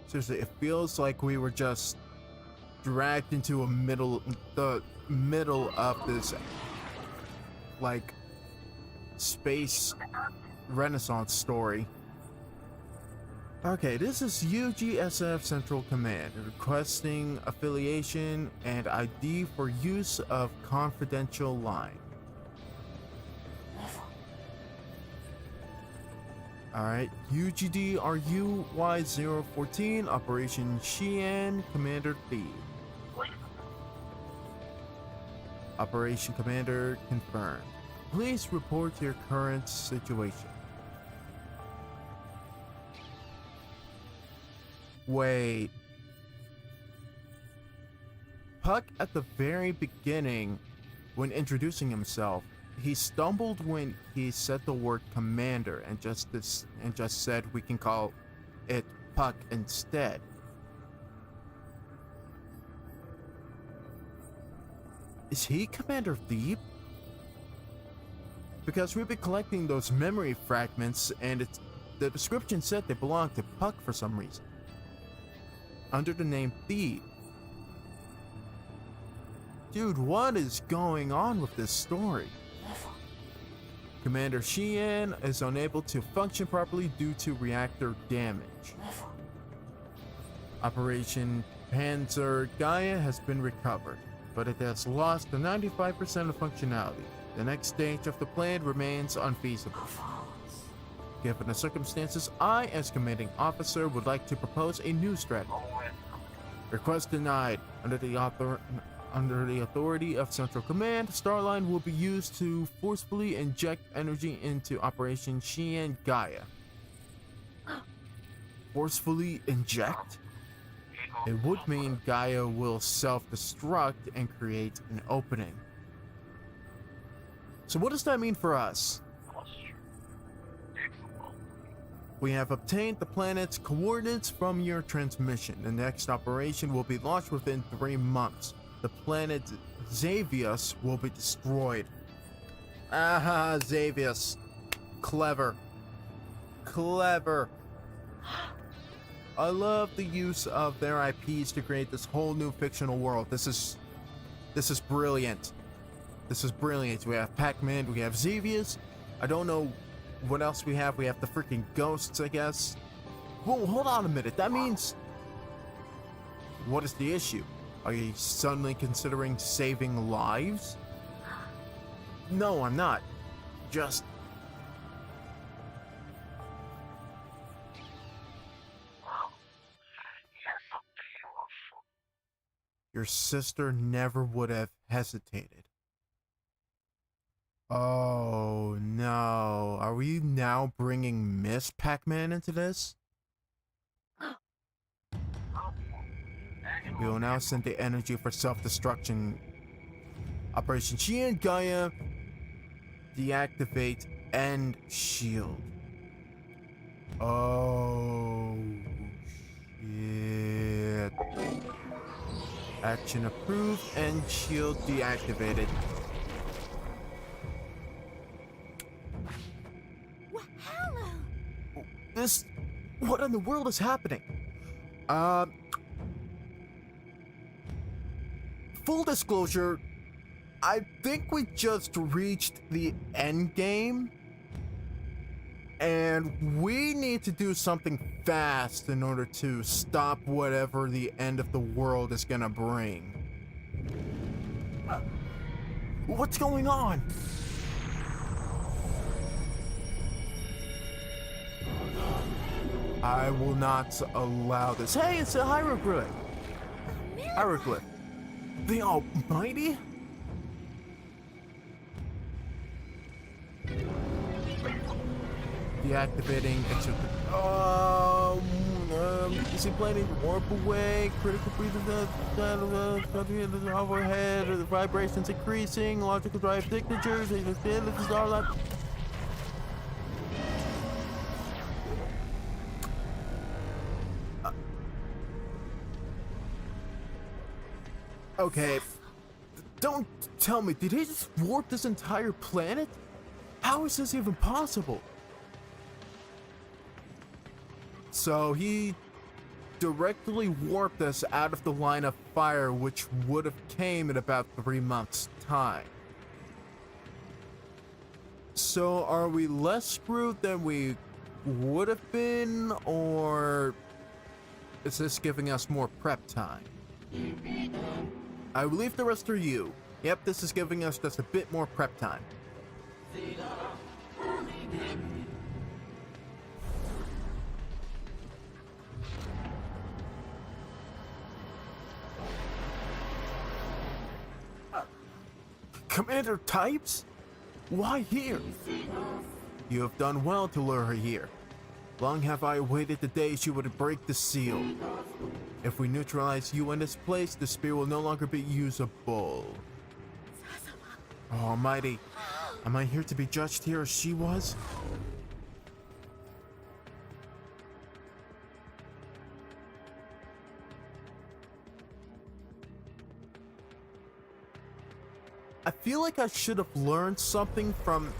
Seriously, it feels like we were just dragged into the middle of this, like, space renaissance story. Okay, this is UGSF Central Command, requesting affiliation and ID for use of confidential line. Alright, UGDRUY014, Operation Xian, Commander Thebe. Operation Commander confirmed. Please report your current situation. Wait. Puck at the very beginning, when introducing himself, he stumbled when he said the word commander and just said we can call it Puck instead. Is he Commander Thebe? Because we've been collecting those memory fragments and the description said they belong to Puck for some reason. Under the name Thebe. Dude, what is going on with this story? Commander Xian is unable to function properly due to reactor damage. Operation Panzer Gaia has been recovered, but it has lost the 95% of functionality. The next stage of the plan remains unfeasible. Given the circumstances, I, as commanding officer, would like to propose a new strategy. Request denied. Under the authority of Central Command, Starline will be used to forcefully inject energy into Operation Xian Gaia. Forcefully inject? It would mean Gaia will self-destruct and create an opening. So what does that mean for us? We have obtained the planet's coordinates from your transmission. The next operation will be launched within 3 months. The planet Xavius will be destroyed. Aha, Xavius. Clever. Clever. I love the use of their IPs to create this whole new fictional world. This is brilliant. This is brilliant. We have Pac-Man, we have Xavius. I don't know what else we have. We have the freaking ghosts, I guess. Whoa, hold on a minute. That means... What is the issue? Are you suddenly considering saving lives? No, I'm not. Just... Your sister never would have hesitated. Oh no, are we now bringing Miss Pac-Man into this? We will now send the energy for self-destruction. Operation Xian Gaia. Deactivate end shield. Oh shit. Action approved and shield deactivated. What in the world is happening? Full disclosure, I think we just reached the end game, and we need to do something fast in order to stop whatever the end of the world is gonna bring. What's going on? I will not allow this. Hey, it's a hieroglyph. Hieroglyph. The Almighty? Deactivating extra. Is he planning to warp away? Critical breathing overhead. The vibrations increasing. Logical drive signatures. This is our life. Okay, don't tell me, did he just warp this entire planet? How is this even possible? So he directly warped us out of the line of fire, which would have came in about 3 months' time. So are we less screwed than we would have been, or is this giving us more prep time? I will leave the rest to you. Yep, this is giving us just a bit more prep time. Commander Types? Why here? You have done well to lure her here. Long have I awaited the day she would break the seal. If we neutralize you in this place, the spear will no longer be usable. Almighty, am I here to be judged here as she was? I feel like I should have learned something from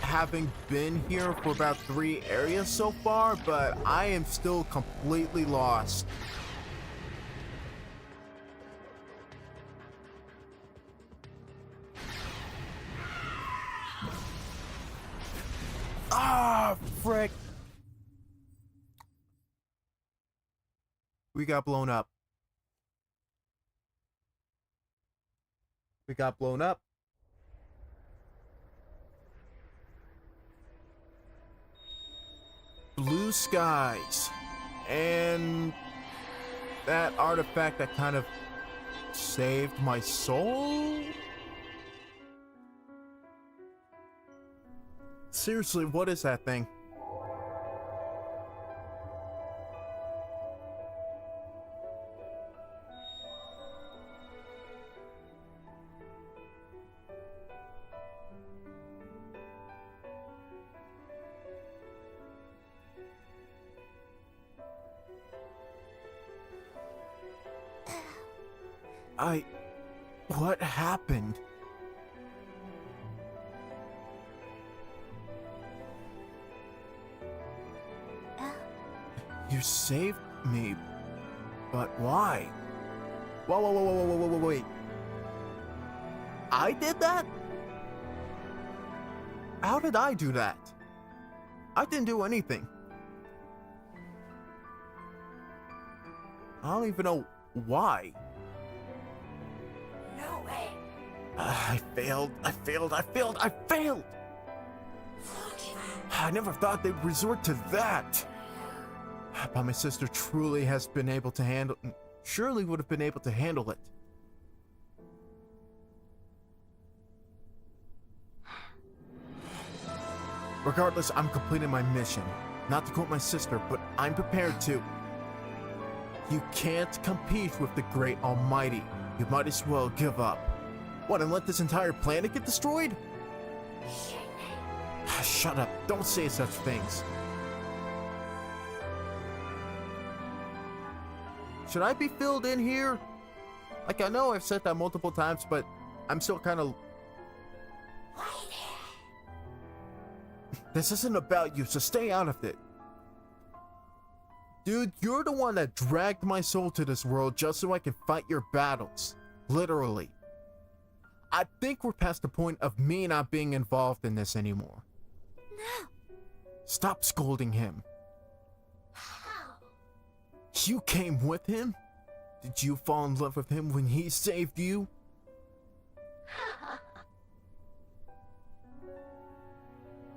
having been here for about 3 areas so far, but I am still completely lost. Ah, frick. We got blown up. We got blown up. Blue skies. And that artifact that kind of saved my soul? Seriously, what is that thing? What happened? You saved me, but why? Whoa, wait. I did that? How did I do that? I didn't do anything. I don't even know why. No way. I failed. I never thought they'd resort to that. But my sister truly has been able to handle... Surely would have been able to handle it. Regardless, I'm completing my mission. Not to quote my sister, but I'm prepared to. You can't compete with the great almighty. You might as well give up. What, and let this entire planet get destroyed? Shut up. Don't say such things. Should I be filled in here? Like, I know I've said that multiple times, but I'm still kind of... This isn't about you, so stay out of it. Dude, you're the one that dragged my soul to this world just so I can fight your battles. Literally. I think we're past the point of me not being involved in this anymore. No. Stop scolding him. How? You came with him? Did you fall in love with him when he saved you?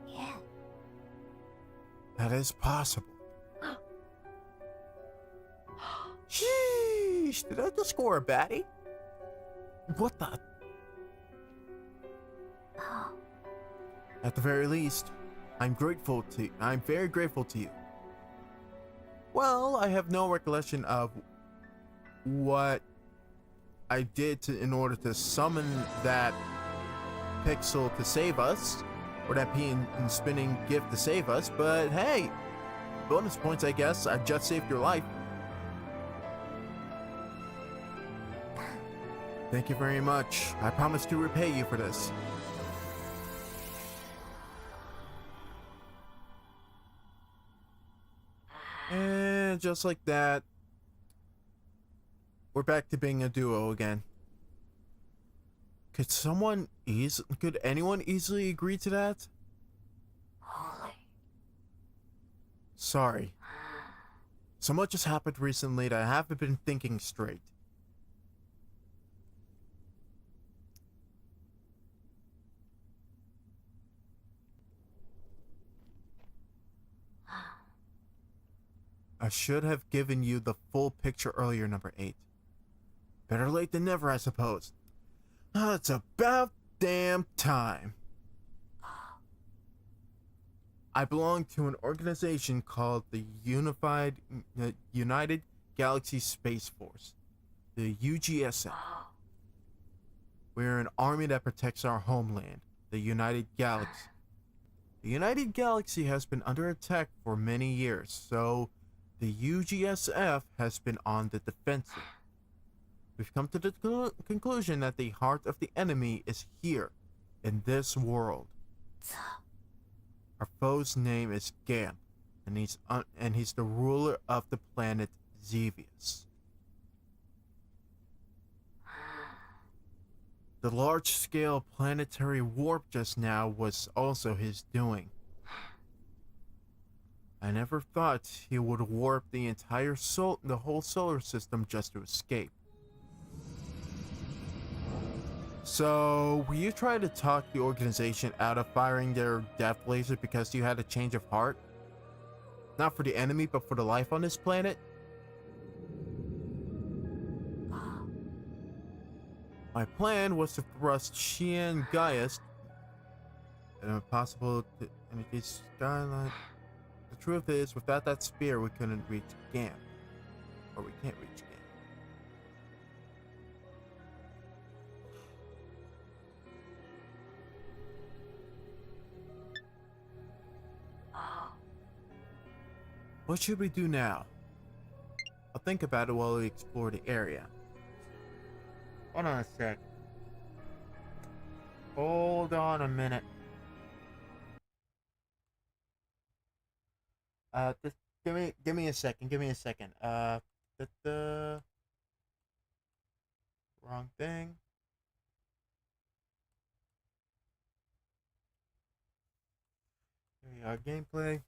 Yeah. That is possible. Sheesh, did I just score a baddie? What the? Oh. At the very least, I'm very grateful to you. Well, I have no recollection of what I did in order to summon that pixel to save us, or that pea and spinning gift to save us, but hey, bonus points, I guess. I just saved your life. Thank you very much. I promise to repay you for this. And just like that, we're back to being a duo again. Could anyone easily agree to that? Holy. Sorry. So much has happened recently that I haven't been thinking straight. I should have given you the full picture earlier, number 8. Better late than never, I suppose. It's about damn time. I belong to an organization called the United Galaxy Space Force, the UGSF. We're an army that protects our homeland, the United Galaxy. The United Galaxy has been under attack for many years, so the UGSF has been on the defensive. We've come to the conclusion that the heart of the enemy is here, in this world. Our foe's name is Gamp, and he's the ruler of the planet Xevious. The large-scale planetary warp just now was also his doing. I never thought he would warp the the whole solar system just to escape. So, will you try to talk the organization out of firing their death laser because you had a change of heart? Not for the enemy, but for the life on this planet? My plan was to thrust Xian Gaius an impossible energy skyline. The truth is, without that spear, we couldn't reach Gamp. Or we can't reach Gamp. What should we do now? I'll think about it while we explore the area. Hold on a sec. Hold on a minute. Just give me a second. Give me a second. The wrong thing. Here we are, gameplay.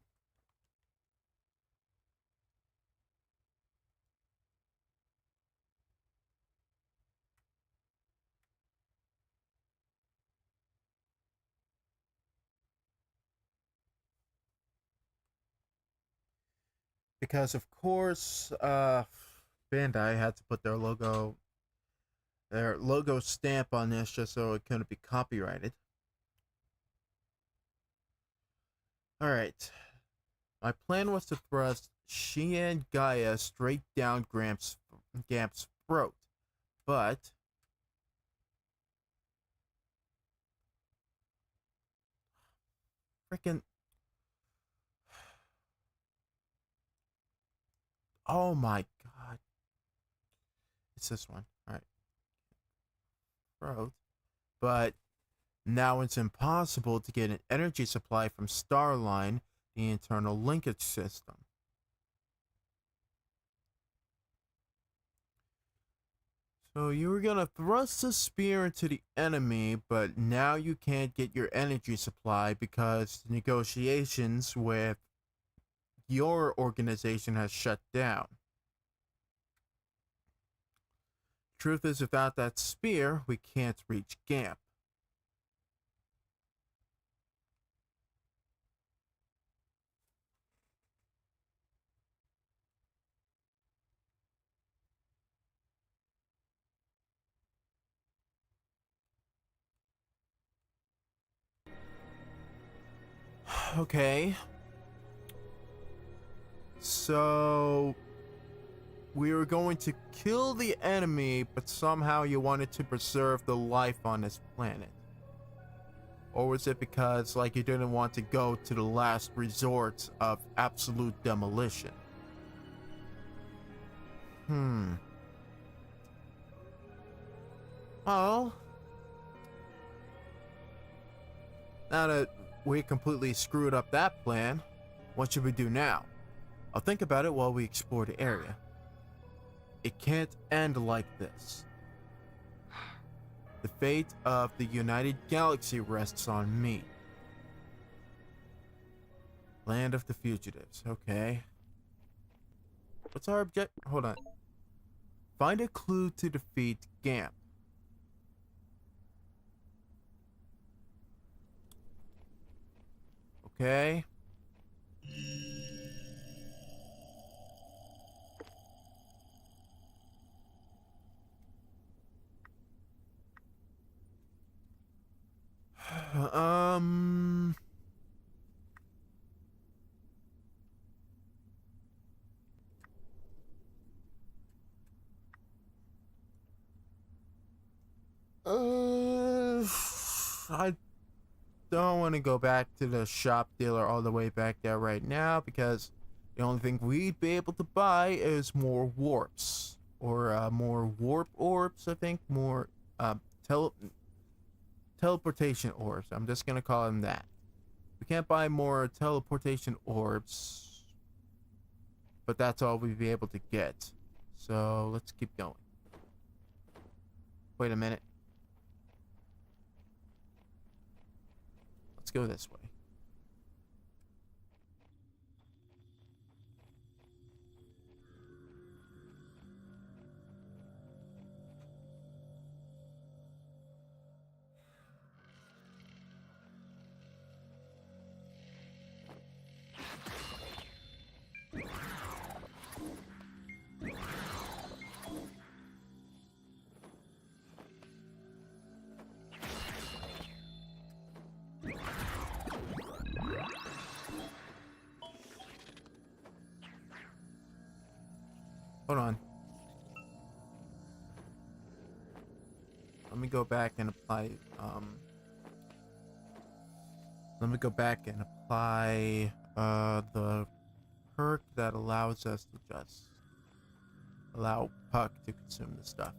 Because of course, Bandai had to put their logo stamp on this just so it couldn't be copyrighted. Alright. My plan was to thrust Xian Gaia straight down Gamp's throat, but freaking, oh my god, it's this one. Alright, throat, but now it's impossible to get an energy supply from Starline, the internal linkage system. So you were gonna thrust a spear into the enemy, but now you can't get your energy supply because negotiations with your organization has shut down. Truth is, without that spear, we can't reach Gamp. Okay. So we were going to kill the enemy, but somehow you wanted to preserve the life on this planet. Or was it because, like, you didn't want to go to the last resort of absolute demolition? Well, now that we completely screwed up that plan, what should we do now? I'll think about it while we explore the area. It can't end like this. The fate of the United Galaxy rests on me. Land of the Fugitives, okay. What's our objective? Hold on. Find a clue to defeat Gamp. Okay. um I don't want to go back to the shop dealer all the way back there right now because the only thing we'd be able to buy is more warps or more warp orbs. I think more teleportation orbs. I'm just gonna call them that. We can't buy more teleportation orbs, but that's all we'd be able to get. So let's keep going. Wait a minute. Let's go this way. Hold on. Let me go back and apply, let me go back and apply, the perk that allows us to just allow Puck to consume the stuff.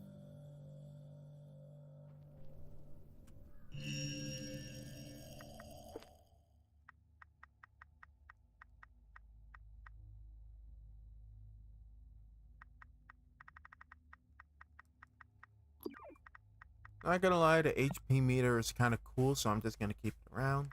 Not gonna lie, the HP meter is kind of cool, so I'm just gonna keep it around.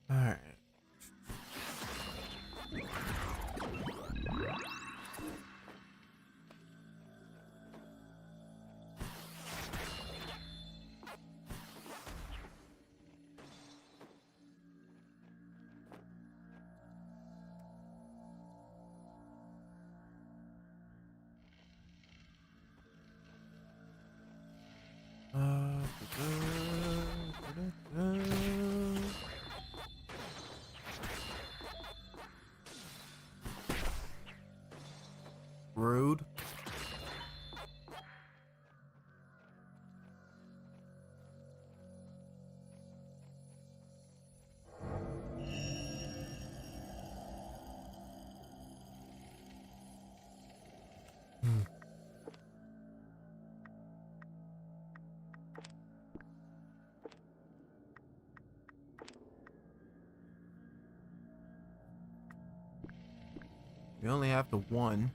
Alright. Rude. We only have the one.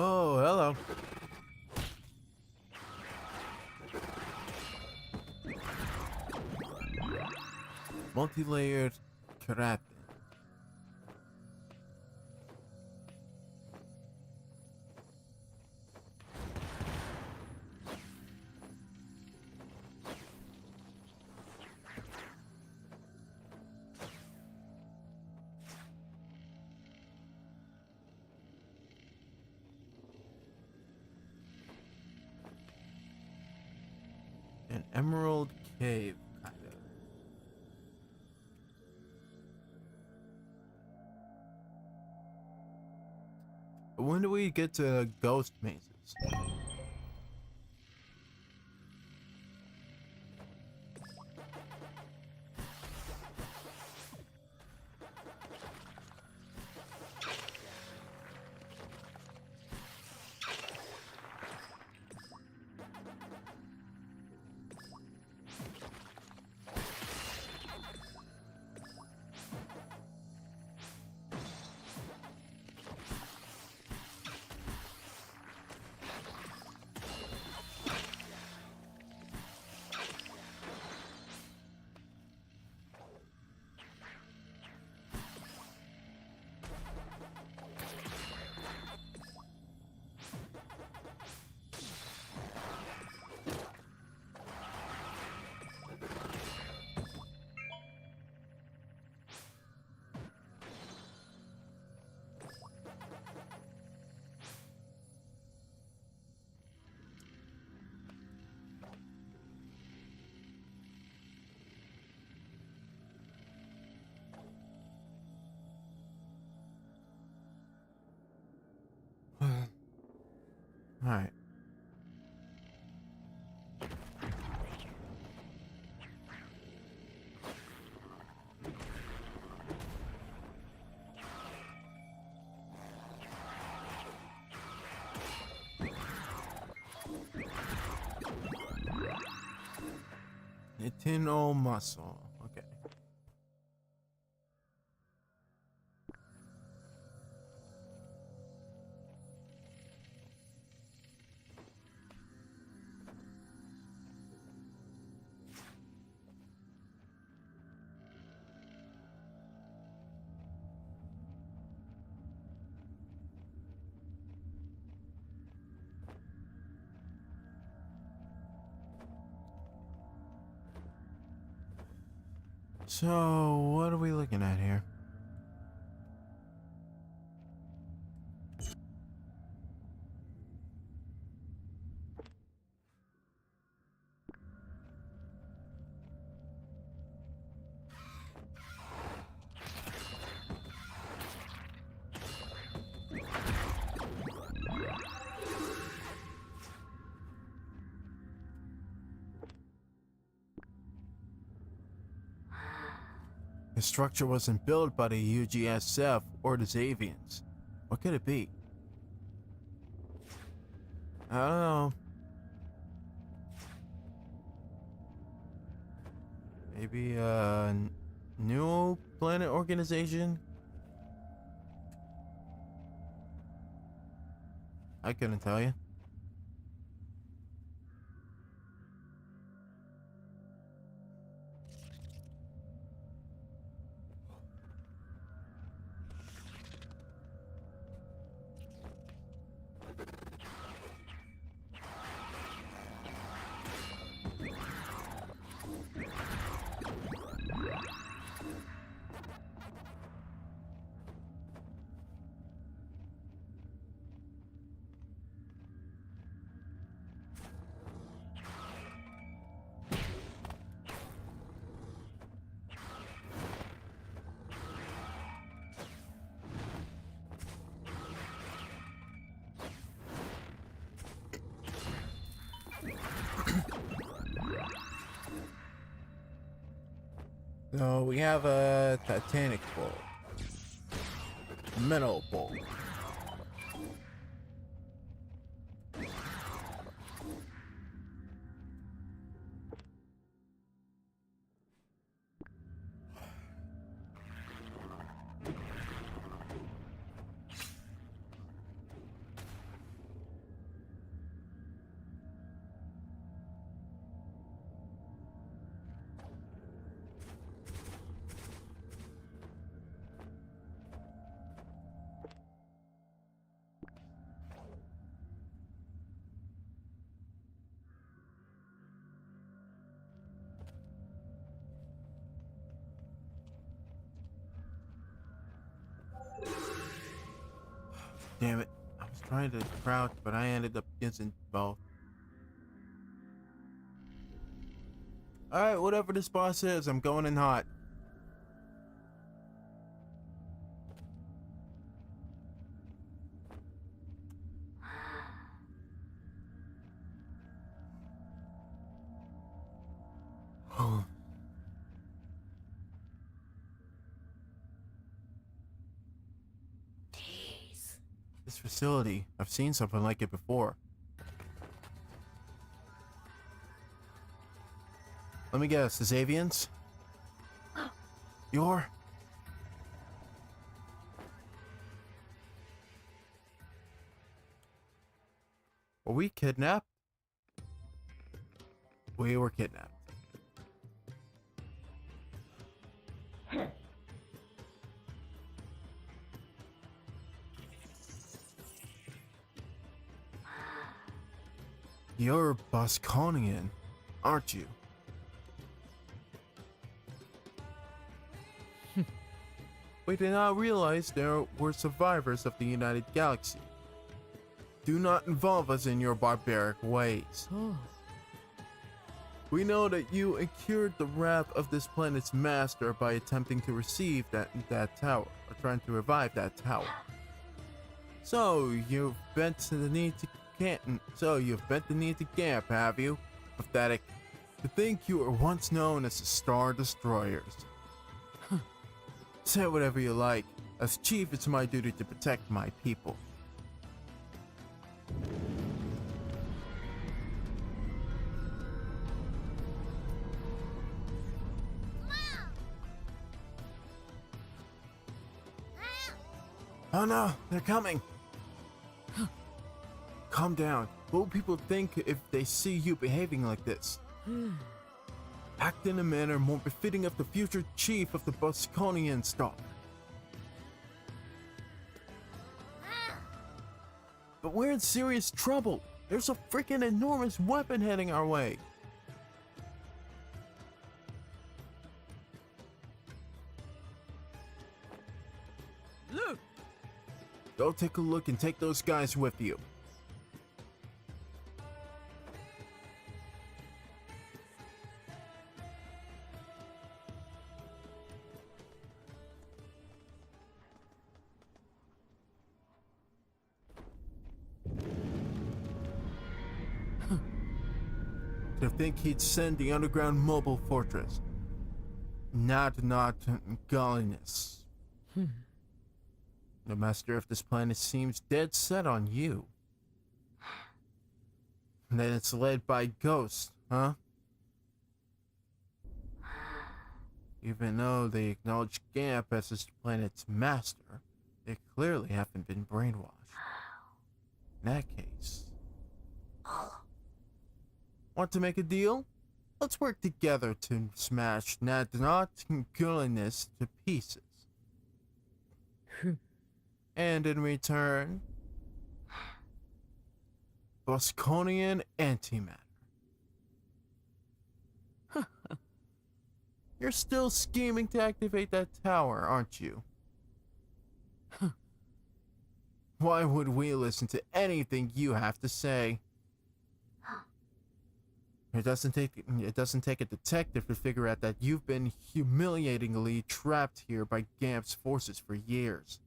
Oh, hello. Multi-layered keratin. An emerald cave, kind of. When do we get to ghost mazes? Alright. Nintendo muscle. Okay. So, what are we looking at here? The structure wasn't built by the UGSF or the Xavians. What could it be? I don't know. Maybe a new planet organization? I couldn't tell you. So we have a Titanic bowl, metal bowl. Damn it. I was trying to crouch, but I ended up using both. Alright, whatever this boss is, I'm going in hot. This facility, I've seen something like it before. Let me guess, the Xavians? You're? Were we kidnapped? We were kidnapped. You're Bosconian, aren't you? We did not realize there were survivors of the United Galaxy. Do not involve us in your barbaric ways. We know that you incurred the wrath of this planet's master by attempting to receive that tower, or trying to revive that tower. So, you've bent to the need to can't. So you've bent the knee to Gamp, have you? Pathetic. To think you were once known as the Star Destroyers. Say whatever you like. As chief, it's my duty to protect my people. Oh no, they're coming. Calm down. What will people think if they see you behaving like this? Act in a manner more befitting of the future chief of the Bosconian stock. But we're in serious trouble. There's a freaking enormous weapon heading our way. Look! Go take a look and take those guys with you. To think he'd send the underground mobile fortress. Not godliness. The master of this planet seems dead set on you. And then it's led by ghosts, huh? Even though they acknowledge Gamp as this planet's master, they clearly haven't been brainwashed. In that case... Want to make a deal? Let's work together to smash godliness to pieces. And in return, Bosconian antimatter. You're still scheming to activate that tower, aren't you? Why would we listen to anything you have to say? It doesn't take a detective to figure out that you've been humiliatingly trapped here by Gamp's forces for years.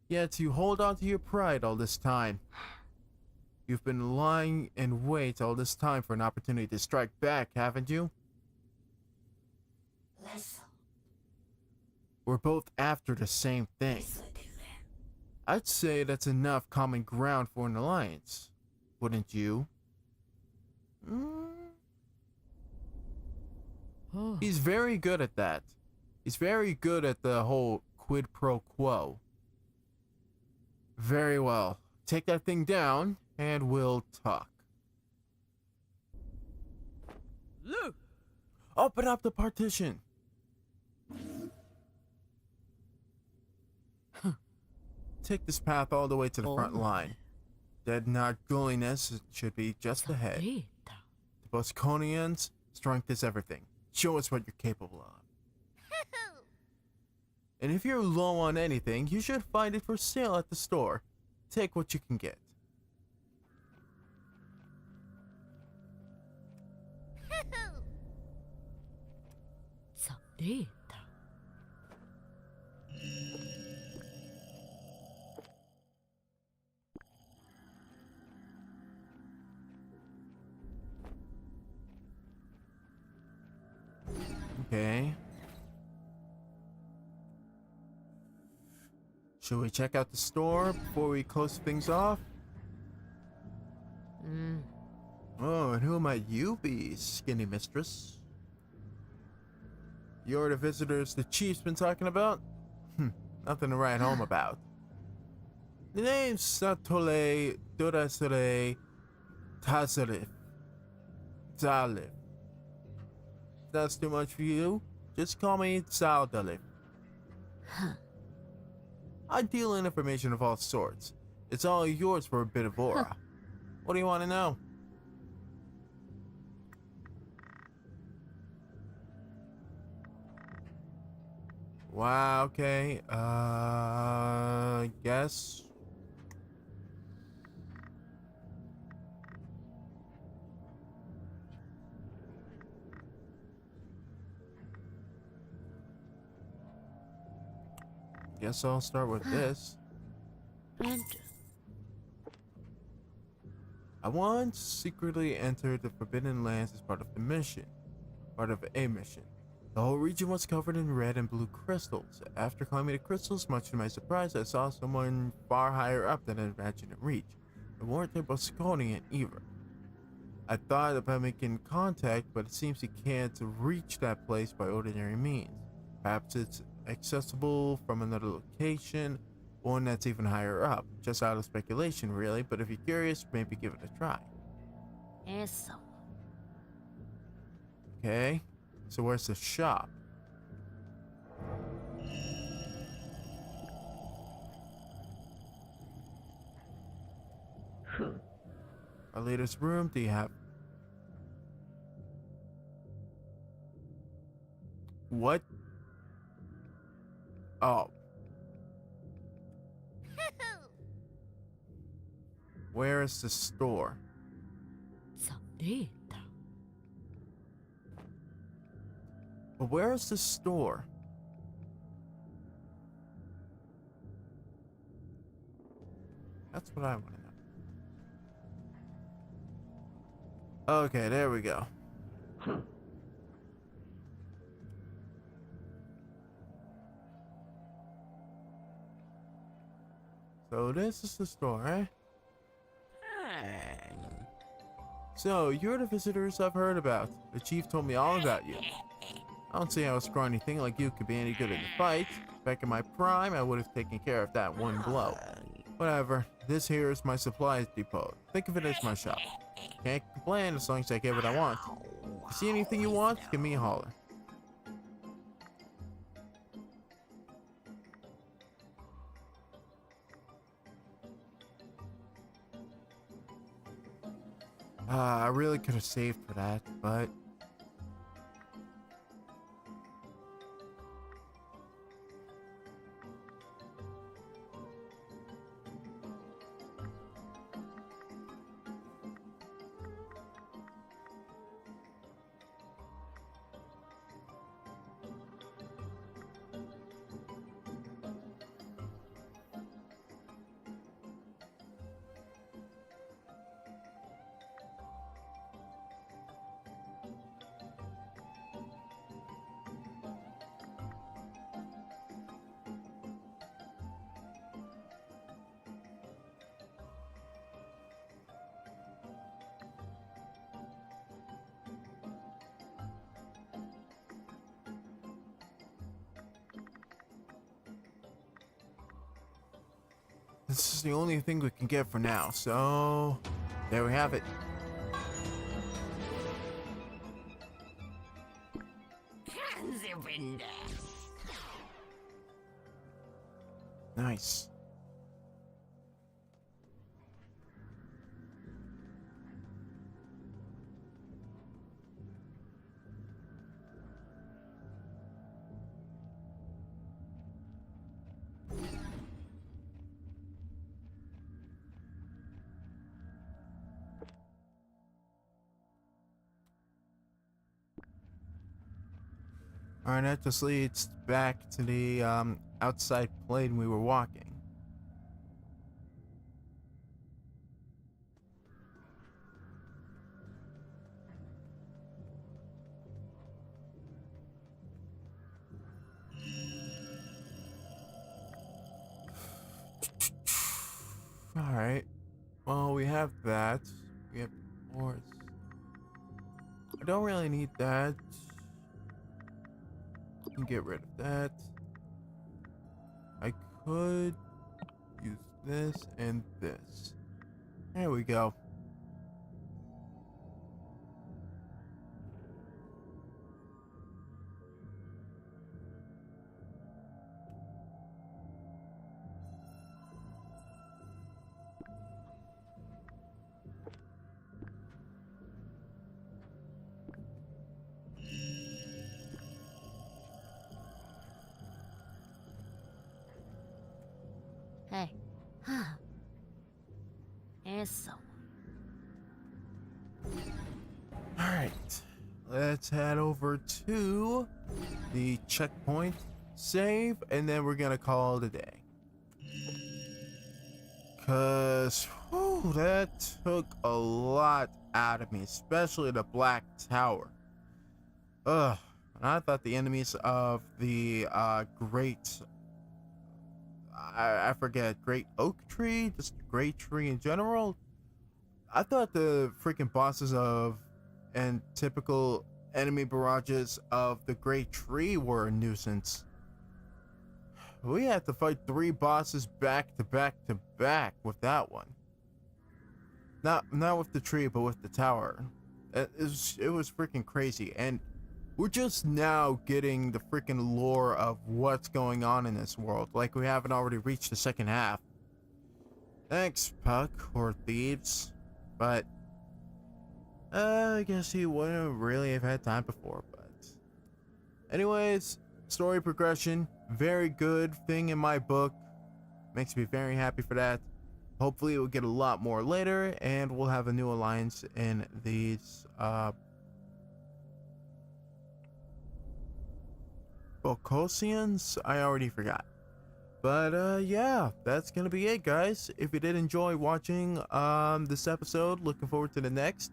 Yet you hold on to your pride all this time. You've been lying in wait all this time for an opportunity to strike back, haven't you? Listen. We're both after the same thing. I'd say that's enough common ground for an alliance, wouldn't you? He's very good at that. He's very good at the whole quid pro quo. Very well. Take that thing down, and we'll talk. Look! Open up the partition. Take this path all the way to the front line. Dead not gulliness should be just ahead. The Bosconians, strength is everything. Show us what you're capable of. And if you're low on anything, you should find it for sale at the store. Take what you can get. Okay. Should we check out the store before we close things off? Oh, and who might you be, skinny mistress? You're the visitors the chief's been talking about? Nothing to write home about. The name's Satole Durasole Tazarif. Zalif. If that's too much for you, just call me Zaldalif. I deal in information of all sorts. It's all yours for a bit of aura. What do you want to know? Wow, okay. Guess. Guess I'll start with this. I once secretly entered the Forbidden Lands as part of a mission. The whole region was covered in red and blue crystals. After climbing the crystals, much to my surprise, I saw someone far higher up than I imagined to reach. They weren't there but scolding it either. I thought about making contact, but it seems you can't reach that place by ordinary means. Perhaps it's accessible from another location, one that's even higher up. Just out of speculation, really, but if you're curious, maybe give it a try. Eso. Okay, so where's the shop? Our latest room, do you have... What? Oh. Where is the store? Sabrita. But where is the store? That's what I want to know. Okay, there we go. So this is the store, eh? So, you're the visitors I've heard about. The chief told me all about you. I don't see how a scrawny thing like you could be any good in a fight. Back in my prime, I would have taken care of that one blow. Whatever, this here is my supplies depot. Think of it as my shop. Can't complain as long as I get what I want. If you see anything you want, give me a holler. I really could have saved for that, but... This is the only thing we can get for now, so there we have it. Nice. Alright, that just leads back to the outside plane we were walking. Alright. Well, we have that. We have horse. I don't really need that. Can get rid of that. I could use this and this. There we go. Hey. Huh. Eso. Alright. Let's head over to the checkpoint, save, and then we're gonna call it a day. Cause, whew, Whew, that took a lot out of me, especially the Black Tower. Ugh. I thought the enemies of the great, I forget, great oak tree, just great tree in general. I thought the freaking bosses of and typical enemy barrages of the great tree were a nuisance. We had to fight 3 bosses back to back to back with that one. Not with the tree, but with the tower. It was freaking crazy, and we're just now getting the freaking lore of what's going on in this world, like we haven't already reached the second half. Thanks, Puck, or Thieves, but I guess he wouldn't really have had time before, but anyways, story progression, very good thing in my book. Makes me very happy for that. Hopefully we'll get a lot more later, and we'll have a new alliance in these Bocosians? I already forgot. But yeah, that's gonna be it, guys. If you did enjoy watching this episode, looking forward to the next,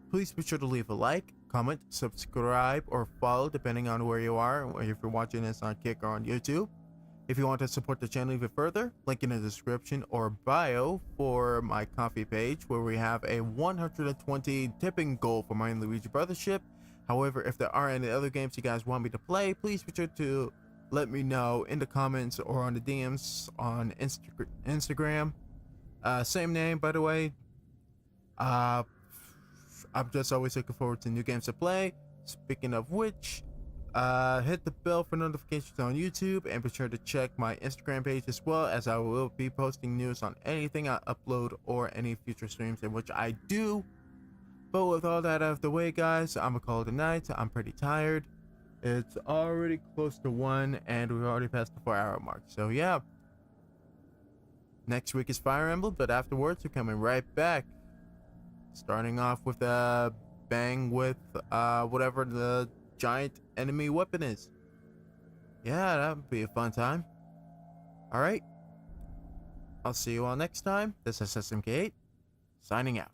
please be sure to leave a like, comment, subscribe, or follow depending on where you are, or if you're watching this on Kick or on YouTube. If you want to support the channel even further, link in the description or bio for my coffee page, where we have a 120 tipping goal for my Luigi Brothership. However, if there are any other games you guys want me to play, please be sure to let me know in the comments or on the DMs on Instagram. Same name, by the way. I'm just always looking forward to new games to play. Speaking of which, hit the bell for notifications on YouTube, and be sure to check my Instagram page as well, as I will be posting news on anything I upload or any future streams in which I do. But with all that out of the way, guys, I'm gonna call it a night. I'm pretty tired. It's already close to 1, and we've already passed the 4-hour mark. So yeah, next week is Fire Emblem, but afterwards we're coming right back, starting off with a bang with whatever the giant enemy weapon is. Yeah, that would be a fun time. Alright, I'll see you all next time. This is SMK8, signing out.